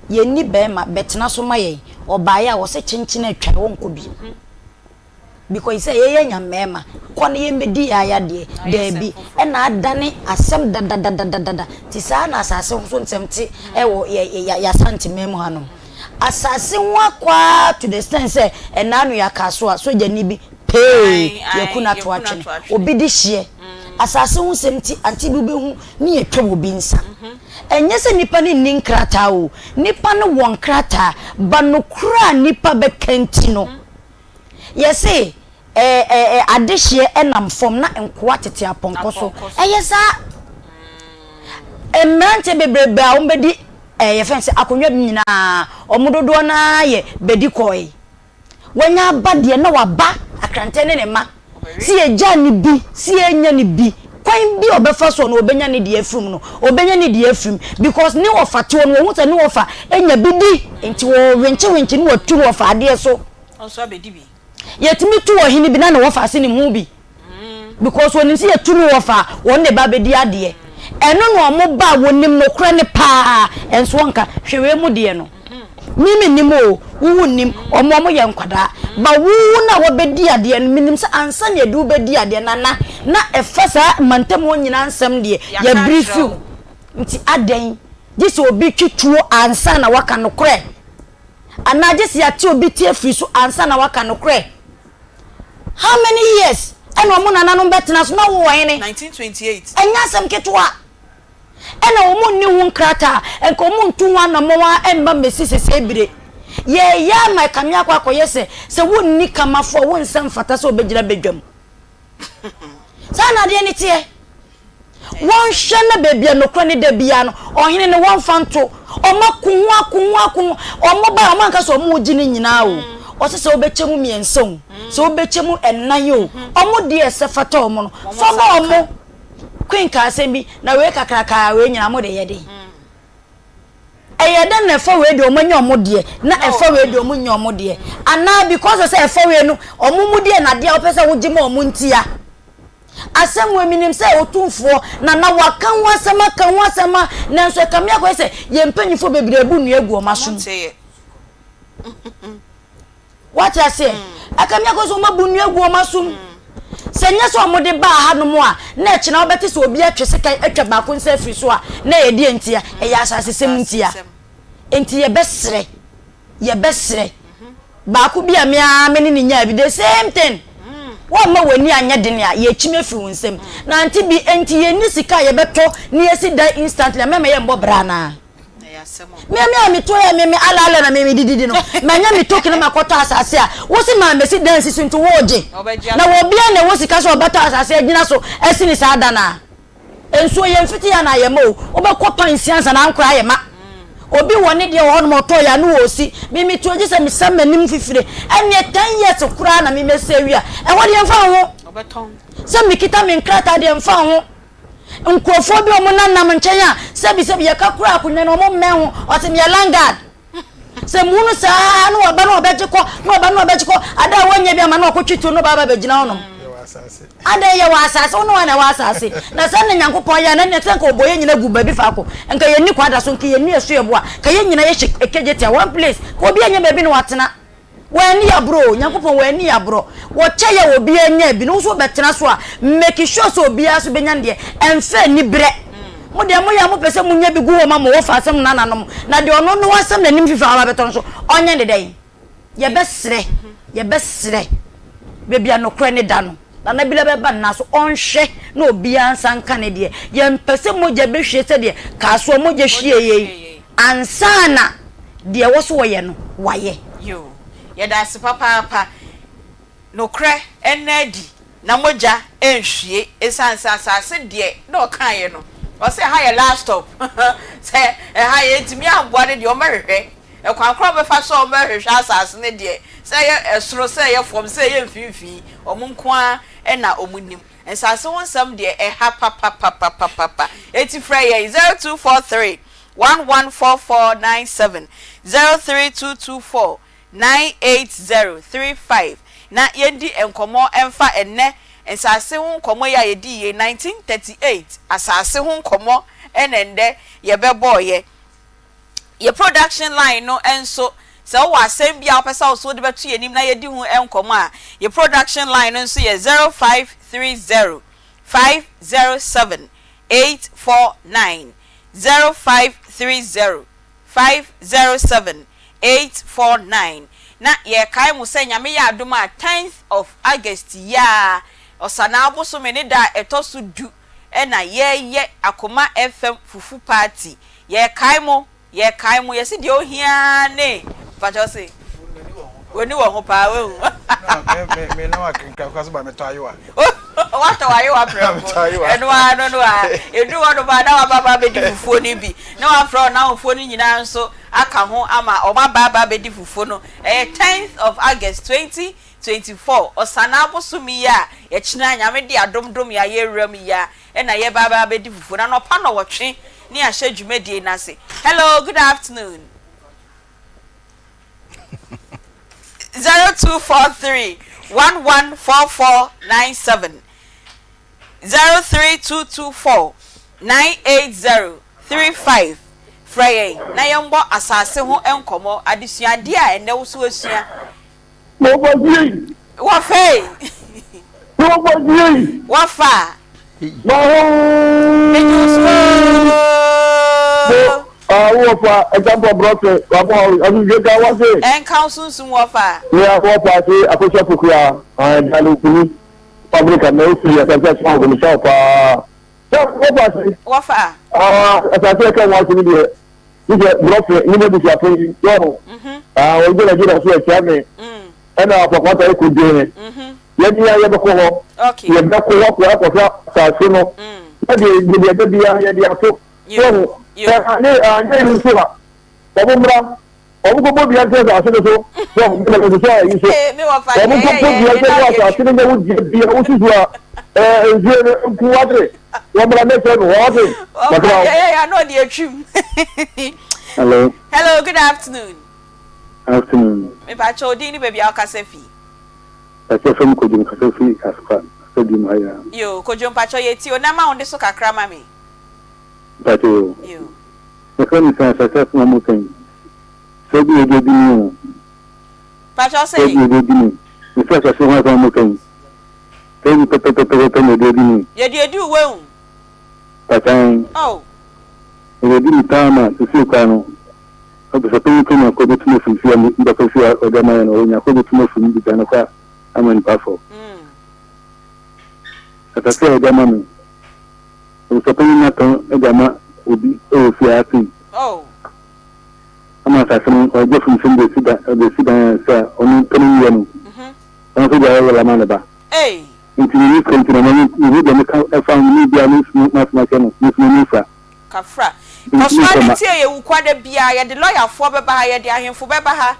ye ni be ma betena so ma ye obaye a wo se chinchina atwa wo nkobi because say ye nya mema kono ye medi aya de bi e na adane asem dada ti sa na asase so ntemte e wo ya santimem hanom asase wa kwa to the sense e na anu ya kaso a so jani bi hey yakuna to atwe obi di hye asase hu semti Aunty Bea behu ni etwa obi nsa enye se nipa ni ninkrata o nipa no won krata ba no kura nipa be kantino yese adehye enam fom na enkoa tete aponko so eyesa emrante bebrebe a ombedi ye fense akonwa bi nyina omododo na ye bedi koi wanya abade na waba akrante ne ma si eja ni bi si enya ni bi kwan bi obefa so no obenya ne de afrum no obenya ne de afrum because ni ofate no wo se ni ofa enya bi di enti wo wenche ni watu ofa ade so onso abedi bi yetimi tu ohini bi na na wofa ase ni mu bi because woni si yetu ni wofa won ne ba bedi ade eno no mo ba wonim no kra ne pa enso wonka hwewe mu de no mimi nimo wu nim omo ye nkwada ba wu na wo bedi ade no minim se ansa ne du bedi ade na efasa mantem wonyina nsam de ya brief you nti aden gisi obi twituo ansa na waka no kre ana gisi ya ti obi tie free so ansa na waka no kre how many years eno mo nana no betena so na wo wene 1928 enya sam ketwa ena wo mu ni hu nkrata enko mu ntu wa na mo wa emba mesi sese bire ye ya ma kamia kwa koyese se wo ni kamafo wo nsam fata so obegira bedwam sana de ni tie won hwe na bebia no kro ni da bia no ohene ne won fanto omakunwa omo ba amanka so omo gi ni nyina o o se obechemu mienson se obechemu ennan o omo de ese fata omo no fo ba omo queen ka asembi na we kakraka we nyina mo de yede eyeda na efa we de omo nya omo de na efa we de omo nya omo de ana because say efa we no omo mu de na de opese wo gima omo ntia asem we minim say otumfo na wakan wasema na nso kamia ko say ye mpanyifo bebre bu nu egu omasum what I say akamia ko so mabu nu egu omasum senya so mo de ba ha no mo a na echi na obete so obi atwese kan atwa ba ko nsa firi so a na ye de ntia e ya asase sem ntia enti ye besre ba ko bia me a me ni nya bi the same thing wa ma wani anya de ne a ye chime firi wonsem na Aunty Bea enti ye ni sika ye beto ni ye si da instantly mema ye mbo bra na me to ya me ala na me didi no manya me to kina makota asase a wo si ma me si dance so nto woje na wo bia na wo sika so obata asase agina so esi ni sa da na enso ye mfiti ya na ye ma o be kopa nsiansa na ankora ye ma obi woni de ho no moto ya no osi me to je se me samanim fifire ene 10 years kura na me mesewi a e wo de mfa ho obeton se me kita me nkrata de mfa ho nkrofo bi omo nanam nchen a se bi ye ka kura akunye no mo mehu o se me langard se munu sa no oba no obejiko no oba no obejiko ada wonye bi ama no okotwitu no baba begina honom asase ade ye wa asase ono na wa asase na san na Nyankopon ya na nten ka oboye nyina gu ba bi fa ko enka ye ni kwada so nka ye ni esu ebo a ka ye nyina ye ekegete one place ko obi anya ba bi no watena wani ya bro Nyankopon wani ya bro wo che ye obi anya bi no so betena so a make sure so obi aso benya de emfa ni bre mo de mo ya mo pese mo nya bi gu wo ma mo wo fa asem na nanom na de ono no wasem na nim fifa aba beton so onye de den ye besre bebia no kre ne da no na bila beba na so onhwe na obi ansa nka ne de ye mpese moja behwe se de ka so moja hwie ye ansana de wo so woye no waye yo ye da se papa no kre enadi na moja enhwie esansa asase de na okan ye no o se ha ye last stop se ha ye timi amboa de o merhwe e kwankro be fa so o merhwe asase ne de se ye esoro se ye fom se ye mfimfi omunkoa na omunim ensase wonsam de ha papa eti frey 0243 114497 03224 98035 na yendi enkomo emfa enne ensase hu nkomo ya yedi ye 1938 asase hu nkomo enende ye bebo ye production line no enso so wa sembia opesa oso de betu yenim na yedi hu enkomo a ye production line nso ye 0530 507 849 0530 507 849 na ye kai mu se nyame ya adoma 10th of August ya osana aboso me ne da etosu du na ye Akoma FM fufu party ye kai mu ye si de ohia ne fajo se woni wo ho pa we me na wa kinka kwaso ba meto ayewa what are you afraid no edu wono ba na wa baba be di fufuo ni bi na wa afro na fufuo ni nyina nso aka ho ama o ma baba be di fufuo no 10th of August 2024 osana abosumi ya ye china nyame di adomdom ya ye ram ya na ye baba be di fufuo na no pa no wotwe ni ahye dwumedie na se. Hello, good afternoon. 0243 114497 03224 98035 Frey na yembo asase ho enkomo adesua de a ene wo so asua mo boji wo fe wo fa no wo fa example broke wabo azu ga wa se en council wo fa ya wo fa se akosha fukua dalu kuni public and no free asase so go mi sha pa wo fa asase ka wa se ni de ni broke ni me bi ya fe yo o je la je la so e chame ena apapata e ku de ye ni ya be ko ho ye be ko wa ko fa sa so no na de be ya de ato yo ne ni so ba obumra obugo bi ante za so so yo me ko so yi so me wo fa obugo bi ante za so ne wo je bi o su so je ku wadre wo mra me se no wadre yeah no dey trim. Hello, good afternoon. Me pa chodi ni baby akasefi. Akefem ko jin kasefi asfa stadium haya. Yo, ko jom pa cho yeti o na ma onde so kakra ma me. Pato. Yo. E ko ni sa na mo kan. So bi e di ni. Pa cho say. E di ni. E sa na mo kan. Tem to me di ni. Ye di we un. Patan. Oh. E di ni tama tu si kwano. Obi so pe ko na ko bi tumo fi fi am da ko fi o da ma no nya ko bi tumo fi bi da na kwa amani pa fo. Ata se da ma mi. O so pe na ton e da ma obi o fi ati. Oh. Ama sa sun o je fun fun de sida sa onu tani yanu. On so da wala ma na ba. Eh. Nti ni ko nti na ni de me ka fa ni bia ni ma ka no ni fa. Kafra. Personality ye ukwada bia ye the lawyer for beba ha ye the ahemfo beba ha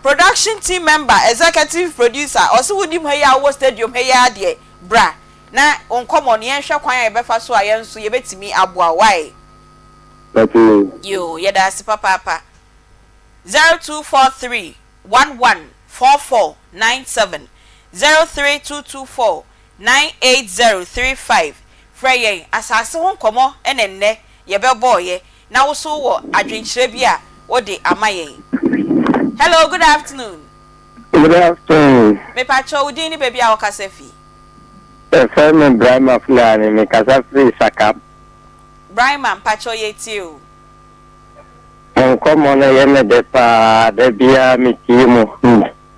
production team member executive producer also wudi mu ya wo stadium he ya de bra na onkomo ne yenhwe kwan ye befa so a yenso ye betimi aboa why yo ye da si papa 0243 114497 03224 98035 frey asase ho nkomo enenne ye bebo ye na wo so wo adwenkyere bi a wo de amaye. Hello, good afternoon. Good afternoon. Me pacho udin ni baby a wo kasafi. Simon Brahma Fulani me kasafi Sakap. Brahma pacho ye ti o. Nkomo na ye me de pa de bia mi kimu.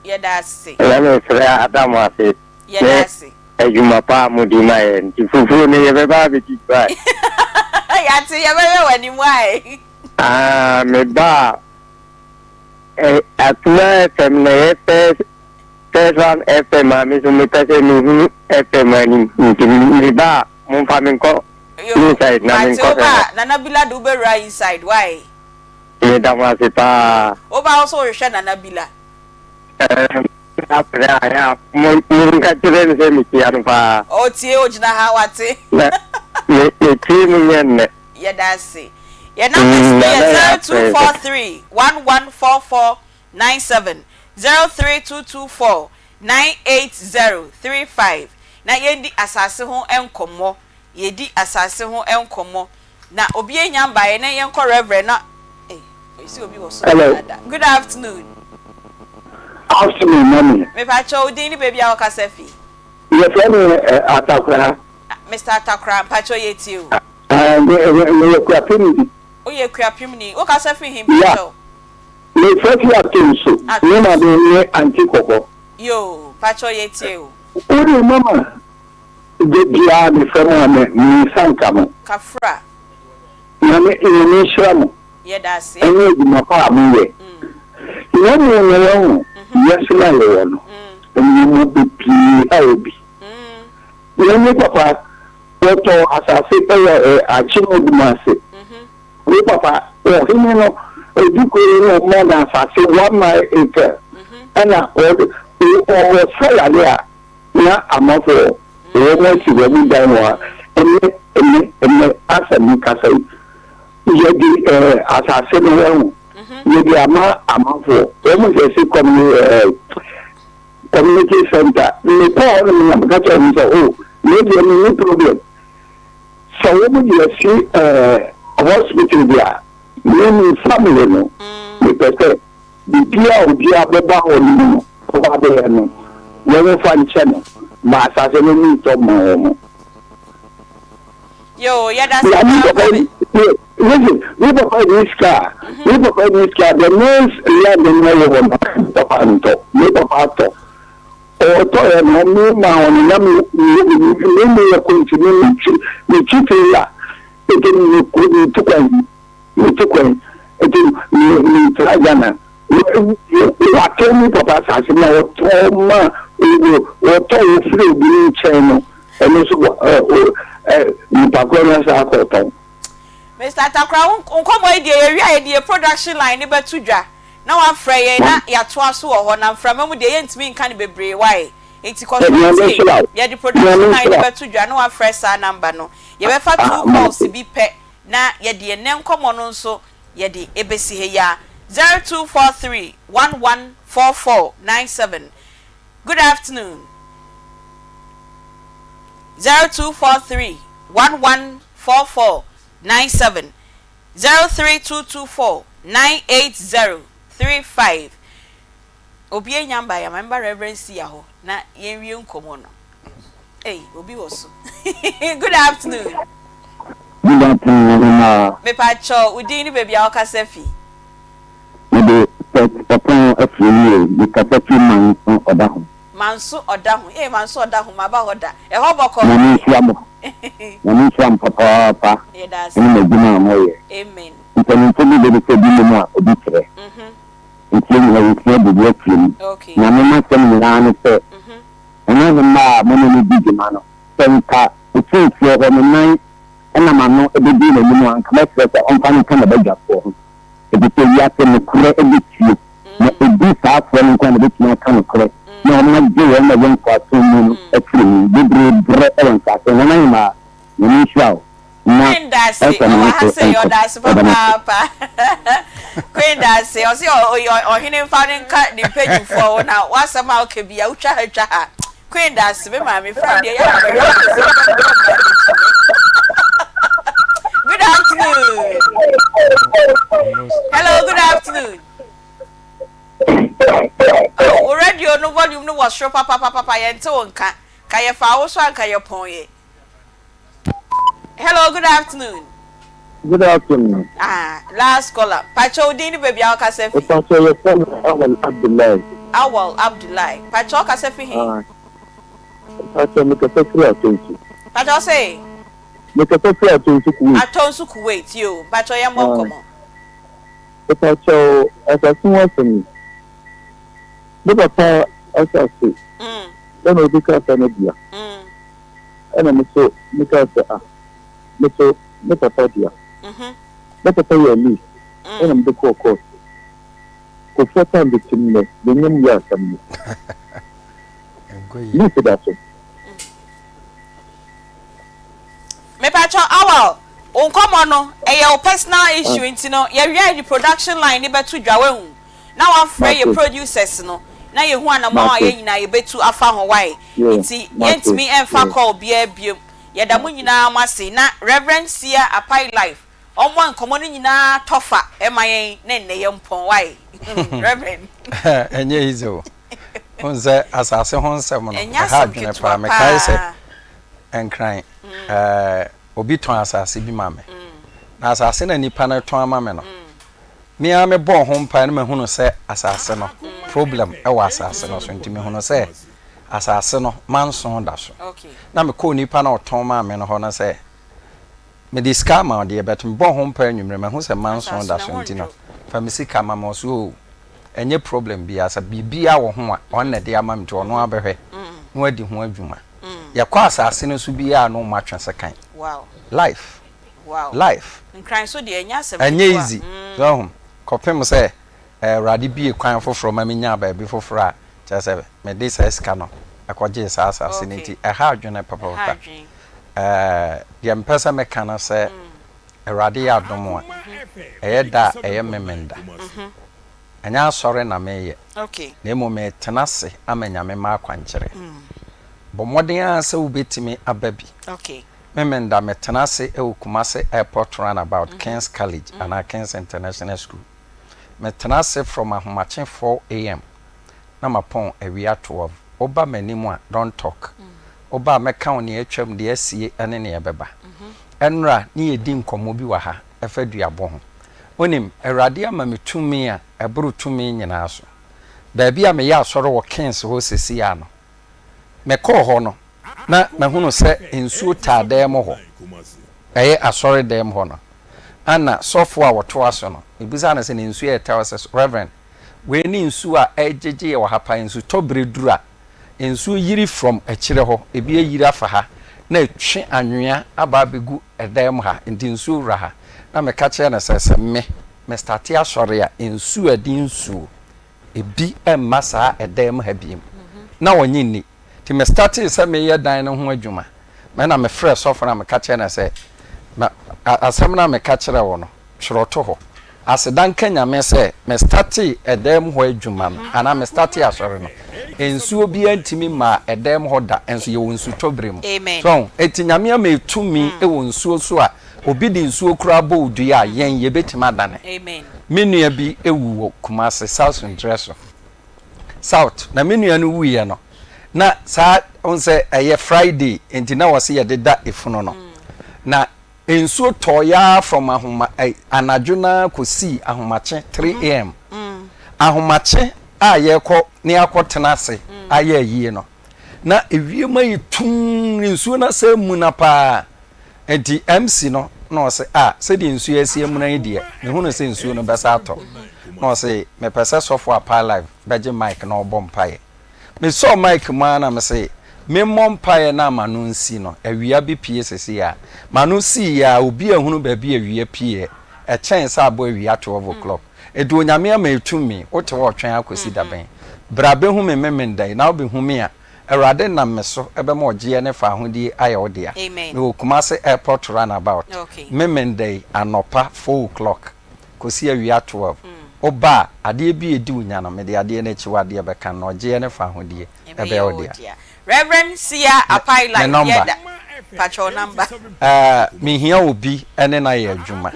Ye da se. La no fra Adamu ase. Ye da se. Ejuma pa mudima en. Ti fufu ne ye be ba bi ti ba. Ya ti ye be wani mwai. Me ba atuna FM na Teswan FM ami sumita se nuhu FM ani mi ba mon famin ko inside na min ko na bila do be right inside why e da ma se pa o ba also hwe na bila apre ya mon ka tire se mi ti anu pa o tie o jina ha wate me ti mi yen ye da se ye number is 0243 114497 03224 98035 na yendi asase ho enkomo yedi asase ho enkomo na obi enya mbaye na yenko reverend na isi obi wo so. Good afternoon. Afternoon, mommy. Me pa cho udin ni baby a wakasafi. Ye friend Atakra. Mr. Atakra pa cho yeti o. Me kwapini. O ye kwapim ni o kasafi him cho. Me first ya tinso. Me na be Aunty Koko. Yo, pacho yeti o. Uri mama. De dia me fama me sankamo. Kafra. Na me ni shamo. Ye da se. Ene di mapa amuye. Ye me no yes na yo no. Eni mo bi aobi. Ye me papa to asase pe achimo dumase. We papa o himi no eduko no mo na asase 1 mile acre. Ana o salary a na amafo o mo si we bi dan wa ene asami kasai ye di asase no wo ye di amafo o mo se community center ni ko no na ka cha ni so ye di ni problem so wo mo di si hospital dia ni family no because bibia obia beba ho ni no ba be no we fa nche no ma asase no ni to mo yo ya da listen we papa this car the news land in no papa nto we papa to o to no mi ma on na mi ya continue mi chifela eteni ni tukwan eteni trajana wa tell papa sase na o to ma o to free bi cheno eno so ni pakona sa ko Mr. Takra unkomo idea production line ni betudwa na wa frey na ya to aso ho na mframa mu de yentimi nka ne bebre why enti control ya di production line ni betudwa na wa fresh sa number no ye be fa 2 calls bi pe na ye de ene nkomo no nso ye de ebesi he ya 0243 114497. Good afternoon. 0243 114497 03224 98035 obi enyamba ya member reverence ya ho na yenwie nkomo no obi woso. Good afternoon. Good afternoon. Me pacho udini baby a okasafi de papa afiri de kasafi manso odahu manso odahu maba hoda e hoboko nani swam papa ni medina moye amen ntani tobi de se bi mu a obi kire ntini na yitne de de film na mama sem ni na ne se ana ma ni bi ma no senka utinti ho no nan ana ma no e bi na mu an kama se on kan kan da ja ko ebite ya te no kure ebiti na ebi sa afọ nkwa na beti na kan kure na ọma je we na yen kwa to mu afiri bibre bre enka te na ma ni shao na ndase o ha se yo das papa kwendase o se o hine fa nka ni page for na wasama o ke bia utwa ha Queen that's me my friend here. Good afternoon. Hello, good afternoon. Oh, already no volume no was show papa yento nka ka ye fa wo so anka ye pon ye. Hello, good afternoon. Good afternoon. Last caller. Pacho Dini baby Alkasefi. Pacho your son Awal Abdullah. Awal Abdullah. Pacho Alkasefi he. Pacho Mikasefi atonsu. Pacho say. Mikasefi atonsu Kuwait. Atonsu Kuwait yo. Pacho ya mkomo. Pacho asasu wasemi. The papa asasi. Then we become Canada. And I'm so Mikasa. Meso me papa dia. Me papa ya ni. And I'm the court. Ko fota bitimne, the nyam ya samni. Ni se da so. Me Pacho Awal. Onkomo no e your personal issue nti no ye wi the production line ni betu dwawe hu. Na wan frɛ your producers no. Na ye hu anama ye nyina ye betu afa ho wai. Nti yentimi emfa call bia biom. Ye da mu nyina amase na Reverend Sia Apai Life. Omo nkomo no nyina tofa emayen na nne ye mpon wai. Reverend. Enye izo. Onze asase ho nsem no. Ha dwene pa me kai se enkran. Obi ton asase bi ma me. Na asase na nipa na ton ama me no. Me a me bo ho mpa na me hunu se asase no problem e wa asase no so ntimi hunu se asase no manson da so. Okay. Na me ko nipa na oton ma me no ho na se me diska ma de bet me bo ho mpa anwumre me hu se manson da so ntino fa me sika ma mo so enye problem bi asa bibia wo ho a on na de ama me to no abehwe no adi ho adwuma ya kwa asase no so bia no ma twen sekan. Wow. Life. Wow. Life. Nkran so de enya asem. Enye easy. So kopem se radi bi kwan foforo ma me nya ba bi foforo a cha se me de sa ska no akoje sa asase nti e ha adwene papa papa. De mpesa me kana se radi ya domo a eyeda memenda. Anya sore na meye. Okay. Na mo me tenase amanya me ma akwankere. Bo moden a se ubetimi ababi. Okay. Memenda me tenase e Kumase airport runabout King's College and King's International School. Me tenase from ahomachen 4 a.m. na mapon ewia 12. Oba manimu a don't talk. Oba meka oni atwam de asie ene ne ebeba. Enra ne yedi nkomo bi wa ha efaduabo ho. Onim Awurade ama metumi a eburu tumi nyina so. Ba bia me ya asoro wo Kings ho sesi ya no. Me ko ho no na mahunu se ensuo taade mo ho eye asori dem ho no ana sofo a woto aso no ebuza na se ensuo etawa se reverend we ni ensuo a ejeje ye wo hapa ensuo tobre dura ensuo yiri from akire ho ebi yiri afa ha na etwe anwea aba begu edem ha ndi ensuo wura ha na me ka che na se me start asori a ensuo adi ensuo ebi emasa edem ha biem na wonyini ti me started say me ye dan no ho adwuma me na me fresh sofo na me ka che na say asem na me ka kire wo no chroto ho asedan kanya me say me started edem ho adwuma no ana me started asore no ensuo bi antimi ma edem ho da enso ye wonsu tobrem so etinyame ama etumi e wonsuo so a obi di nsuo kura bo odu ya yen ye betima dane amen menua bi ewu Kumase South Ndreso South na menua no wuye no na sa on se eye Friday enti na wose ye deda efuno no na ensuo toya from ahoma anadwona kosi ahomache 3 am ahomache a ye ko ne akotenase aye yie no na ewie mai tum ensuo na sa mu na pa enti MC no no se se di ensuo asie mu na ide ne hu no se ensuo no besa ato no se me pese sofo apa live beje mic na obompaye me so Mike mana me say me mompae na manu nsi no awia bi pie sesi ya manu si ya obi ehunu ba bi awia pie e chen sa abo awia 12 o'clock edu onyame ama etumi wote wo twen akosi daben brabe hu me memendai na obi hu me a Awurade na me so ebe ma ogie ne fa hodi aye odia me Kumase airport runabout memendai anopa 4 o'clock kosi awia 12 oba ade bi edi unya no me de ade na chiwade be kan no je ne fa hodie ebe odia Reverend Sia Apai like yeda. Patrol number. Me here will be ene na ye adwuma.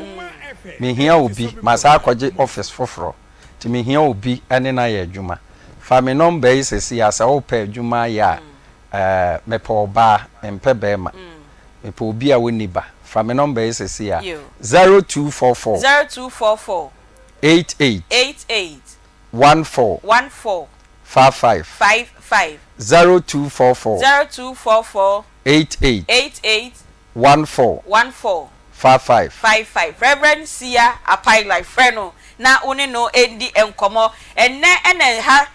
Me here will be masa akwaje office foforo. Ti me here will be ene na ye adwuma. Fa me number is esi asa wo pa adwuma ya me pa oba empe bema. Me pa obi a woni ba. Fa me number is esi ya 0244 88 14 55 0244 88 14 55 Reverend Sia Apai like friend na uni no endi enkomo ene ha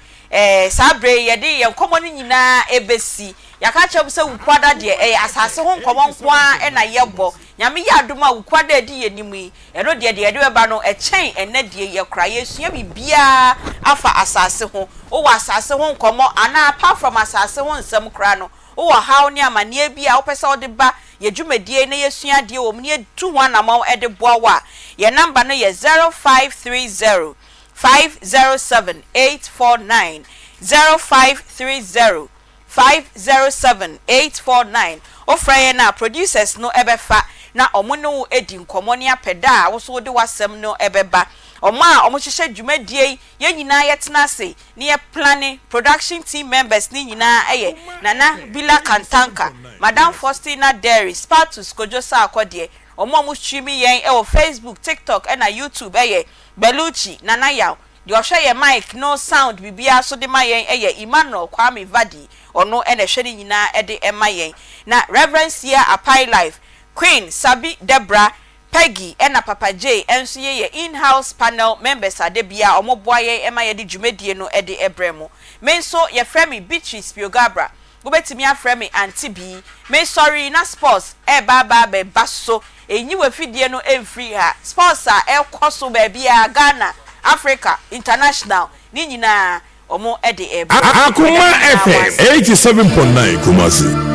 sabre yede enkomo ni nyina ebesi yaka chem se wukwada de asase ho nkomo nkoa na yebo nyame ya adoma wukwada di yenimu eno de de ba no echen ene de ye kra yesua bibia afa asase ho o wa asase ho nkomo ana apart from asase ho nsem kra no o wa haw ni amane bia wo pese o de ba ye dwumadie na yesua de o mne tu ho anamon e de boa wa ye number no ye 0530 507 849 0530 507 849 ofraye na producers no ebefa na omuno edi nkomo ne apeda wo so de wasem no ebeba oma omuhihye dwumadie ye nyina yetena se ne ye planning production team members ni nyina eye nana bila kantanka madam Faustina Derry Spartus Kojosa akode omo streaming yen e Facebook TikTok na YouTube eye Beluchi nana yaw the osha mic no sound bibia so de mayen eye Emmanuel Kwame Vadi ono ene hwede nyina ede emayen na Reverend Sia Apai Life Queen Sabi Debra Peggy ena Papa J enso ye in-house panel members adebia omoboaye emaye de dwumadie no ede ebremo menso ye frame Beatrice Biogabra gobetimi aframe Aunty Bea me sorry na sports baba be baso enyi wafidie no emfree ha sports a koso ba bia Ghana Africa International ni nyina omo ede Akoma FM 87.9 Kumasi